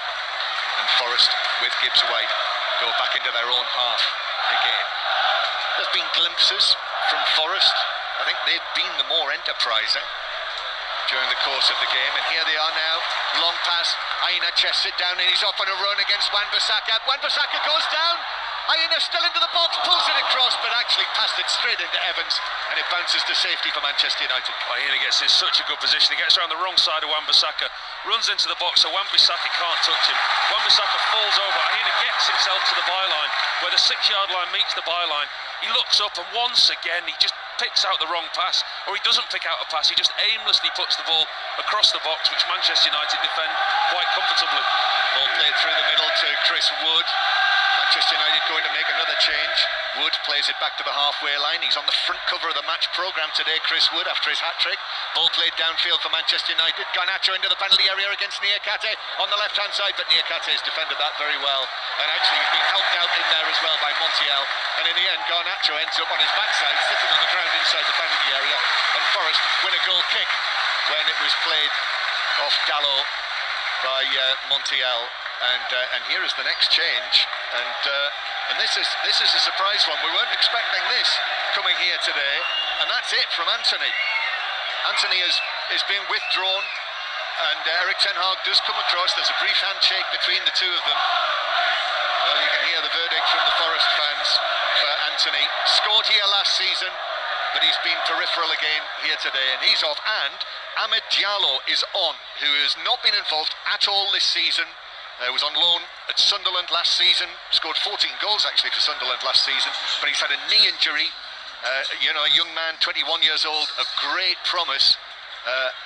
S15: And Forest with Gibbs-White go back into their own half again. There's been glimpses from Forest. I think they've been the more enterprising during the course of the game, and here they are now. Long pass, Aina chests it down and he's off on a run against Wan-Bissaka. Wan-Bissaka goes down, Aina still into the box, pulls it across, but actually passed it straight into Evans, and it bounces to safety for Manchester United.
S16: Aina gets in such a good position. He gets around the wrong side of Wan-Bissaka, runs into the box so Wan-Bissaka can't touch him. Wan-Bissaka falls over, Aina gets himself to the byline, where the 6-yard line meets the byline. He looks up and once again he just picks out the wrong pass, or he doesn't pick out a pass, he just aimlessly puts the ball across the box, which Manchester United defend quite comfortably.
S15: Ball played through the middle to Chris Wood. Manchester United going to make another change. Wood plays it back to the halfway line. He's on the front cover of the match programme today, Chris Wood, after his hat-trick. Ball played downfield for Manchester United. Garnacho into the penalty area against Niakate on the left-hand side, but Niakate has defended that very well. And actually he's been helped out in there as well by Montiel. And and in the end Garnacho ends up on his backside, sitting on the ground inside the penalty area, and Forest win a goal kick when it was played off Gallo by Montiel. And here is the next change, and this is a surprise one. We weren't expecting this coming here today, and that's it from Anthony. Anthony is being withdrawn, and Erik ten Hag does come across. There's a brief handshake between the two of them. Well, you can hear the verdict from the Forest fans for Anthony. Scored here last season, but he's been peripheral again here today, and he's off. And Ahmed Diallo is on, who has not been involved at all this season. Was on loan at Sunderland last season, scored 14 goals actually for Sunderland last season, but he's had a knee injury. You know, a young man, 21 years old, of great promise,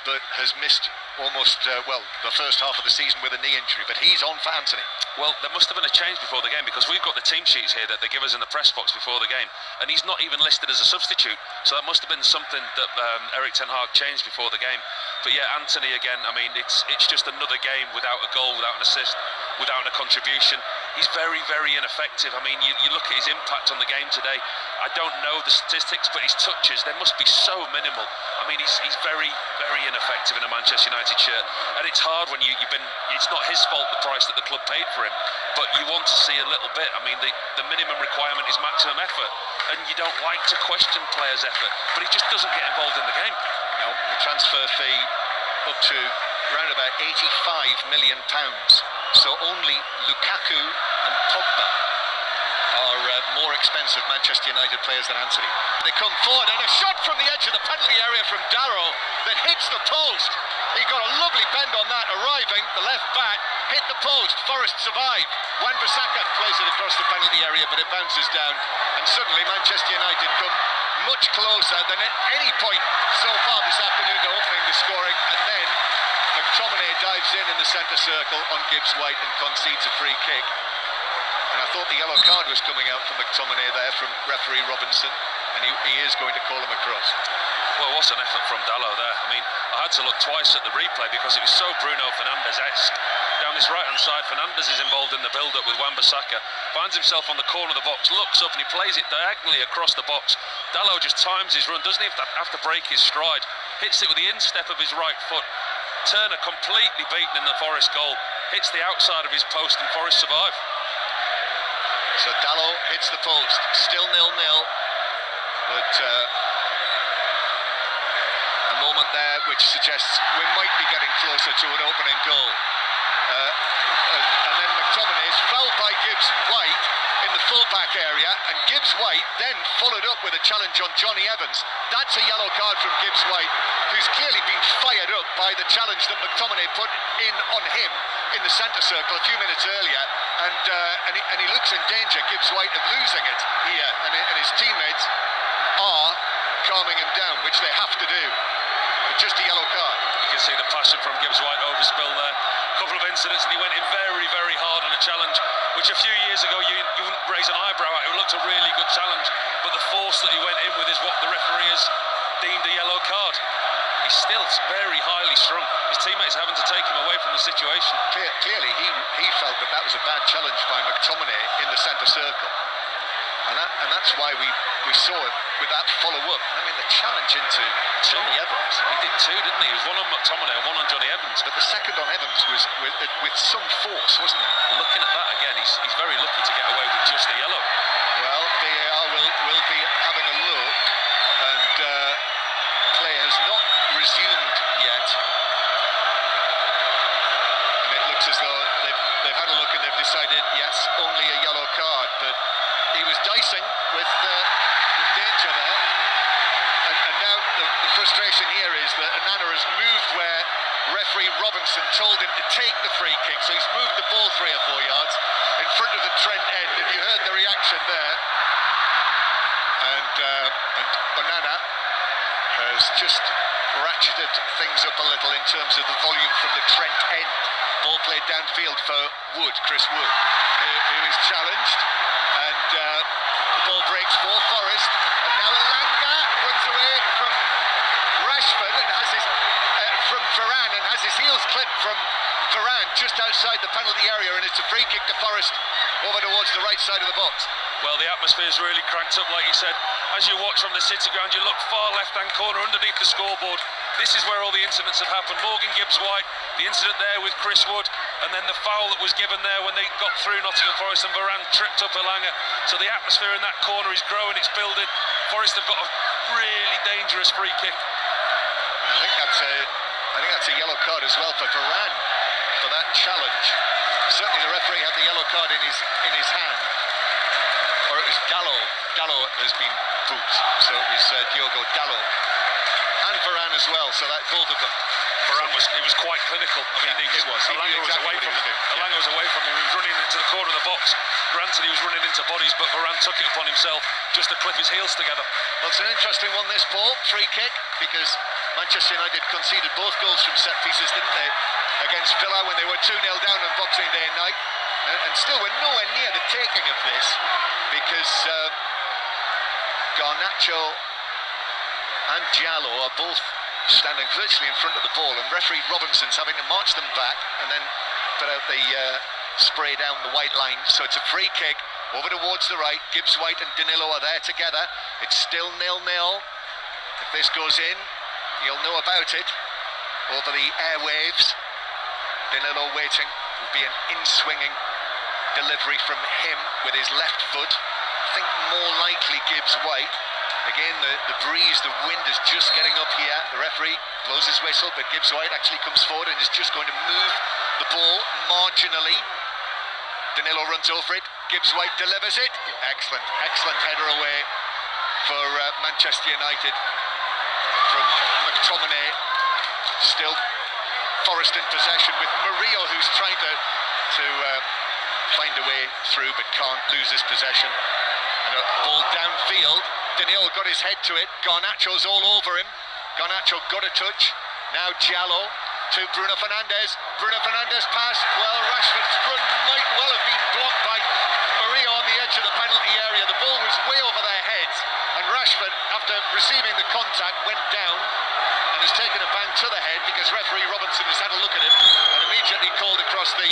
S15: but has missed almost, the first half of the season with a knee injury. But he's on for Anthony.
S16: Well, there must have been a change before the game, because we've got the team sheets here that they give us in the press box before the game, and he's not even listed as a substitute. So that must have been something that Erik ten Hag changed before the game. But yeah, Anthony again, I mean, it's just another game without a goal, without an assist, without a contribution. He's very, very ineffective. I mean, you look at his impact on the game today. I don't know the statistics, but his touches, they must be so minimal. I mean, he's very, very ineffective in a Manchester United shirt. And it's hard when it's not his fault, the price that the club paid for him, but you want to see a little bit. I mean, the minimum requirement is maximum effort, and you don't like to question players' effort, but he just doesn't get involved in the game.
S15: No, the transfer fee up to around about £85 million. So only Lukaku and Pogba are more expensive Manchester United players than Anthony. They come forward, and a shot from the edge of the penalty area from Darrow that hits the post. He got a lovely bend on that, arriving, the left back, hit the post. Forest survive. Wan-Bissaka plays it across the penalty area, but it bounces down, and suddenly Manchester United come much closer than at any point so far this afternoon to opening the scoring, and then McTominay dives in the centre circle on Gibbs White and concedes a free kick. And I thought the yellow card was coming out from McTominay there from referee Robinson, and he is going to call him across.
S16: Well, what's an effort from Dalot there? I mean, I had to look twice at the replay because it was so Bruno Fernandes-esque. Down this right-hand side, Fernandes is involved in the build-up with Wan-Bissaka, finds himself on the corner of the box, looks up and he plays it diagonally across the box. Dalot just times his run, doesn't have to break his stride, hits it with the instep of his right foot. Turner completely beaten in the Forest goal, hits the outside of his post, and Forest survive.
S15: So Dalot hits the post, still 0-0, but a moment there which suggests we might be getting closer to an opening goal. And then McTominay is fouled by Gibbs White in the full-back area, and Gibbs White then followed up with a challenge on Johnny Evans. That's a yellow card from Gibbs White, who's clearly been fired up by the challenge that McTominay put in on him in the centre circle a few minutes earlier, and he looks in danger, Gibbs White, of losing it here, and his teammates are calming him down, which they have to do. But just a yellow card.
S16: You can see the passion from Gibbs White overspill there. A couple of incidents, and he went in very, very hard on a challenge, which a few years ago you wouldn't raise an eyebrow at. It looked a really good challenge, but the force that he went in with is what the referee has deemed a yellow card. He's still very highly strung. His teammates are having to take him away from the situation.
S15: Clearly, he felt that was a bad challenge by McTominay in the centre circle. And that's why we saw it with that follow-up. I mean, the challenge into Johnny Evans.
S16: He did two, didn't he? It was one on McTominay and one on Johnny Evans.
S15: But the second on Evans was with some force, wasn't it?
S16: Looking at that again, he's very lucky to get away with just a yellow.
S15: Well, VAR will be having a look, and play has not resumed yet. And it looks as though they've had a look and they've decided, yes, only a yellow card. But he was dicing with danger there, and now the frustration here is that Onana has moved where referee Robinson told him to take the free kick, so he's moved the ball 3 or 4 yards in front of the Trent end, and you heard the reaction there, and Onana has just ratcheted things up a little in terms of the volume from the Trent end. Ball played downfield for Chris Wood, who is challenged, and the ball breaks for Forest, and now Elanga runs away from Rashford and has from Varane, and has his heels clipped from Varane just outside the penalty area, and it's a free kick to Forest over towards the right side of the box.
S16: Well, the atmosphere's really cranked up, like you said. As you watch from the City Ground, you look far left-hand corner underneath the scoreboard. This is where all the incidents have happened. Morgan Gibbs-White, the incident there with Chris Wood, and then the foul that was given there when they got through Nottingham Forest and Varane tripped up Elanga. So the atmosphere in that corner is growing, it's building. Forest have got a really dangerous free kick.
S15: I think that's a yellow card as well for Varane for that challenge. Certainly the referee had the yellow card in his hand. Or it was Gallo. Gallo has been booked, so it was Diogo Gallo. And Varane as well, so that both of them.
S16: Varane was quite clinical. I mean, Elanga was away from him. Elanga was away from him. He was running into the corner of the box. Granted, he was running into bodies, but Varane took it upon himself just to clip his heels together.
S15: Well, it's an interesting one, this ball. Free kick, because Manchester United conceded both goals from set pieces, didn't they? Against Villa when they were 2-0 down on Boxing Day night. And still we're nowhere near the taking of this, because Garnacho and Diallo are both standing virtually in front of the ball, and referee Robinson's having to march them back and then put out the spray down the white line. So it's a free kick over towards the right. Gibbs-White and Danilo are there together. It's still 0-0. If this goes in, you'll know about it over the airwaves. Danilo waiting. Will be an in-swinging delivery from him with his left foot. I think more likely Gibbs-White. Again, the breeze, the wind is just getting up here. The referee blows his whistle, but Gibbs-White actually comes forward and is just going to move the ball marginally. Danilo runs over it. Gibbs-White delivers it. Excellent, excellent header away for Manchester United from McTominay. Still Forest in possession with Murillo, who's trying to find a way through but can't lose his possession. And a ball downfield. Danilo got his head to it. Garnacho's all over him. Garnacho got a touch. Now Diallo to Bruno Fernandes. Bruno Fernandes pass. Well, Rashford's run might well have been blocked by Murillo on the edge of the penalty area. The ball was way over their heads, and Rashford, after receiving the contact, went down and has taken a bang to the head, because referee Robinson has had a look at him and immediately called across the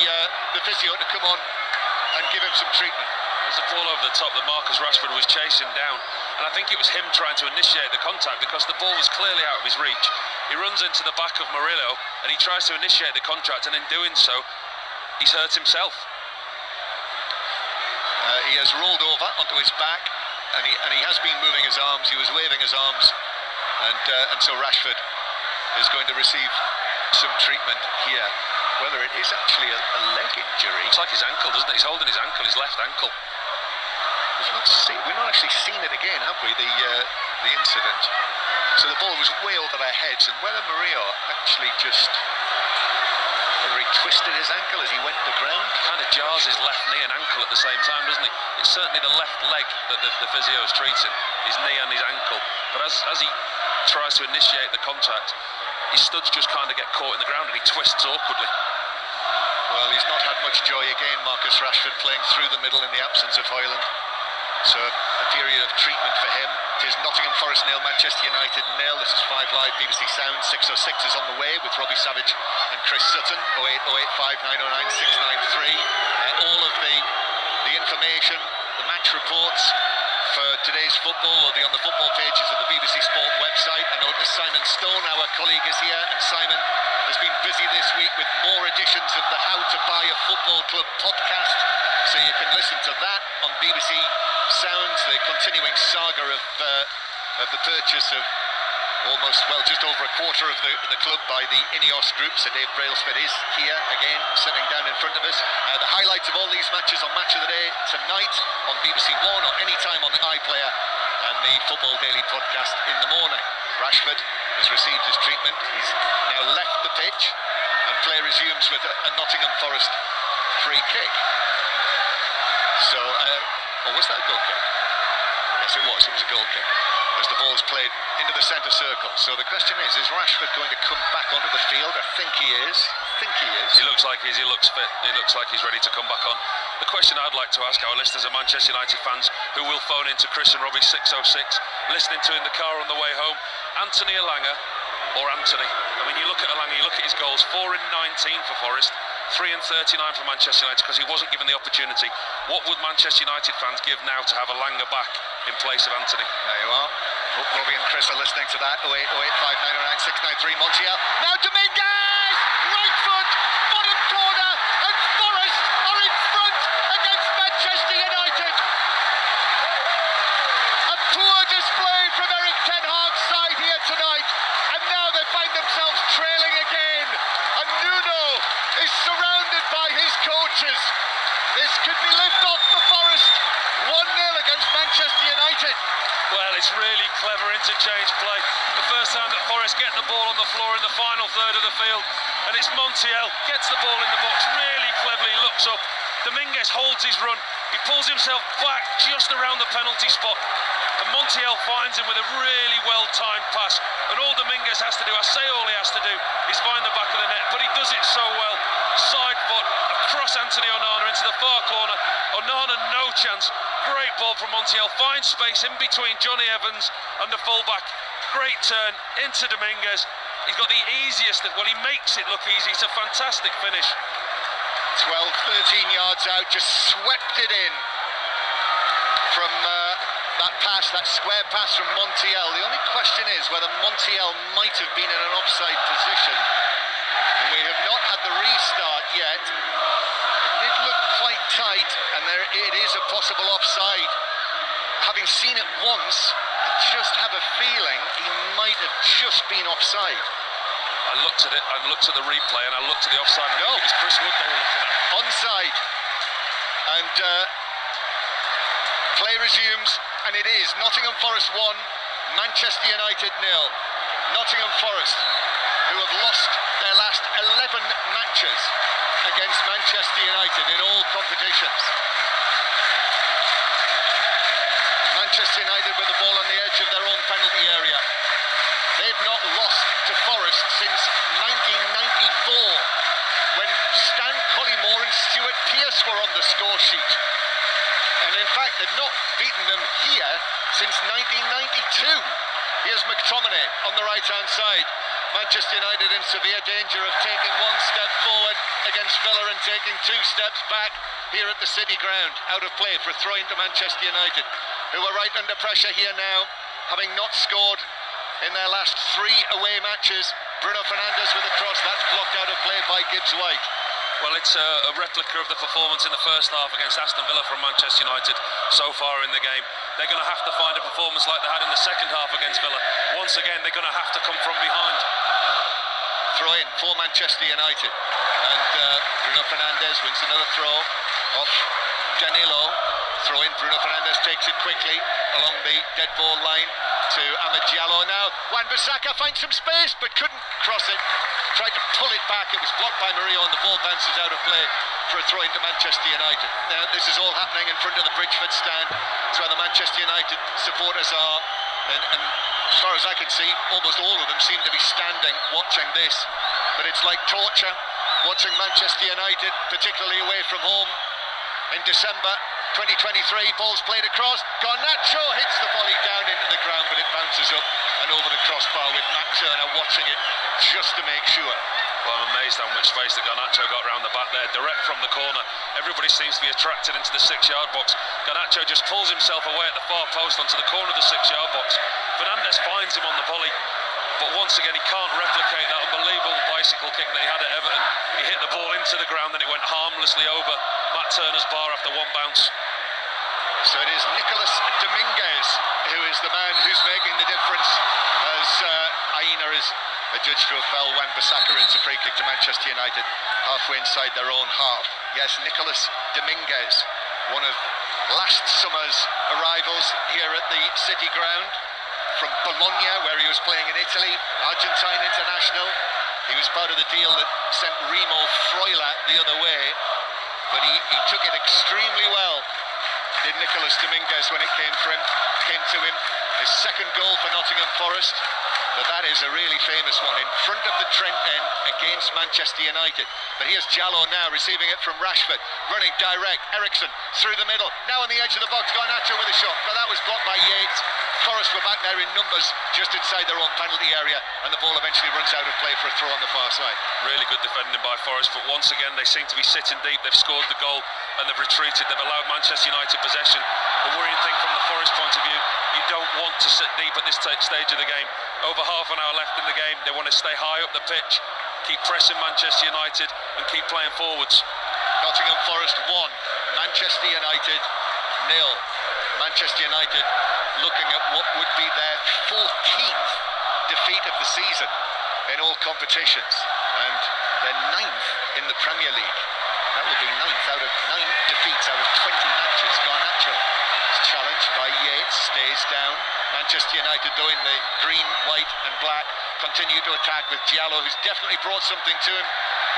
S15: physio to come on and give him some treatment.
S16: There's a ball over the top that Marcus Rashford was chasing down, and I think it was him trying to initiate the contact because the ball was clearly out of his reach. He runs into the back of Murillo and he tries to initiate the contact, and in doing so he's hurt himself.
S15: He has rolled over onto his back, and he has been moving his arms. He was waving his arms, and so Rashford is going to receive some treatment here. Whether it is actually a leg injury.
S16: It's like his ankle, doesn't it? He's holding his ankle, his left ankle.
S15: We've not actually seen it again, have we? The incident. So the ball was way over their heads, and whether Murillo actually whether he twisted his ankle as he went to the ground.
S16: Kind of jars his left knee and ankle at the same time, doesn't he? It's certainly the left leg that the physio is treating, his knee and his ankle. But as he tries to initiate the contact, his studs just kind of get caught in the ground and he twists awkwardly.
S15: Well, he's not had much joy again, Marcus Rashford, playing through the middle in the absence of Højlund. So a period of treatment for him. It is Nottingham Forest 0, Manchester United 0. This is 5 Live BBC Sound. 606 is on the way with Robbie Savage and Chris Sutton. 08085909693. All of the information, the match reports for today's football will be on the football pages of the BBC Sport website. I notice Simon Stone, our colleague, is here, and Simon has been busy this week with more editions of the How to Buy a Football Club podcast, so you can listen to that on BBC Sounds, the continuing saga of the purchase of just over a quarter of the club by the Ineos Group. So Dave Brailsford is here again, sitting down in front of us. The highlights of all these matches on Match of the Day tonight on BBC One or any time on the iPlayer, and the Football Daily podcast in the morning. Rashford has received his treatment. He's now left the pitch, and play resumes with a Nottingham Forest free kick. So, was that a goal kick? Yes, it was. It was a goal kick. As the ball's played into the centre circle. So the question is Rashford going to come back onto the field? I think he is.
S16: He looks like he is. He looks fit. He looks like he's ready to come back on. The question I'd like to ask our listeners are Manchester United fans who will phone into Chris and Robbie 606, listening to in the car on the way home. Anthony Elanga or Anthony? I mean, you look at Elanga, you look at his goals, 4 in 19 for Forest. 3 and 39 for Manchester United because he wasn't given the opportunity. What would Manchester United fans give now to have Elanga back in place of Anthony?
S15: There you are. Hope Robbie and Chris are listening to that. 08, 08, 5909, 693. Montiel. Now Dominguez! Right foot! Bottom corner! And Forest are in front against Manchester United. A poor display from Eric Ten Hag's side here tonight. And now they find themselves trailing again. And Nuno is surrounded by his coaches. This could be lift-off for Forest. 1-0 against Manchester United.
S16: Well, it's really clever interchange play. The first time that Forest get the ball on the floor in the final third of the field, and it's Montiel, gets the ball in the box, really cleverly looks up. Dominguez holds his run, he pulls himself back just around the penalty spot, and Montiel finds him with a really well-timed pass. And all Dominguez has to do, I say all he has to do, is find the back of the net, but he does it so well. Side foot, across Anthony Onana into the far corner. Onana, no chance. Great ball from Montiel, finds space in between Johnny Evans and the fullback. Great turn into Dominguez. He's got the easiest, well, he makes it look easy. It's a fantastic finish.
S15: 12, 13 yards out, just swept it in from that pass, that square pass from Montiel. The only question is whether Montiel might have been in an offside position. And we have not had the restart yet. It did look quite tight, and there it is a possible offside. Having seen it once, I just have a feeling he might have just been offside.
S16: I looked at it, I looked at the replay, and I looked at the offside. And no, it was Chris Wood they were looking at.
S15: Onside. And play resumes, and it is Nottingham Forest 1, Manchester United 0. Nottingham Forest, who have lost their last 11 matches against Manchester United in all competitions. Manchester United with the ball on the edge of their own penalty area. They've not lost to Forest since 1994, when Stan Collymore and Stuart Pearce were on the score sheet. And in fact, they've not beaten them here since 1992. Here's McTominay on the right-hand side. Manchester United in severe danger of taking one step forward against Villa and taking 2 steps back here at the City Ground. Out of play for a throw into Manchester United, who are right under pressure here now, having not scored in their last 3 away matches. Bruno Fernandes with a cross, that's blocked out of play by Gibbs White.
S16: Well, it's a replica of the performance in the first half against Aston Villa from Manchester United so far in the game. They're going to have to find a performance like they had in the second half against Villa. Once again, they're going to have to come from behind.
S15: Throw in for Manchester United. And Bruno Fernandes wins another throw off Danilo. Throw in, Bruno Fernandes takes it quickly along the dead ball line to Amad Diallo. Now Wan-Bissaka finds some space but couldn't cross it. Tried to pull it back, it was blocked by Murillo, and the ball bounces out of play for a throw into Manchester United. Now this is all happening in front of the Bridgeford stand. It's where the Manchester United supporters are, and as far as I can see, almost all of them seem to be standing watching this. But it's like torture watching Manchester United, particularly away from home in December 2023. Ball's played across, Garnacho hits the volley down into the ground, but it bounces up and over the crossbar with Matt Turner watching it just to make sure.
S16: Well, I'm amazed how much space that Garnacho got round the back there, direct from the corner. Everybody seems to be attracted into the 6-yard box. Garnacho just pulls himself away at the far post onto the corner of the 6-yard box. Fernandes finds him on the volley, but once again he can't replicate that unbelievable bicycle kick that he had at Everton. He hit the ball into the ground, then it went harmlessly over Matt Turner's bar after one bounce.
S15: So it is Nicolas Dominguez who is the man who's making the difference, as Aina is adjudged to have fell. Wan-Bissaka, it's a free kick to Manchester United halfway inside their own half. Yes, Nicolas Dominguez, one of last summer's arrivals here at the City Ground from Bologna, where he was playing in Italy, Argentine international. He was part of the deal that sent Remo Freuler the other way, but he took it extremely well, did Nicolas Dominguez, when it came to him. His second goal for Nottingham Forest, but that is a really famous one, in front of the Trent end against Manchester United. But here's Diallo now receiving it from Rashford, running direct, Eriksson through the middle, now on the edge of the box, Garnacho with a shot, but that was blocked by Yates. Forest were back there in numbers just inside their own penalty area, and the ball eventually runs out of play for a throw on the far side.
S16: Really good defending by Forest, but once again they seem to be sitting deep. They've scored the goal and they've retreated. They've allowed Manchester United possession. The worrying thing from the Forest point of view, you don't want to sit deep at this stage of the game. Over half an hour left in the game. They want to stay high up the pitch, keep pressing Manchester United and keep playing forwards.
S15: Nottingham Forest 1, Manchester United 0. Manchester United looking at what would be their 14th defeat of the season in all competitions, and they're 9th in the Premier League. That would be 9th out of 9 defeats out of 20 matches. Garnacho is challenged by Yates, stays down. Manchester United, though, in the green, white and black, continue to attack with Diallo, who's definitely brought something to him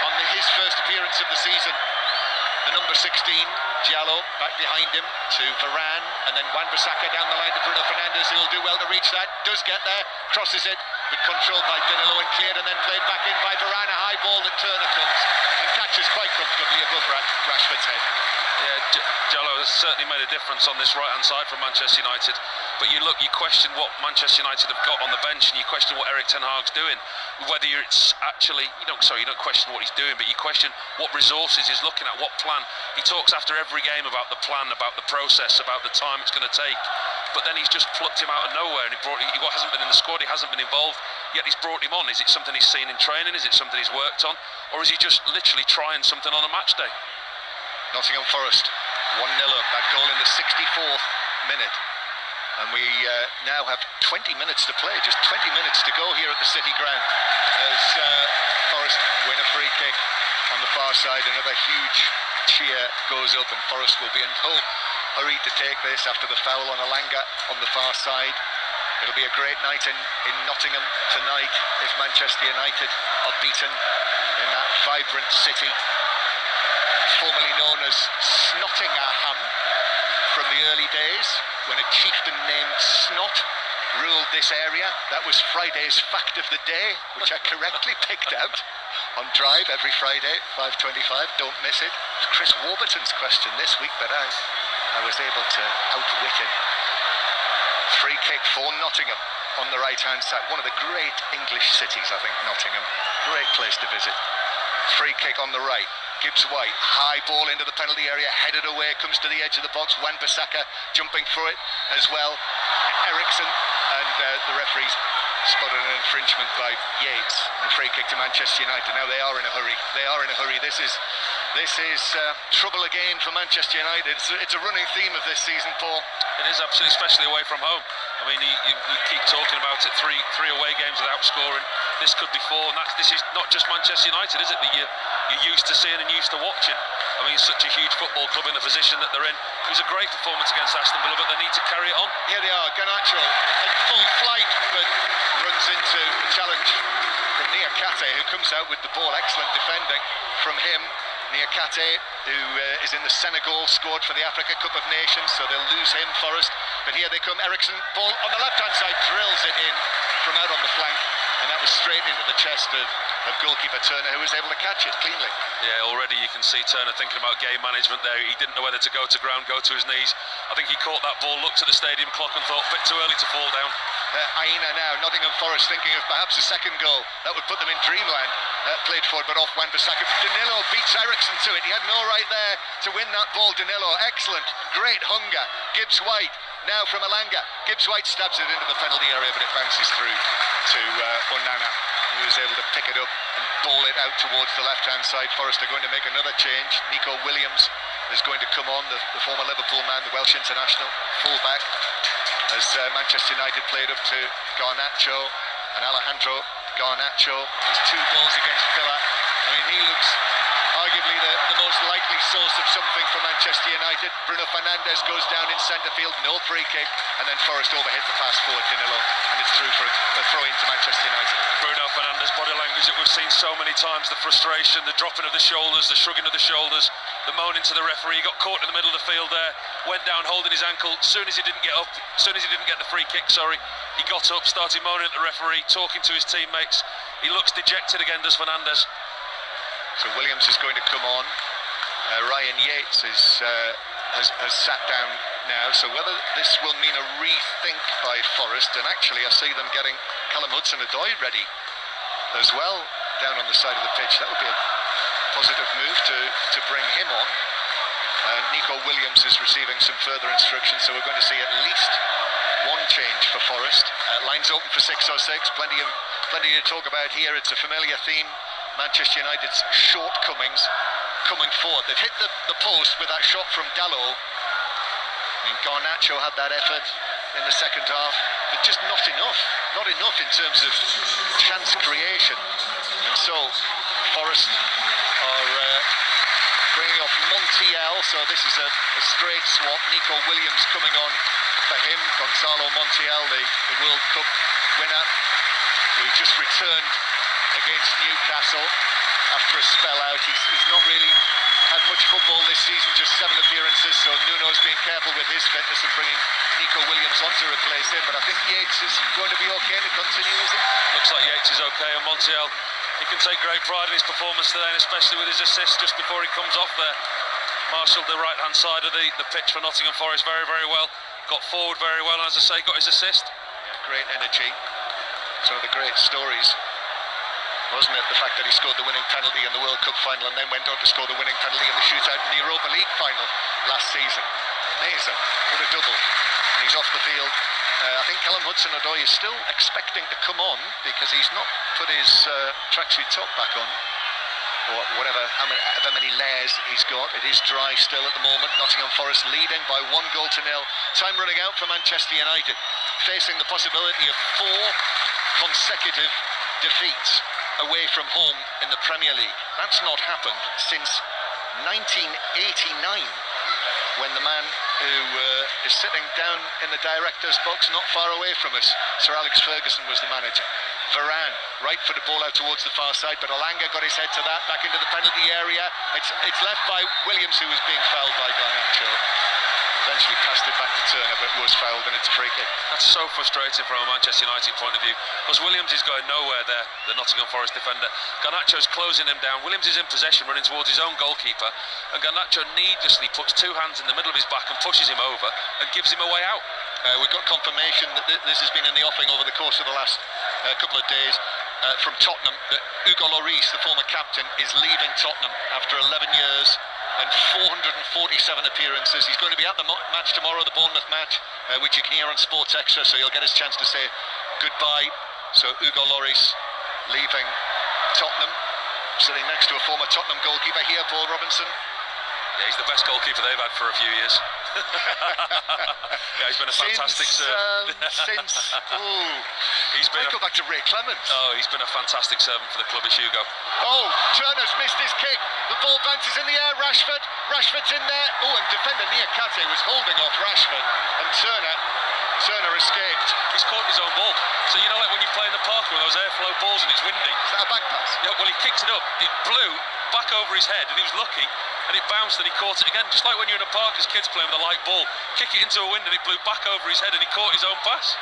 S15: on his first appearance of the season. The number 16, Diallo, back behind him to Varane, and then Wan-Bissaka down the line to Bruno Fernandes, who will do well to reach that, does get there, crosses it, but controlled by Danilo and cleared, and then played back in by Varane, a high ball that Turner comes and catches quite comfortably above Rashford's head.
S16: Yeah, Diallo has certainly made a difference on this right-hand side for Manchester United. But you question what Manchester United have got on the bench, and you question what Erik ten Hag's doing. Whether it's actually, you don't question what he's doing, but you question what resources he's looking at, what plan. He talks after every game about the plan, about the process, about the time it's going to take. But then he's just plucked him out of nowhere, and he hasn't been in the squad, he hasn't been involved, yet he's brought him on. Is it something he's seen in training? Is it something he's worked on? Or is he just literally trying something on a match day?
S15: Nottingham Forest 1-0 up, that goal in the 64th minute. And we now have 20 minutes to play, just 20 minutes to go here at the City Ground as Forest win a free kick on the far side. Another huge cheer goes up, and Forest will be in no hurry to take this after the foul on Alanga on the far side. It'll be a great night in Nottingham tonight if Manchester United are beaten in that vibrant city, formerly known as Snottingham from the early days, when a chieftain named Snot ruled this area. That was Friday's fact of the day, which I correctly picked out on Drive every Friday, 5:25. Don't miss it. It's Chris Warburton's question this week, but I was able to outwit him. Free kick for Nottingham on the right-hand side. One of the great English cities, I think, Nottingham. Great place to visit. Free kick on the right. Gibbs-White, high ball into the penalty area, headed away, comes to the edge of the box. Wan-Bissaka jumping for it as well. Eriksson, and the referees spotted an infringement by Yates. And a free kick to Manchester United. Now they are in a hurry. They are in a hurry. This is trouble again for Manchester United. It's a running theme of this season, Paul.
S16: It is absolutely, especially away from home. I mean, you keep talking about it. Three away games without scoring. This could be 4, and this is not just Manchester United, is it? That you're used to seeing and used to watching. I mean, such a huge football club in the position that they're in. It was a great performance against Aston Villa, but they need to carry it on.
S15: Here they are, Garnacho in full flight, but runs into the challenge from Niakate, who comes out with the ball. Excellent defending from him. Niakate, who is in the Senegal squad for the Africa Cup of Nations, so they'll lose him, Forest. But here they come, Eriksson, ball on the left-hand side, drills it in from out on the flank, and that was straight into the chest of goalkeeper Turner, who was able to catch it cleanly.
S16: Yeah, already you can see Turner thinking about game management there. He didn't know whether to go to ground, go to his knees. I think he caught that ball, looked at the stadium clock and thought, a bit too early to fall down.
S15: Aina now, Nottingham Forest thinking of perhaps a second goal. That would put them in dreamland. Played forward, but off Wan-Bissaka. Danilo beats Eriksson to it. He had no right there to win that ball, Danilo. Excellent, great hunger. Gibbs-White now from Alanga. Gibbs-White stabs it into the penalty area, but it bounces through to Onana, who was able to pick it up and ball it out towards the left-hand side. Forest are going to make another change. Nico Williams is going to come on, the former Liverpool man, the Welsh international, full-back, as Manchester United played up to Garnacho and Alejandro Garnacho. His 2 goals against Villa. I mean, he looks arguably the most likely source of something for Manchester United. Bruno Fernandes goes down in centre field, no free kick, and then Forest overhit the pass forward Danilo, and it's through for a throw-in to Manchester United.
S16: Bruno Fernandes' body language that we've seen so many times, the frustration, the dropping of the shoulders, the shrugging of the shoulders, the moaning to the referee. He got caught in the middle of the field there, went down holding his ankle. As soon as he didn't get the free kick, he got up, started moaning at the referee, talking to his teammates. He looks dejected again, does Fernandes.
S15: So Williams is going to come on. Ryan Yates has sat down now, so whether this will mean a rethink by Forest, and actually I see them getting Callum Hudson-Odoi ready as well down on the side of the pitch. That would be a positive move to bring him on. Nico Williams is receiving some further instructions, so we're going to see at least one change for Forest. Lines open for 6 or 6, plenty to talk about here. It's a familiar theme, Manchester United's shortcomings coming forward. They've hit the post with that shot from Dalot. I mean, Garnacho had that effort in the second half, but just not enough in terms of chance creation. And so Forest are bringing off Montiel, so this is a straight swap. Nico Williams coming on for him. Gonzalo Montiel, the World Cup winner, who just returned against Newcastle after a spell out. He's not really had much football this season, just 7 appearances, so Nuno's being careful with his fitness and bringing Nico Williams on to replace him. But I think Yates is going to be okay to continue, is it?
S16: Looks like Yates is okay, and Montiel, he can take great pride in his performance today, and especially with his assist just before he comes off there. Marshalled the right-hand side of the pitch for Nottingham Forest very, very well. Got forward very well, and as I say, got his assist.
S15: Yeah, great energy. It's one of the great stories, wasn't it? The fact that he scored the winning penalty in the World Cup final and then went on to score the winning penalty in the shootout in the Europa League final last season. Amazing. What a double. And he's off the field. I think Callum Hudson-Odoi is still expecting to come on because he's not put his tracksuit top back on, or whatever, however many layers he's got. It is dry still at the moment. Nottingham Forest leading by 1-0. Time running out for Manchester United, facing the possibility of 4 consecutive defeats away from home in the Premier League. That's not happened since 1989, when the man who is sitting down in the director's box not far away from us, Sir Alex Ferguson, was the manager. Varane, right for the ball out towards the far side, but Elanga got his head to that, back into the penalty area. It's left by Williams, who was being fouled by Garnacho. Eventually passed it back to Turner, but was fouled, and it's a free kick.
S16: That's so frustrating from a Manchester United point of view, because Williams is going nowhere there, the Nottingham Forest defender. Garnacho's closing him down. Williams is in possession, running towards his own goalkeeper, and Garnacho needlessly puts 2 hands in the middle of his back and pushes him over and gives him a way out.
S15: We've got confirmation that this has been in the offing over the course of the last couple of days from Tottenham, that Hugo Lloris, the former captain, is leaving Tottenham after 11 years and 447 appearances. He's going to be at the match tomorrow, the Bournemouth match, which you can hear on Sports Extra, so he'll get his chance to say goodbye. So Hugo Lloris leaving Tottenham, sitting next to a former Tottenham goalkeeper here, Paul Robinson.
S16: Yeah, he's the best goalkeeper they've had for a few years. Yeah, he's been a fantastic servant.
S15: Go back to Ray Clements.
S16: Oh, he's been a fantastic servant for the club, is Hugo.
S15: Oh, Turner's missed his kick. The ball bounces in the air. Rashford's in there. Oh, and defender Niakate was holding off Rashford, and Turner escaped.
S16: He's caught his own ball. So you know, like when you play in the park with those airflow balls and it's windy.
S15: Is that a back pass?
S16: Yeah, well, he kicked it up. It blew back over his head, and he was lucky, and it bounced and he caught it again. Just like when you're in a park as kids playing with a light ball, kick it into a wind and it blew back over his head and he caught his own pass.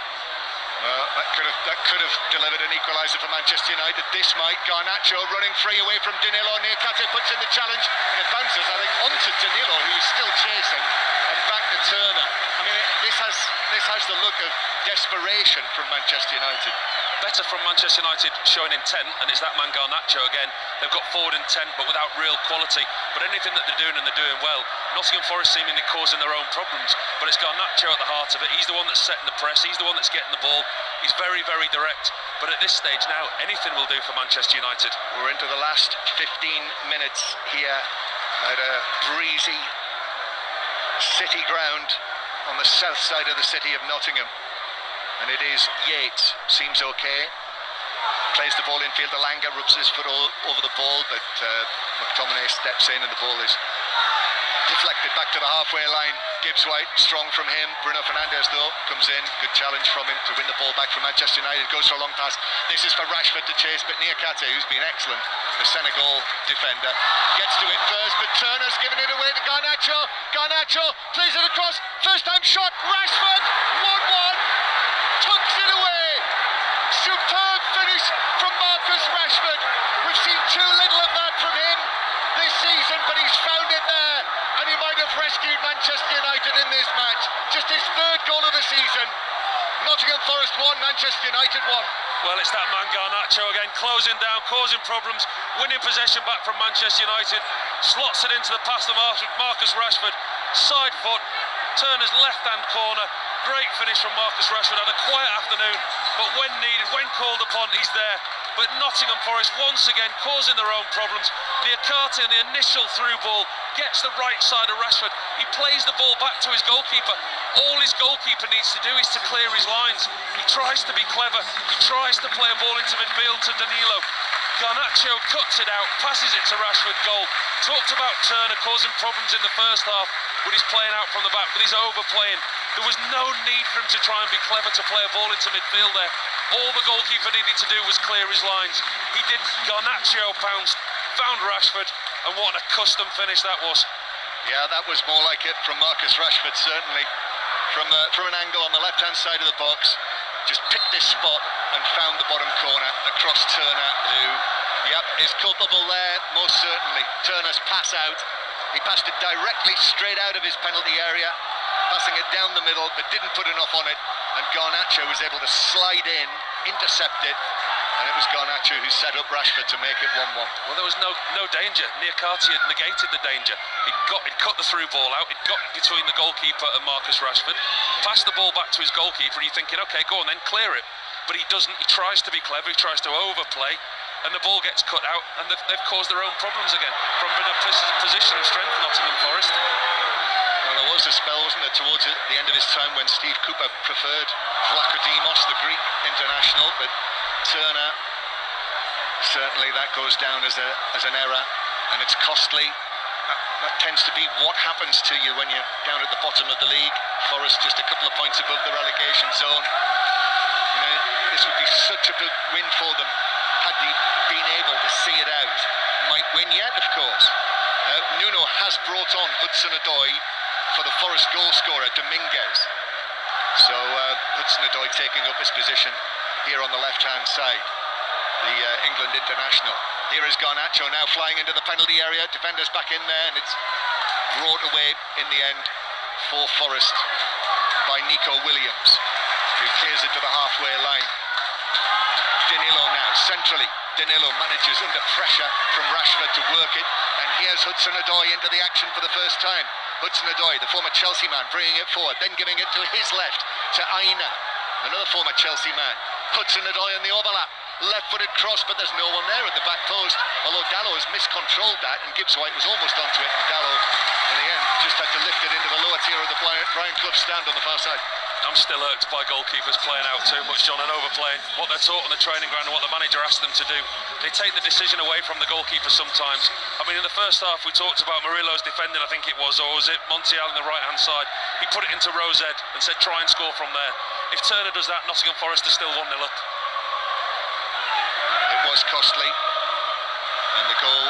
S15: That could have delivered an equaliser for Manchester United. This might. Garnacho running free away from Danilo. Niakate puts in the challenge, and it bounces, I think, onto Danilo, who's still chasing, and back to Turner. I mean, this has the look of desperation from Manchester United.
S16: Better from Manchester United, showing intent, and it's that man Garnacho again. They've got forward intent, but without real quality. But anything that they're doing, and they're doing well. Nottingham Forest seemingly causing their own problems, but it's Garnacho at the heart of it. He's the one that's setting the press. He's the one that's getting the ball. He's very, very direct. But at this stage now, anything will do for Manchester United.
S15: We're into the last 15 minutes here at a breezy city ground on the south side of the city of Nottingham. And it is Yates, seems okay. Plays the ball infield. Elanga rubs his foot all over the ball, but McTominay steps in and the ball is deflected back to the halfway line. Gibbs White, strong from him. Bruno Fernandes, though, comes in. Good challenge from him to win the ball back from Manchester United. Goes for a long pass. This is for Rashford to chase, but Niakate, who's been excellent, the Senegal defender, gets to it first, but Turner's giving it away to Garnacho. Garnacho plays it across. First time shot. Rashford, 1-1. Tucks it away. Superb finish from Marcus Rashford. We've seen too little of that from him this season, but he's found it there, and he might have rescued Manchester United in this match. Forest 1, Manchester United 1.
S16: Well, it's that man Garnacho again, closing down, causing problems, winning possession back from Manchester United, slots it into the pass to Marcus Rashford, side foot, Turner's left-hand corner, great finish from Marcus Rashford, had a quiet afternoon, but when needed, when called upon, he's there. But Nottingham Forest once again causing their own problems. Niakate in the initial through ball gets the right side of Rashford. He plays the ball back to his goalkeeper. All his goalkeeper needs to do is to clear his lines. He tries to be clever. He tries to play a ball into midfield to Danilo. Garnacho cuts it out, passes it to Rashford, goal. Talked about Turner causing problems in the first half with his playing out from the back, with his overplaying. There was no need for him to try and be clever to play a ball into midfield there. All the goalkeeper needed to do was clear his lines. He did. Garnacho pounced, found Rashford, and what a custom finish that was.
S15: Yeah, that was more like it from Marcus Rashford, certainly. From an angle on the left-hand side of the box, just picked this spot and found the bottom corner across Turner, who, yep, is culpable there, most certainly. Turner's pass out. He passed it directly straight out of his penalty area, passing it down the middle, but didn't put enough on it. And Garnacho was able to slide in, intercept it, and it was Garnacho who set up Rashford to make it 1-1.
S16: Well, there was no danger. Niakate had negated the danger. He'd cut the through ball out, he'd got between the goalkeeper and Marcus Rashford, passed the ball back to his goalkeeper, and you're thinking, okay, go on then, clear it. But he doesn't. He tries to be clever, he tries to overplay, and the ball gets cut out, and they've caused their own problems again from in a position of strength, Nottingham Forest.
S15: Well, there was a spell, wasn't there, towards the end of his time when Steve Cooper preferred Vlachodimos, the Greek international, but Turner, certainly that goes down as an error, and it's costly. That tends to be what happens to you when you're down at the bottom of the league. Forest just a couple of points above the relegation zone. You know, this would be such a big win for them had they been able to see it out. Might win yet, of course. Nuno has brought on Hudson-Odoi for the Forest goal scorer, Dominguez. So Hudson-Odoi taking up his position here on the left-hand side, the England international. Here is Garnacho now flying into the penalty area, defenders back in there, and it's brought away in the end for Forest by Nico Williams, who clears it to the halfway line. Danilo now, centrally. Danilo manages under pressure from Rashford to work it, and here's Hudson-Odoi into the action for the first time. Hudson-Odoi, the former Chelsea man, bringing it forward, then giving it to his left, to Aina, another former Chelsea man. Hudson-Odoi in the overlap, left-footed cross, but there's no one there at the back post, although Dallo has miscontrolled that, and Gibbs-White was almost onto it, and Dallo, in the end, just had to lift it into the lower tier of the Brian Clough stand on the far side.
S16: I'm still irked by goalkeepers playing out too much, John, and overplaying. What they're taught on the training ground and what the manager asked them to do. They take the decision away from the goalkeeper sometimes. I mean, in the first half, we talked about Murillo's defending, I think it was, or was it Montiel on the right-hand side? He put it into Rosed and said, try and score from there. If Turner does that, Nottingham Forest are still 1-0 up.
S15: It was costly. And the goal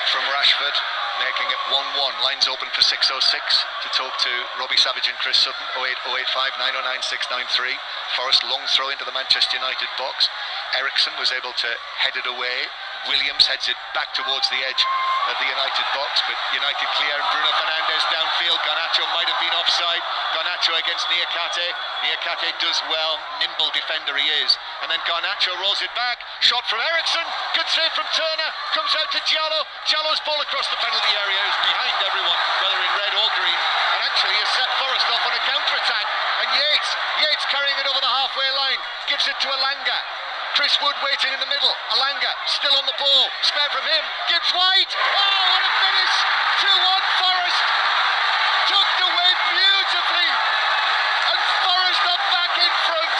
S15: from Rashford, making it 1-1. Lines open for 606 to talk to Robbie Savage and Chris Sutton. 08085 909 693. Forest long throw into the Manchester United box. Eriksson was able to head it away. Williams heads it back towards the edge of the United box, but United clear, and Bruno Fernandes downfield. Garnacho might have been offside. Garnacho against Niakate. Niakate does well, nimble defender he is. And then Garnacho rolls it back. Shot from Eriksson. Good save from Turner. Comes out to Diallo. Diallo's ball across the penalty area is behind everyone, whether in red or green. And actually has set Forest off on a counter-attack. And Yates carrying it over the halfway line. Gives it to Alanga. Chris Wood waiting in the middle. Alanga still on the ball. Spare from him. Gibbs-White. Oh, what a finish. 2-1 Forest. Tucked away beautifully. And Forest are back in front.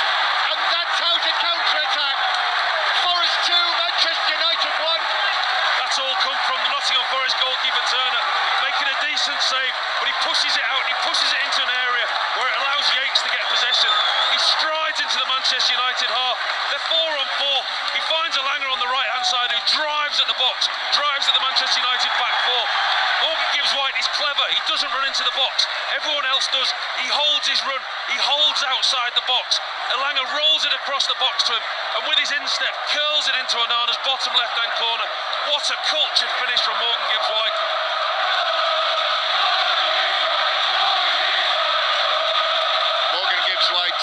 S15: And that's how to counter-attack. Forest 2, Manchester United 1.
S16: That's all come from the Nottingham Forest goalkeeper Turner, making a decent save, but he pushes it out and he pushes it into an area where it allows Yates to get possession. He strides into the Manchester United half. They're 4-on-4. He finds Alanga on the right-hand side who drives at the box, drives at the Manchester United back four. Morgan Gibbs-White is clever. He doesn't run into the box. Everyone else does. He holds his run. He holds outside the box. Alanga rolls it across the box to him, and with his instep, curls it into Onana's bottom left-hand corner. What a cultured finish from Morgan Gibbs-White.
S15: Morgan Gibbs-White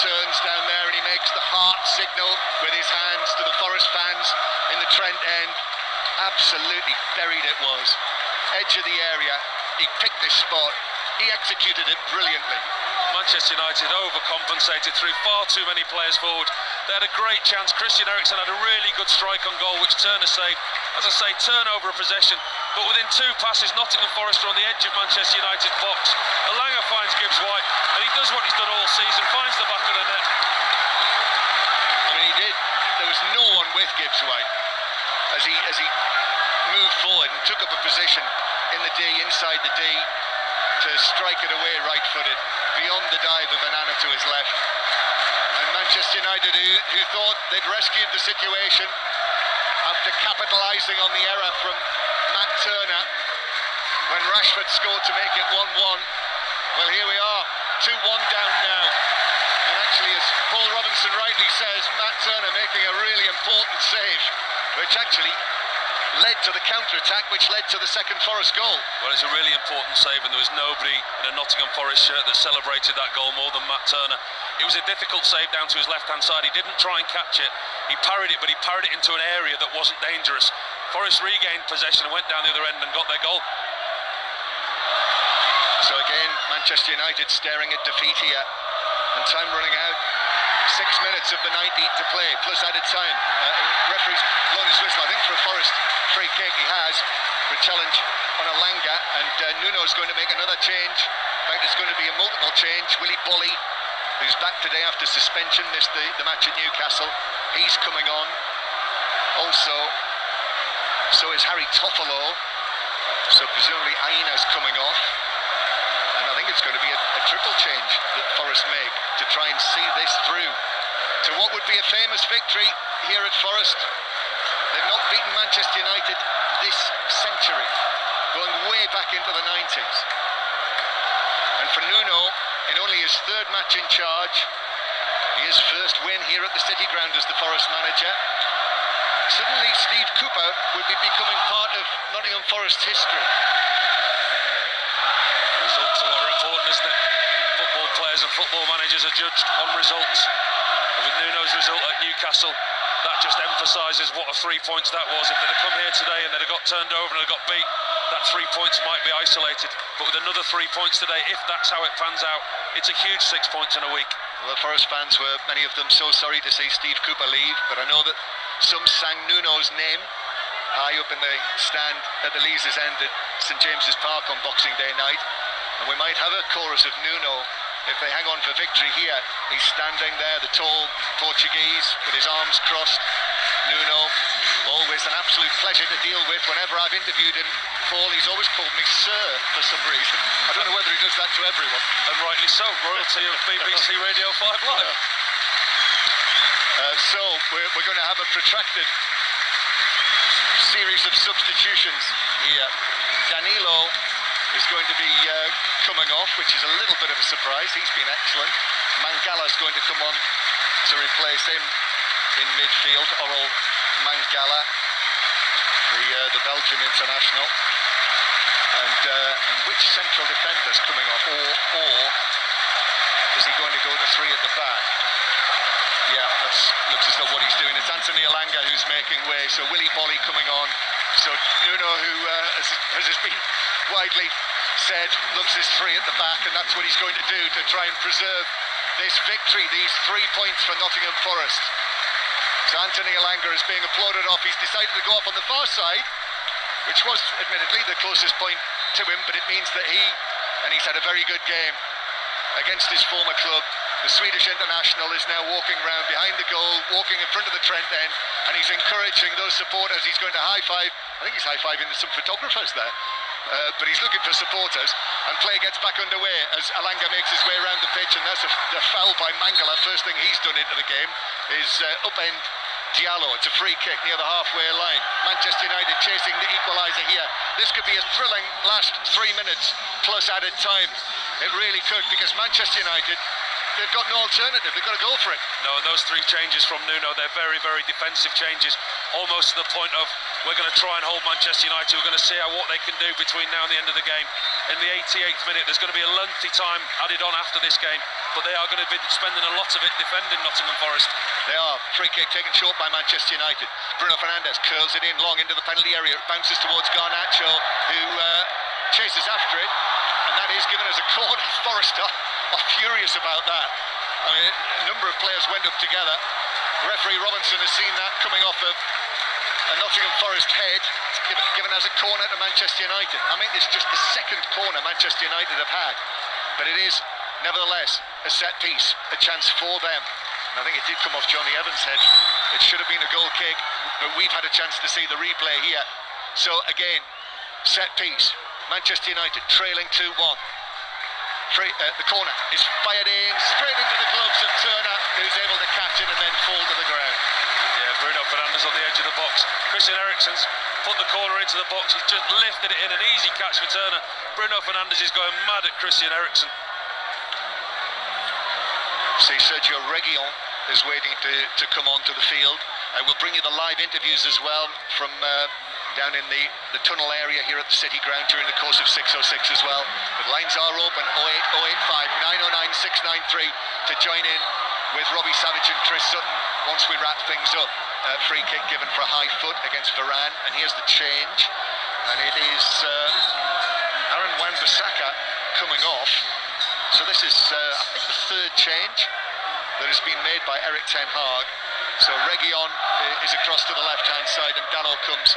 S15: signal with his hands to the Forest fans in the Trent end. Absolutely buried it was. Edge of the area. He picked this spot. He executed it brilliantly.
S16: Manchester United overcompensated through far too many players forward. They had a great chance. Christian Eriksen had a really good strike on goal, which Turner saved. As I say, turnover of possession. But within 2 passes, Nottingham Forest are on the edge of Manchester United's box. Elanga finds Gibbs White, and he does what he's done all season, finds the back of the net.
S15: I mean, he did. There was no one with Gibbs White as he moved forward and took up a position in the D, inside the D, to strike it away right-footed, beyond the dive of Anana to his left. And Manchester United, who thought they'd rescued the situation after capitalising on the error from Matt Turner when Rashford scored to make it 1-1. Well, here we are, 2-1 down now. And actually, as Paul Robinson rightly says, Matt Turner making a really important save, which actually led to the counter-attack, which led to the second Forest goal.
S16: Well, it's a really important save, and there was nobody in a Nottingham Forest shirt that celebrated that goal more than Matt Turner. It was a difficult save down to his left-hand side. He didn't try and catch it. He parried it, but he parried it into an area that wasn't dangerous. Forest regained possession and went down the other end and got their goal.
S15: So again, Manchester United staring at defeat here, and time running out. 6 minutes of the 90 to play, plus added time. Referee's blown his whistle, I think, for a Forest free kick. He has, for a challenge on Elanga, and Nuno's going to make another change. In fact, it's going to be a multiple change. Willy Bolly, who's back today after suspension, missed the match at Newcastle. He's coming on. Also, so is Harry Toffolo. So presumably Aina's coming off. And I think it's going to be a triple change that Forest make to try and see this through to what would be a famous victory here at Forest. They've not beaten Manchester United this century, going way back into the 90s. And for Nuno, in only his 3rd match in charge, his first win here at the City Ground as the Forest manager. Suddenly Steve Cooper would be becoming part of Nottingham Forest history.
S16: Results are what are important, isn't it? Football players and football managers are judged on results. And with Nuno's result at Newcastle, that just emphasises what a 3 points that was. If they'd have come here today and they'd have got turned over and they'd got beat, that 3 points might be isolated. But with another 3 points today, if that's how it pans out, it's a huge 6 points in a week.
S15: Well, the Forest fans were, many of them, so sorry to see Steve Cooper leave, but I know that some sang Nuno's name high up in the stand at the Leazes end at St James's Park on Boxing Day night, and we might have a chorus of Nuno if they hang on for victory here. He's standing there, the tall Portuguese with his arms crossed. Nuno, always an absolute pleasure to deal with. Whenever I've interviewed him, Paul, he's always called me Sir for some reason. I don't know whether he does that to everyone.
S16: And rightly so, royalty of BBC Radio 5 Live.
S15: So we're going to have a protracted series of substitutions here. Danilo is going to be coming off, which is a little bit of a surprise. He's been excellent. Mangala's going to come on to replace him in midfield. Oral Mangala, the Belgian international. And which central defender's coming off? Or is he going to go to 3 at the back? Yeah, that looks as though what he's doing. It's Anthony Elanga who's making way. So Willy Bolly coming on. So Nuno, who as has been widely said, looks his 3 at the back, and that's what he's going to do to try and preserve this victory, these 3 points for Nottingham Forest. So Anthony Elanga is being applauded off. He's decided to go off on the far side, which was admittedly the closest point to him, but it means that he's had a very good game against his former club. The Swedish international is now walking round behind the goal, walking in front of the Trent end, and he's encouraging those supporters. He's going to high-five. I think he's high-fiving some photographers there. But he's looking for supporters, and play gets back underway as Elanga makes his way around the pitch, and that's a foul by Mangala. First thing he's done into the game is upend Diallo. It's a free kick near the halfway line. Manchester United chasing the equaliser here. This could be a thrilling last 3 minutes plus added time. It really could, because Manchester United, they've got no alternative. They've got to go for it.
S16: No, and those 3 changes from Nuno, they're very, very defensive changes, almost to the point of we're going to try and hold Manchester United. We're going to see what they can do between now and the end of the game. In the 88th minute, there's going to be a lengthy time added on after this game. but they are going to be spending a lot of it defending Nottingham Forest.
S15: They are. Free kick taken short by Manchester United. Bruno Fernandes curls it in long into the penalty area. It bounces towards Garnacho, who chases after it, and that is given as a corner. Forest are furious about that. I mean, a number of players went up together. Referee Robinson has seen that coming off of a Nottingham Forest head, given as a corner to Manchester United. I mean, it's just the second corner Manchester United have had, but it is nevertheless a set piece, a chance for them. And I think it did come off Johnny Evans' head. It should have been a goal kick, but we've had a chance to see the replay here. So again, set piece, Manchester United trailing 2-1. The corner is fired in straight into the gloves of Turner, who's able to catch it and then fall to the ground.
S16: Yeah, Bruno Fernandes on the edge of the box. Christian Eriksen's put the corner into the box. He's just lifted it in, an easy catch for Turner. Bruno Fernandes is going mad at Christian Eriksen.
S15: See, Sergio Reguilon is waiting to come onto the field. We'll bring you the live interviews as well from down in the tunnel area here at the City Ground during the course of 606 as well. But lines are open, 08085 909 693 to join in with Robbie Savage and Chris Sutton once we wrap things up. Free kick given for a high foot against Varane, and here's the change. And it is Aaron Wan-Bissaka coming off. So this is, I think, the third change that has been made by Erik ten Hag. So Reguilon is across to the left-hand side, and Dalot comes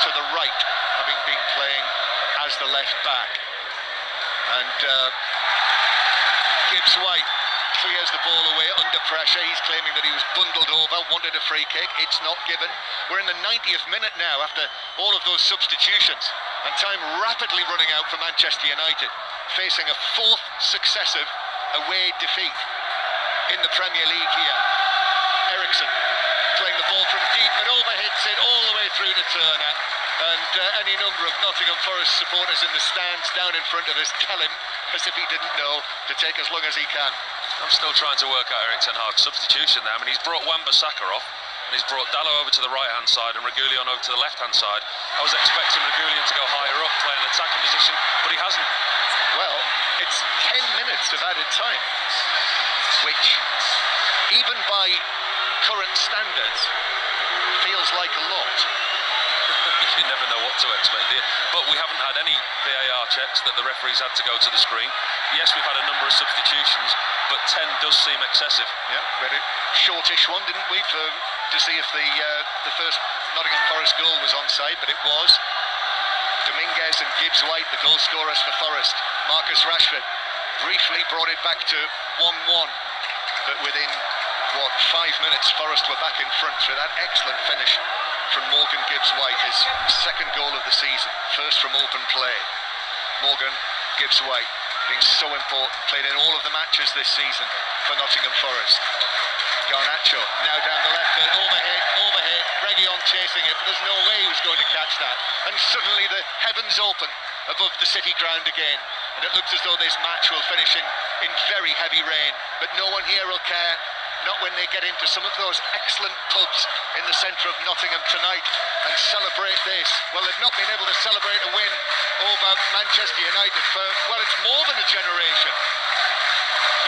S15: to the right, having been playing as the left back. And Gibbs White clears the ball away under pressure. He's claiming that he was bundled over, wanted a free kick. It's not given. We're in the 90th minute now after all of those substitutions, and time rapidly running out for Manchester United, facing a fourth successive away defeat in the Premier League here. Eriksen playing the ball from deep, but overhits it all the way through to Turner. And any number of Nottingham Forest supporters in the stands down in front of us tell him, as if he didn't know, to take as long as he can.
S16: I'm still trying to work out Erik ten Hag's substitution there. I mean, he's brought Wan-Bissaka off, and he's brought Dalot over to the right-hand side and Reguilon over to the left-hand side. I was expecting Reguilon to go higher up, play an attacking position, but he hasn't.
S15: Well, it's 10 minutes of added time, which, even by current standards, feels like a lot.
S16: You never know what to expect here. But we haven't had any VAR checks that the referees had to go to the screen. Yes, we've had a number of substitutions, but 10 does seem excessive.
S15: Yeah, very shortish one, didn't we, to see if the first Nottingham Forest goal was onside, but it was. Dominguez and Gibbs White, the goal scorers for Forest. Marcus Rashford briefly brought it back to 1-1, but within, 5 minutes, Forest were back in front for that excellent finish from Morgan Gibbs White, his second goal of the season, first from open play. Morgan Gibbs White being so important, played in all of the matches this season for Nottingham Forest. Garnacho now down the left, overhead, Reguilon chasing it, but there's no way he was going to catch that. And suddenly the heavens open above the City Ground again, and it looks as though this match will finish in very heavy rain, but no one here will care. Not when they get into some of those excellent pubs in the centre of Nottingham tonight and celebrate this. Well, they've not been able to celebrate a win over Manchester United for, well, it's more than a generation.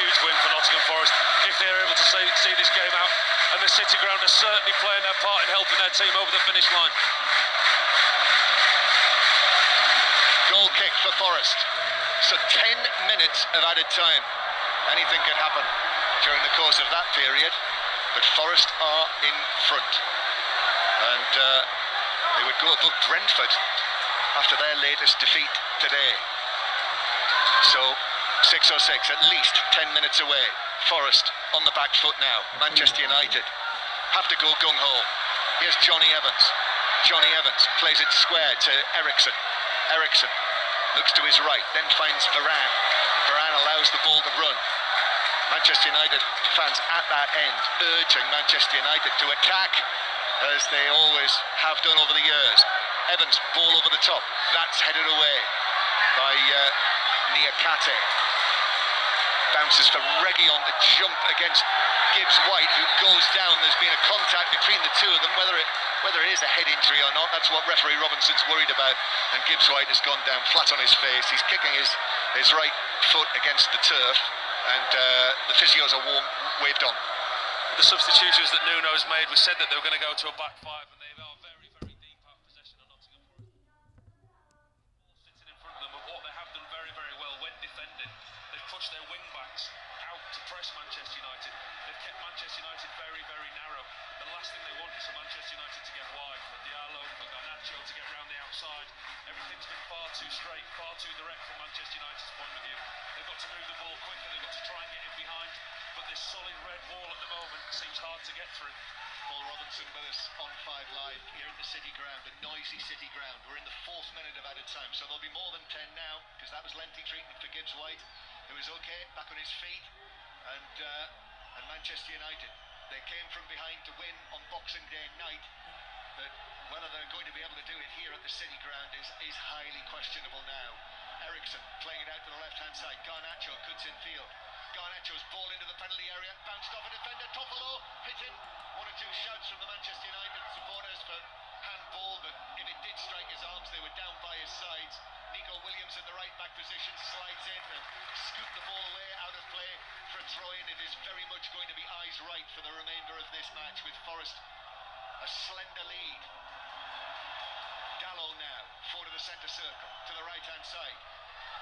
S16: Huge win for Nottingham Forest if they're able to see this game out, and the City Ground are certainly playing their part in helping their team over the finish line.
S15: Goal kick for Forest. So 10 minutes of added time. Anything could happen during the course of that period, but Forest are in front, and they would go above Brentford after their latest defeat today. So 606, at least 10 minutes away. Forest on the back foot now. Manchester United have to go gung-ho. Here's Johnny Evans. Johnny Evans plays it square to Eriksen. Eriksen looks to his right, then finds Varane. Varane allows the ball to run. Manchester United fans at that end urging Manchester United to attack, as they always have done over the years. Evans, ball over the top. That's headed away by Niakate. Bounces for Reguilon to jump against Gibbs White, who goes down. There's been a contact between the two of them. Whether it is a head injury or not, that's what referee Robinson's worried about. And Gibbs White has gone down flat on his face. He's kicking his right foot against the turf. and the physios are waved on.
S16: The substitutions that Nuno's made, we said that they were going to go to a back five, and they are very, very deep out of possession of Nottingham Forest. Sitting in front of them, but what they have done very, very well when defending, they've pushed their wing backs out to press Manchester United. They've kept Manchester United very, very narrow. The last thing they want is for Manchester United to get wide, for Diallo, for Garnacho to get round the outside. Everything's been far too straight, far too direct from Manchester United's point of view. They've got to move the ball quicker, they've got to try and get in behind, but this solid red wall at the moment seems hard to get through.
S15: Paul Robinson with us on 5 Live here at the City Ground, a noisy City Ground. We're in the 4th minute of added time, so there'll be more than 10 now, because that was lengthy treatment for Gibbs White, who is okay, back on his feet, and Manchester United. They came from behind to win on Boxing Day night, but whether they're going to be able to do it here at the City Ground is highly questionable now. Ericsson playing it out to the left-hand side. Garnacho cuts in field. Garnacho's ball into the penalty area, bounced off a defender. Toffolo hit him. 1 or 2 shouts from the Manchester United supporters for handball, but if it did strike his arms, they were down by his sides. Nico Williams in the right-back position slides in and scoop the ball away out of play for a throw-in. It is very much going to be eyes right for the remainder of this match, with Forest a slender lead. Dallo now, forward of the centre circle, to the right-hand side,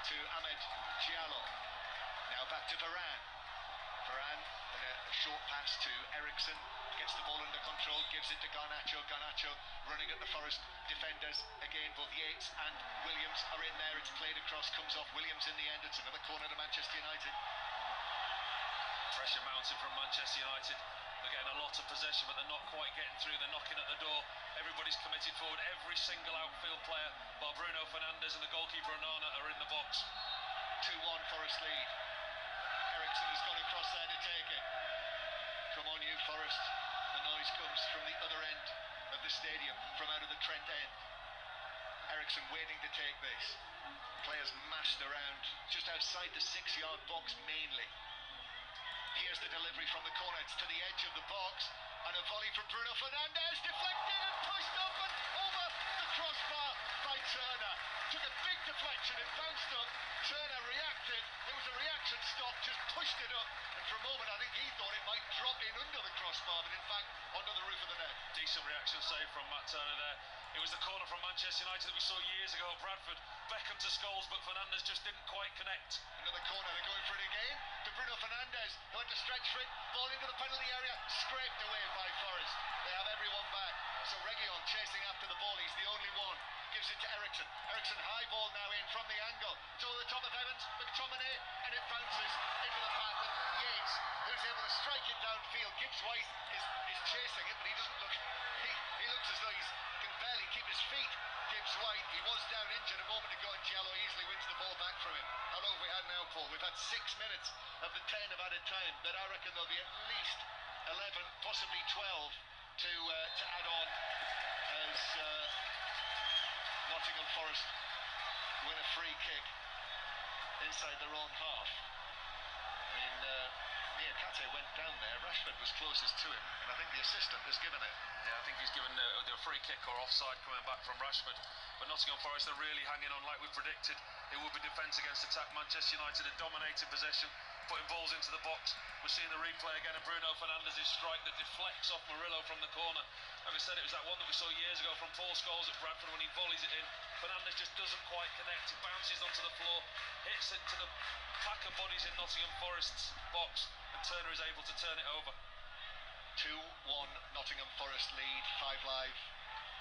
S15: to Ahmed Diallo. Now back to Varane. Varane, and a short pass to Ericsson, gets the ball under control, gives it to Garnacho. Garnacho running at the Forest defenders. Again, both Yates and Williams are in there. It's played across, comes off Williams in the end. It's another corner to Manchester United.
S16: Pressure mounting from Manchester United. They're getting a lot of possession, but they're not quite getting through. They're knocking at the door. Everybody's committed forward. Every single outfield player, bar Bruno Fernandes and the goalkeeper Onana, are in the box.
S15: 2-1 Forest lead. Ericsson has gone across there to take it. Come on, you Forest. The noise comes from the other end of the stadium, from out of the Trent end. Ericsson waiting to take this. Players massed around just outside the 6-yard box mainly. Here's the delivery from the corner. It's to the edge of the box, and a volley from Bruno Fernandes, deflected and pushed up and over the crossbar by Turner. Took a big deflection, it bounced up. Turner reacted. It was a reaction stop, just pushed it up, and for a moment I think he thought it might drop in under the crossbar, but in fact onto the roof of the net.
S16: Decent reaction save from Matt Turner there. It was the corner from Manchester United that we saw years ago at Bradford. Beckham to Scholes, but Fernandes just didn't quite connect.
S15: Another corner, they're going for it again. To Bruno Fernandes, who had to stretch for it. Ball into the penalty area, scraped away by Forest. They have everyone back. So Reguilon chasing after the ball, he's the only one. Gives it to Ericsson. Ericsson high ball now in from the angle. It's over the top of Evans, McTominay, and it bounces into the path of Yates, who's able to strike it downfield. Gibbs White is chasing it, but he doesn't look. He looks as though he can barely keep his feet. Gibbs White, he was down injured a moment ago, and Diallo easily wins the ball back from him. How long have we had now, Paul? We've had 6 minutes of the 10 of added time, but I reckon there'll be at least 11, possibly 12 to add on as Nottingham Forest win a free kick inside their own half. I mean, Niakate went down there. Rashford was closest to him, and I think the assistant has given it.
S16: Yeah, I think he's given the free kick or offside coming back from Rashford. But Nottingham Forest are really hanging on like we predicted. It will be defence against attack. Manchester United are dominating possession, putting balls into the box. We're seeing the replay again of Bruno Fernandes' strike that deflects off Murillo from the corner. Like we said, it was that one that we saw years ago from Paul Scholes at Bradford when he volleys it in. Fernandes just doesn't quite connect. He bounces onto the floor, hits it to the pack of bodies in Nottingham Forest's box, and Turner is able to turn it over.
S15: 2-1 Nottingham Forest lead. 5 Live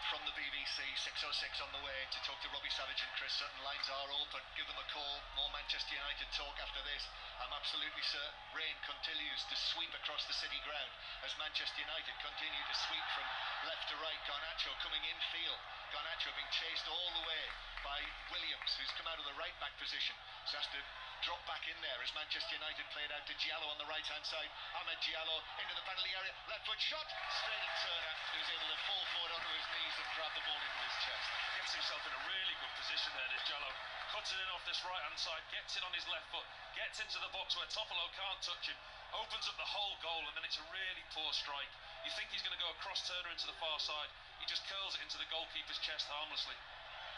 S15: from the BBC, 6:06 on the way to talk to Robbie Savage and Chris Sutton. Lines are open, give them a call. More Manchester United talk after this. I'm absolutely certain rain continues to sweep across the City Ground as Manchester United continue to sweep from left to right. Garnacho coming in field. Garnacho being chased all the way by Williams, who's come out of the right back position, so has to drop back in there as Manchester United played out to Diallo on the right hand side. Ahmed Diallo into the penalty area, left foot shot straight at Turner, who's able to fall forward onto his knees and grab the ball into his chest.
S16: Gets himself in a really good position there, this Diallo. Cuts it in off this right hand side, gets it on his left foot, gets into the box where Toffolo can't touch him, opens up the whole goal, and then it's a really poor strike. You think he's going to go across Turner into the far side, he just curls it into the goalkeeper's chest harmlessly.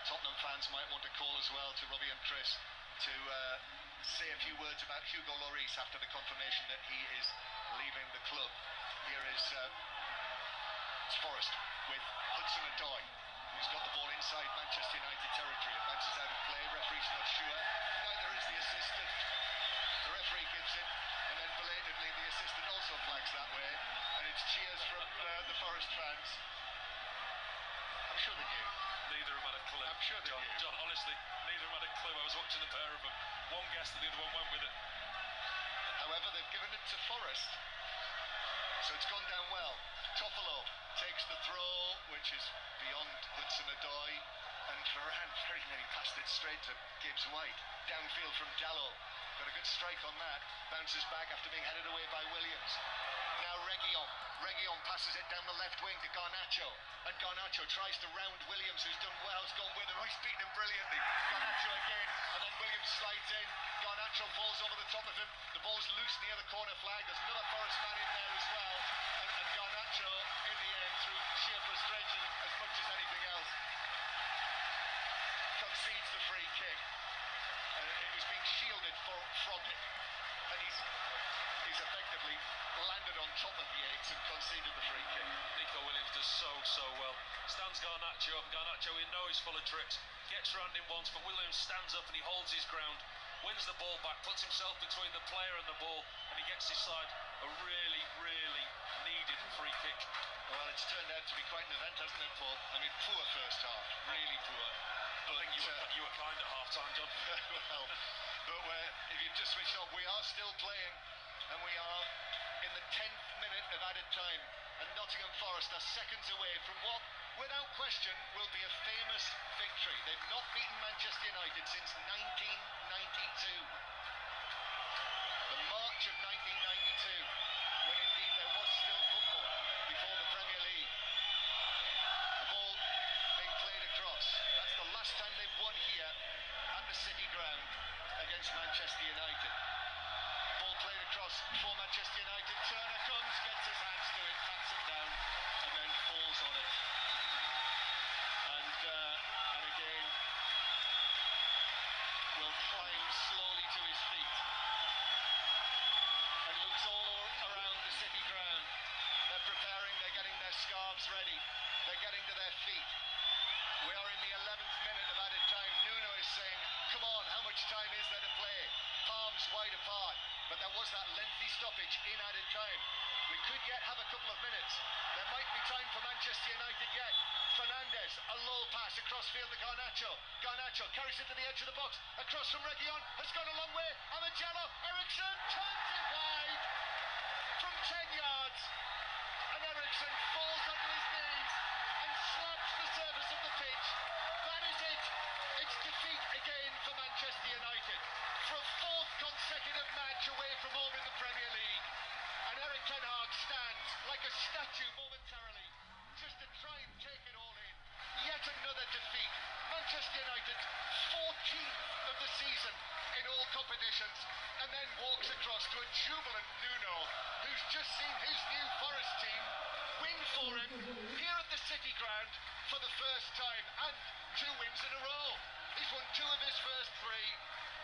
S15: Tottenham fans might want to call as well to Robbie and Chris to say a few words about Hugo Lloris after the confirmation that he is leaving the club. Here is Forrest with Hudson-Odoi, who's got the ball inside Manchester United territory, advances out of play, referee's not sure, neither is the assistant. The referee gives it, and then belatedly the assistant also flags that way, and it's cheers from the Forest fans. I'm sure they knew.
S16: Neither of them had a clue.
S15: I'm sure they knew.
S16: John, honestly, neither of them had a clue. I was watching the pair of them. One guessed and the other one went with it.
S15: However, they've given it to Forrest, so it's gone down well. Toffolo takes the throw, which is beyond Hudson-Odoi, and Varane very nearly passed it straight to Gibbs White. Downfield from Dallo. Got a good strike on that. Bounces back after being headed away by Williams. Now Reguilon passes it down the left wing to Garnacho, and Garnacho tries to round Williams, who's done well, has gone with him, he's beaten him brilliantly. Garnacho again, and then Williams slides in. Garnacho falls over the top of him. The ball's loose near the corner flag. There's another Forest man in there as well, and Garnacho in the end, through sheer frustration as much as anything else, concedes the free kick. It was being shielded from him, and he's effectively landed on top of Yates and conceded the free kick.
S16: Nico Williams does so well. Stands Garnacho up. Garnacho, we know he's full of tricks. Gets round him once, but Williams stands up and he holds his ground. Wins the ball back, puts himself between the player and the ball, and he gets his side a really, really needed free kick.
S15: Well, it's turned out to be quite an event, hasn't it, Paul? I mean, poor first half, really poor.
S16: But I think you were kind at half time, John.
S15: Well, but if you've just switched on, we are still playing, and we are in the 10th minute of added time, and Nottingham Forest are seconds away from what, without question, will be a famous victory. They've not beaten Manchester United since 1992. The March of 1992, when indeed there was still football before the Premier League. The ball being played across. That's the last time they've won here at the City Ground against Manchester United. Ball played across for Manchester United. Turner comes, gets his hands to it, pats it down, and then falls on it. And again, will climb slowly to his feet and looks all around the City Ground. They're preparing, they're getting their scarves ready, they're getting to their feet. We are in the 11th minute of added time. Nuno is saying, come on, how much time is there to play? Palms wide apart, but there was that lengthy stoppage in added time. We could yet have a couple of minutes. There might be time for Manchester United yet. Fernandes, a low pass across field to Garnacho. Garnacho carries it to the edge of the box. Across from Reguilon, has gone a long way. Amagello, Eriksson turns it wide from 10 yards. And Eriksson falls onto his knees and slaps the surface of the pitch. That is it. It's defeat again for Manchester United. For a fourth consecutive match away from home in the Premier League. And Erik ten Hag stands like a statue momentarily, just to try and take it all in. Yet another defeat. Manchester United, 14th of the season in all competitions, and then walks across to a jubilant Nuno, who's just seen his new Forest team win for him here at the City Ground for the first time, and 2 wins in a row. He's won 2 of his first 3,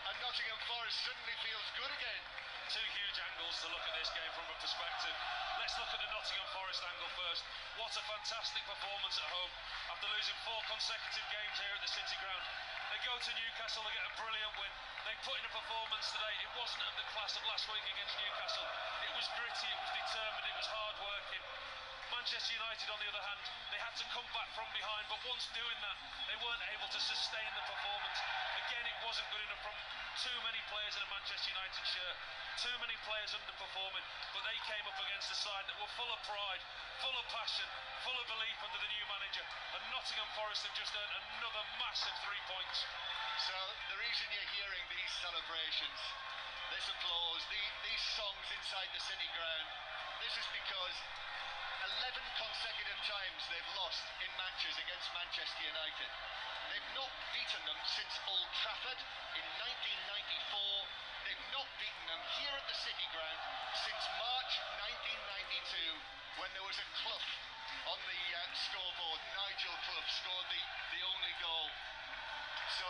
S15: and Nottingham Forest suddenly feels good again.
S16: 2 huge angles to look at this game from a perspective. Let's look at the Nottingham Forest angle first. What a fantastic performance at home after losing 4 consecutive games here at the City Ground. They go to Newcastle, they get a brilliant win. They put in a performance today. It wasn't of the class of last week against Newcastle. It was gritty, it was determined, it was hard working. Manchester United, on the other hand, they had to come back from behind, but once doing that, they weren't able to sustain the performance. Again, it wasn't good enough from too many players in a Manchester United shirt, too many players underperforming, but they came up against a side that were full of pride, full of passion, full of belief under the new manager, and Nottingham Forest have just earned another massive 3 points.
S15: So the reason you're hearing these celebrations, this applause, these songs inside the City Ground, this is because 11 consecutive times they've lost in matches against Manchester United. They've not beaten them since Old Trafford in 1994. They've not beaten them here at the City Ground since March 1992, when there was a Clough on the scoreboard. Nigel Clough scored the only goal. So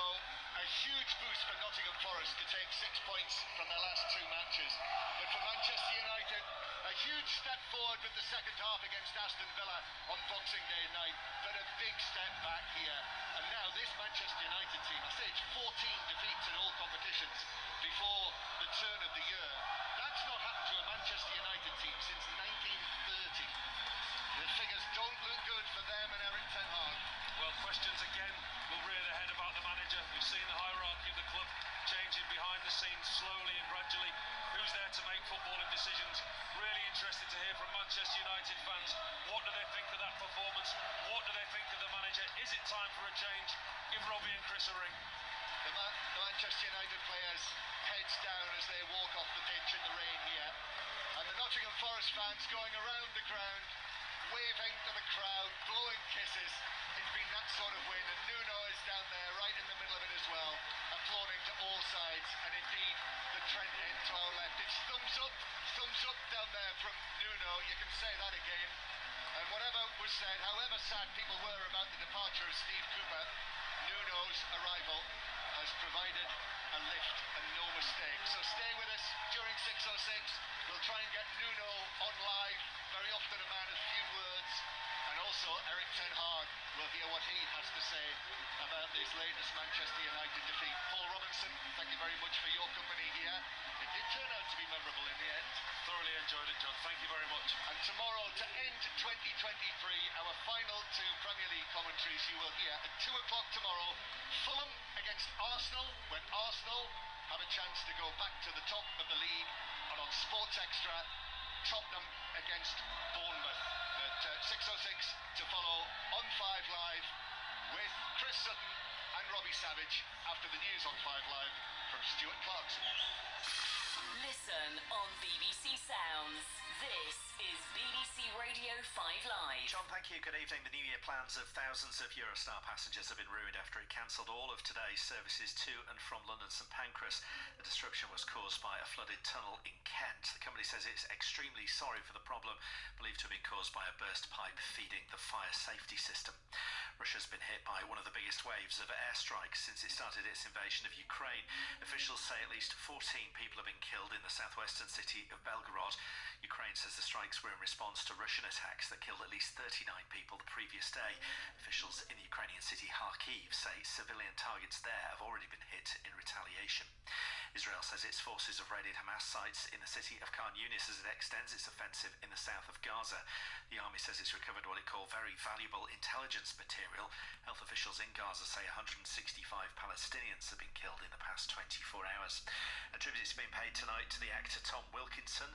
S15: a huge boost for Nottingham Forest to take 6 points from their last 2 matches. But for Manchester United, a huge step forward with the second half against Aston Villa on Boxing Day night, but a big step back here. And now this Manchester United team, I say it's 14 defeats in all competitions before the turn of the year. That's not happened to a Manchester United team since 1930. The figures don't look good for them and Eric Ten Hag.
S16: Well, questions again will rear their head about the manager. We've seen the hierarchy of the club changing behind the scenes slowly and gradually. Who's there to make footballing decisions? Really interested to hear from Manchester United fans. What do they think of that performance? What do they think of the manager? Is it time for a change? Give Robbie and Chris a ring.
S15: The Manchester United players heads down as they walk off the pitch in the rain here. And the Nottingham Forest fans going around the ground, waving to the crowd, blowing kisses. It's been that sort of win, and Nuno is down there right in the middle of it as well, applauding to all sides, and indeed the Trent end to our left. It's thumbs up down there from Nuno, you can say that again. And whatever was said, however sad people were about the departure of Steve Cooper, Nuno's arrival has provided a lift and no mistake. So stay with us during 606. We'll try and get Nuno on live, very often a man of few words. And also Eric Ten Hag will hear what he has to say about this latest Manchester United defeat. Paul Robinson, thank you very much for your company here. It did turn out to be memorable in the end.
S16: Thoroughly enjoyed it, John. Thank you very much.
S15: And tomorrow, to end 2023, our final 2 Premier League commentaries you will hear at 2 o'clock tomorrow. Fulham against Arsenal, when Arsenal have a chance to go back to the top of the league. And on Sports Extra, Tottenham against Bournemouth. But 606 to follow on 5 Live with Chris Sutton and Robbie Savage after the news on 5 Live from Stuart Clarkson.
S18: Listen on BBC Sounds. This is BBC Radio 5 Live.
S19: John, thank you. Good evening. The New Year plans of thousands of Eurostar passengers have been ruined after it cancelled all of today's services to and from London St Pancras. The disruption was caused by a flooded tunnel in Kent. The company says it's extremely sorry for the problem, believed to have been caused by a burst pipe feeding the fire safety system. Russia's been hit by one of the biggest waves of airstrikes since it started its invasion of Ukraine. Officials say at least 14 people have been killed in the southwestern city of Belgorod. Ukraine says the strikes were in response to Russian attacks that killed at least 39 people the previous day. Officials in the Ukrainian city Kharkiv say civilian targets there have already been hit in retaliation. Israel says its forces have raided Hamas sites in the city of Khan Yunis as it extends its offensive in the south of Gaza. The army says it's recovered what it called very valuable intelligence material. Health officials in Gaza say 165 Palestinians have been killed in the past 24 hours. A tribute is being paid tonight to the actor Tom Wilkinson,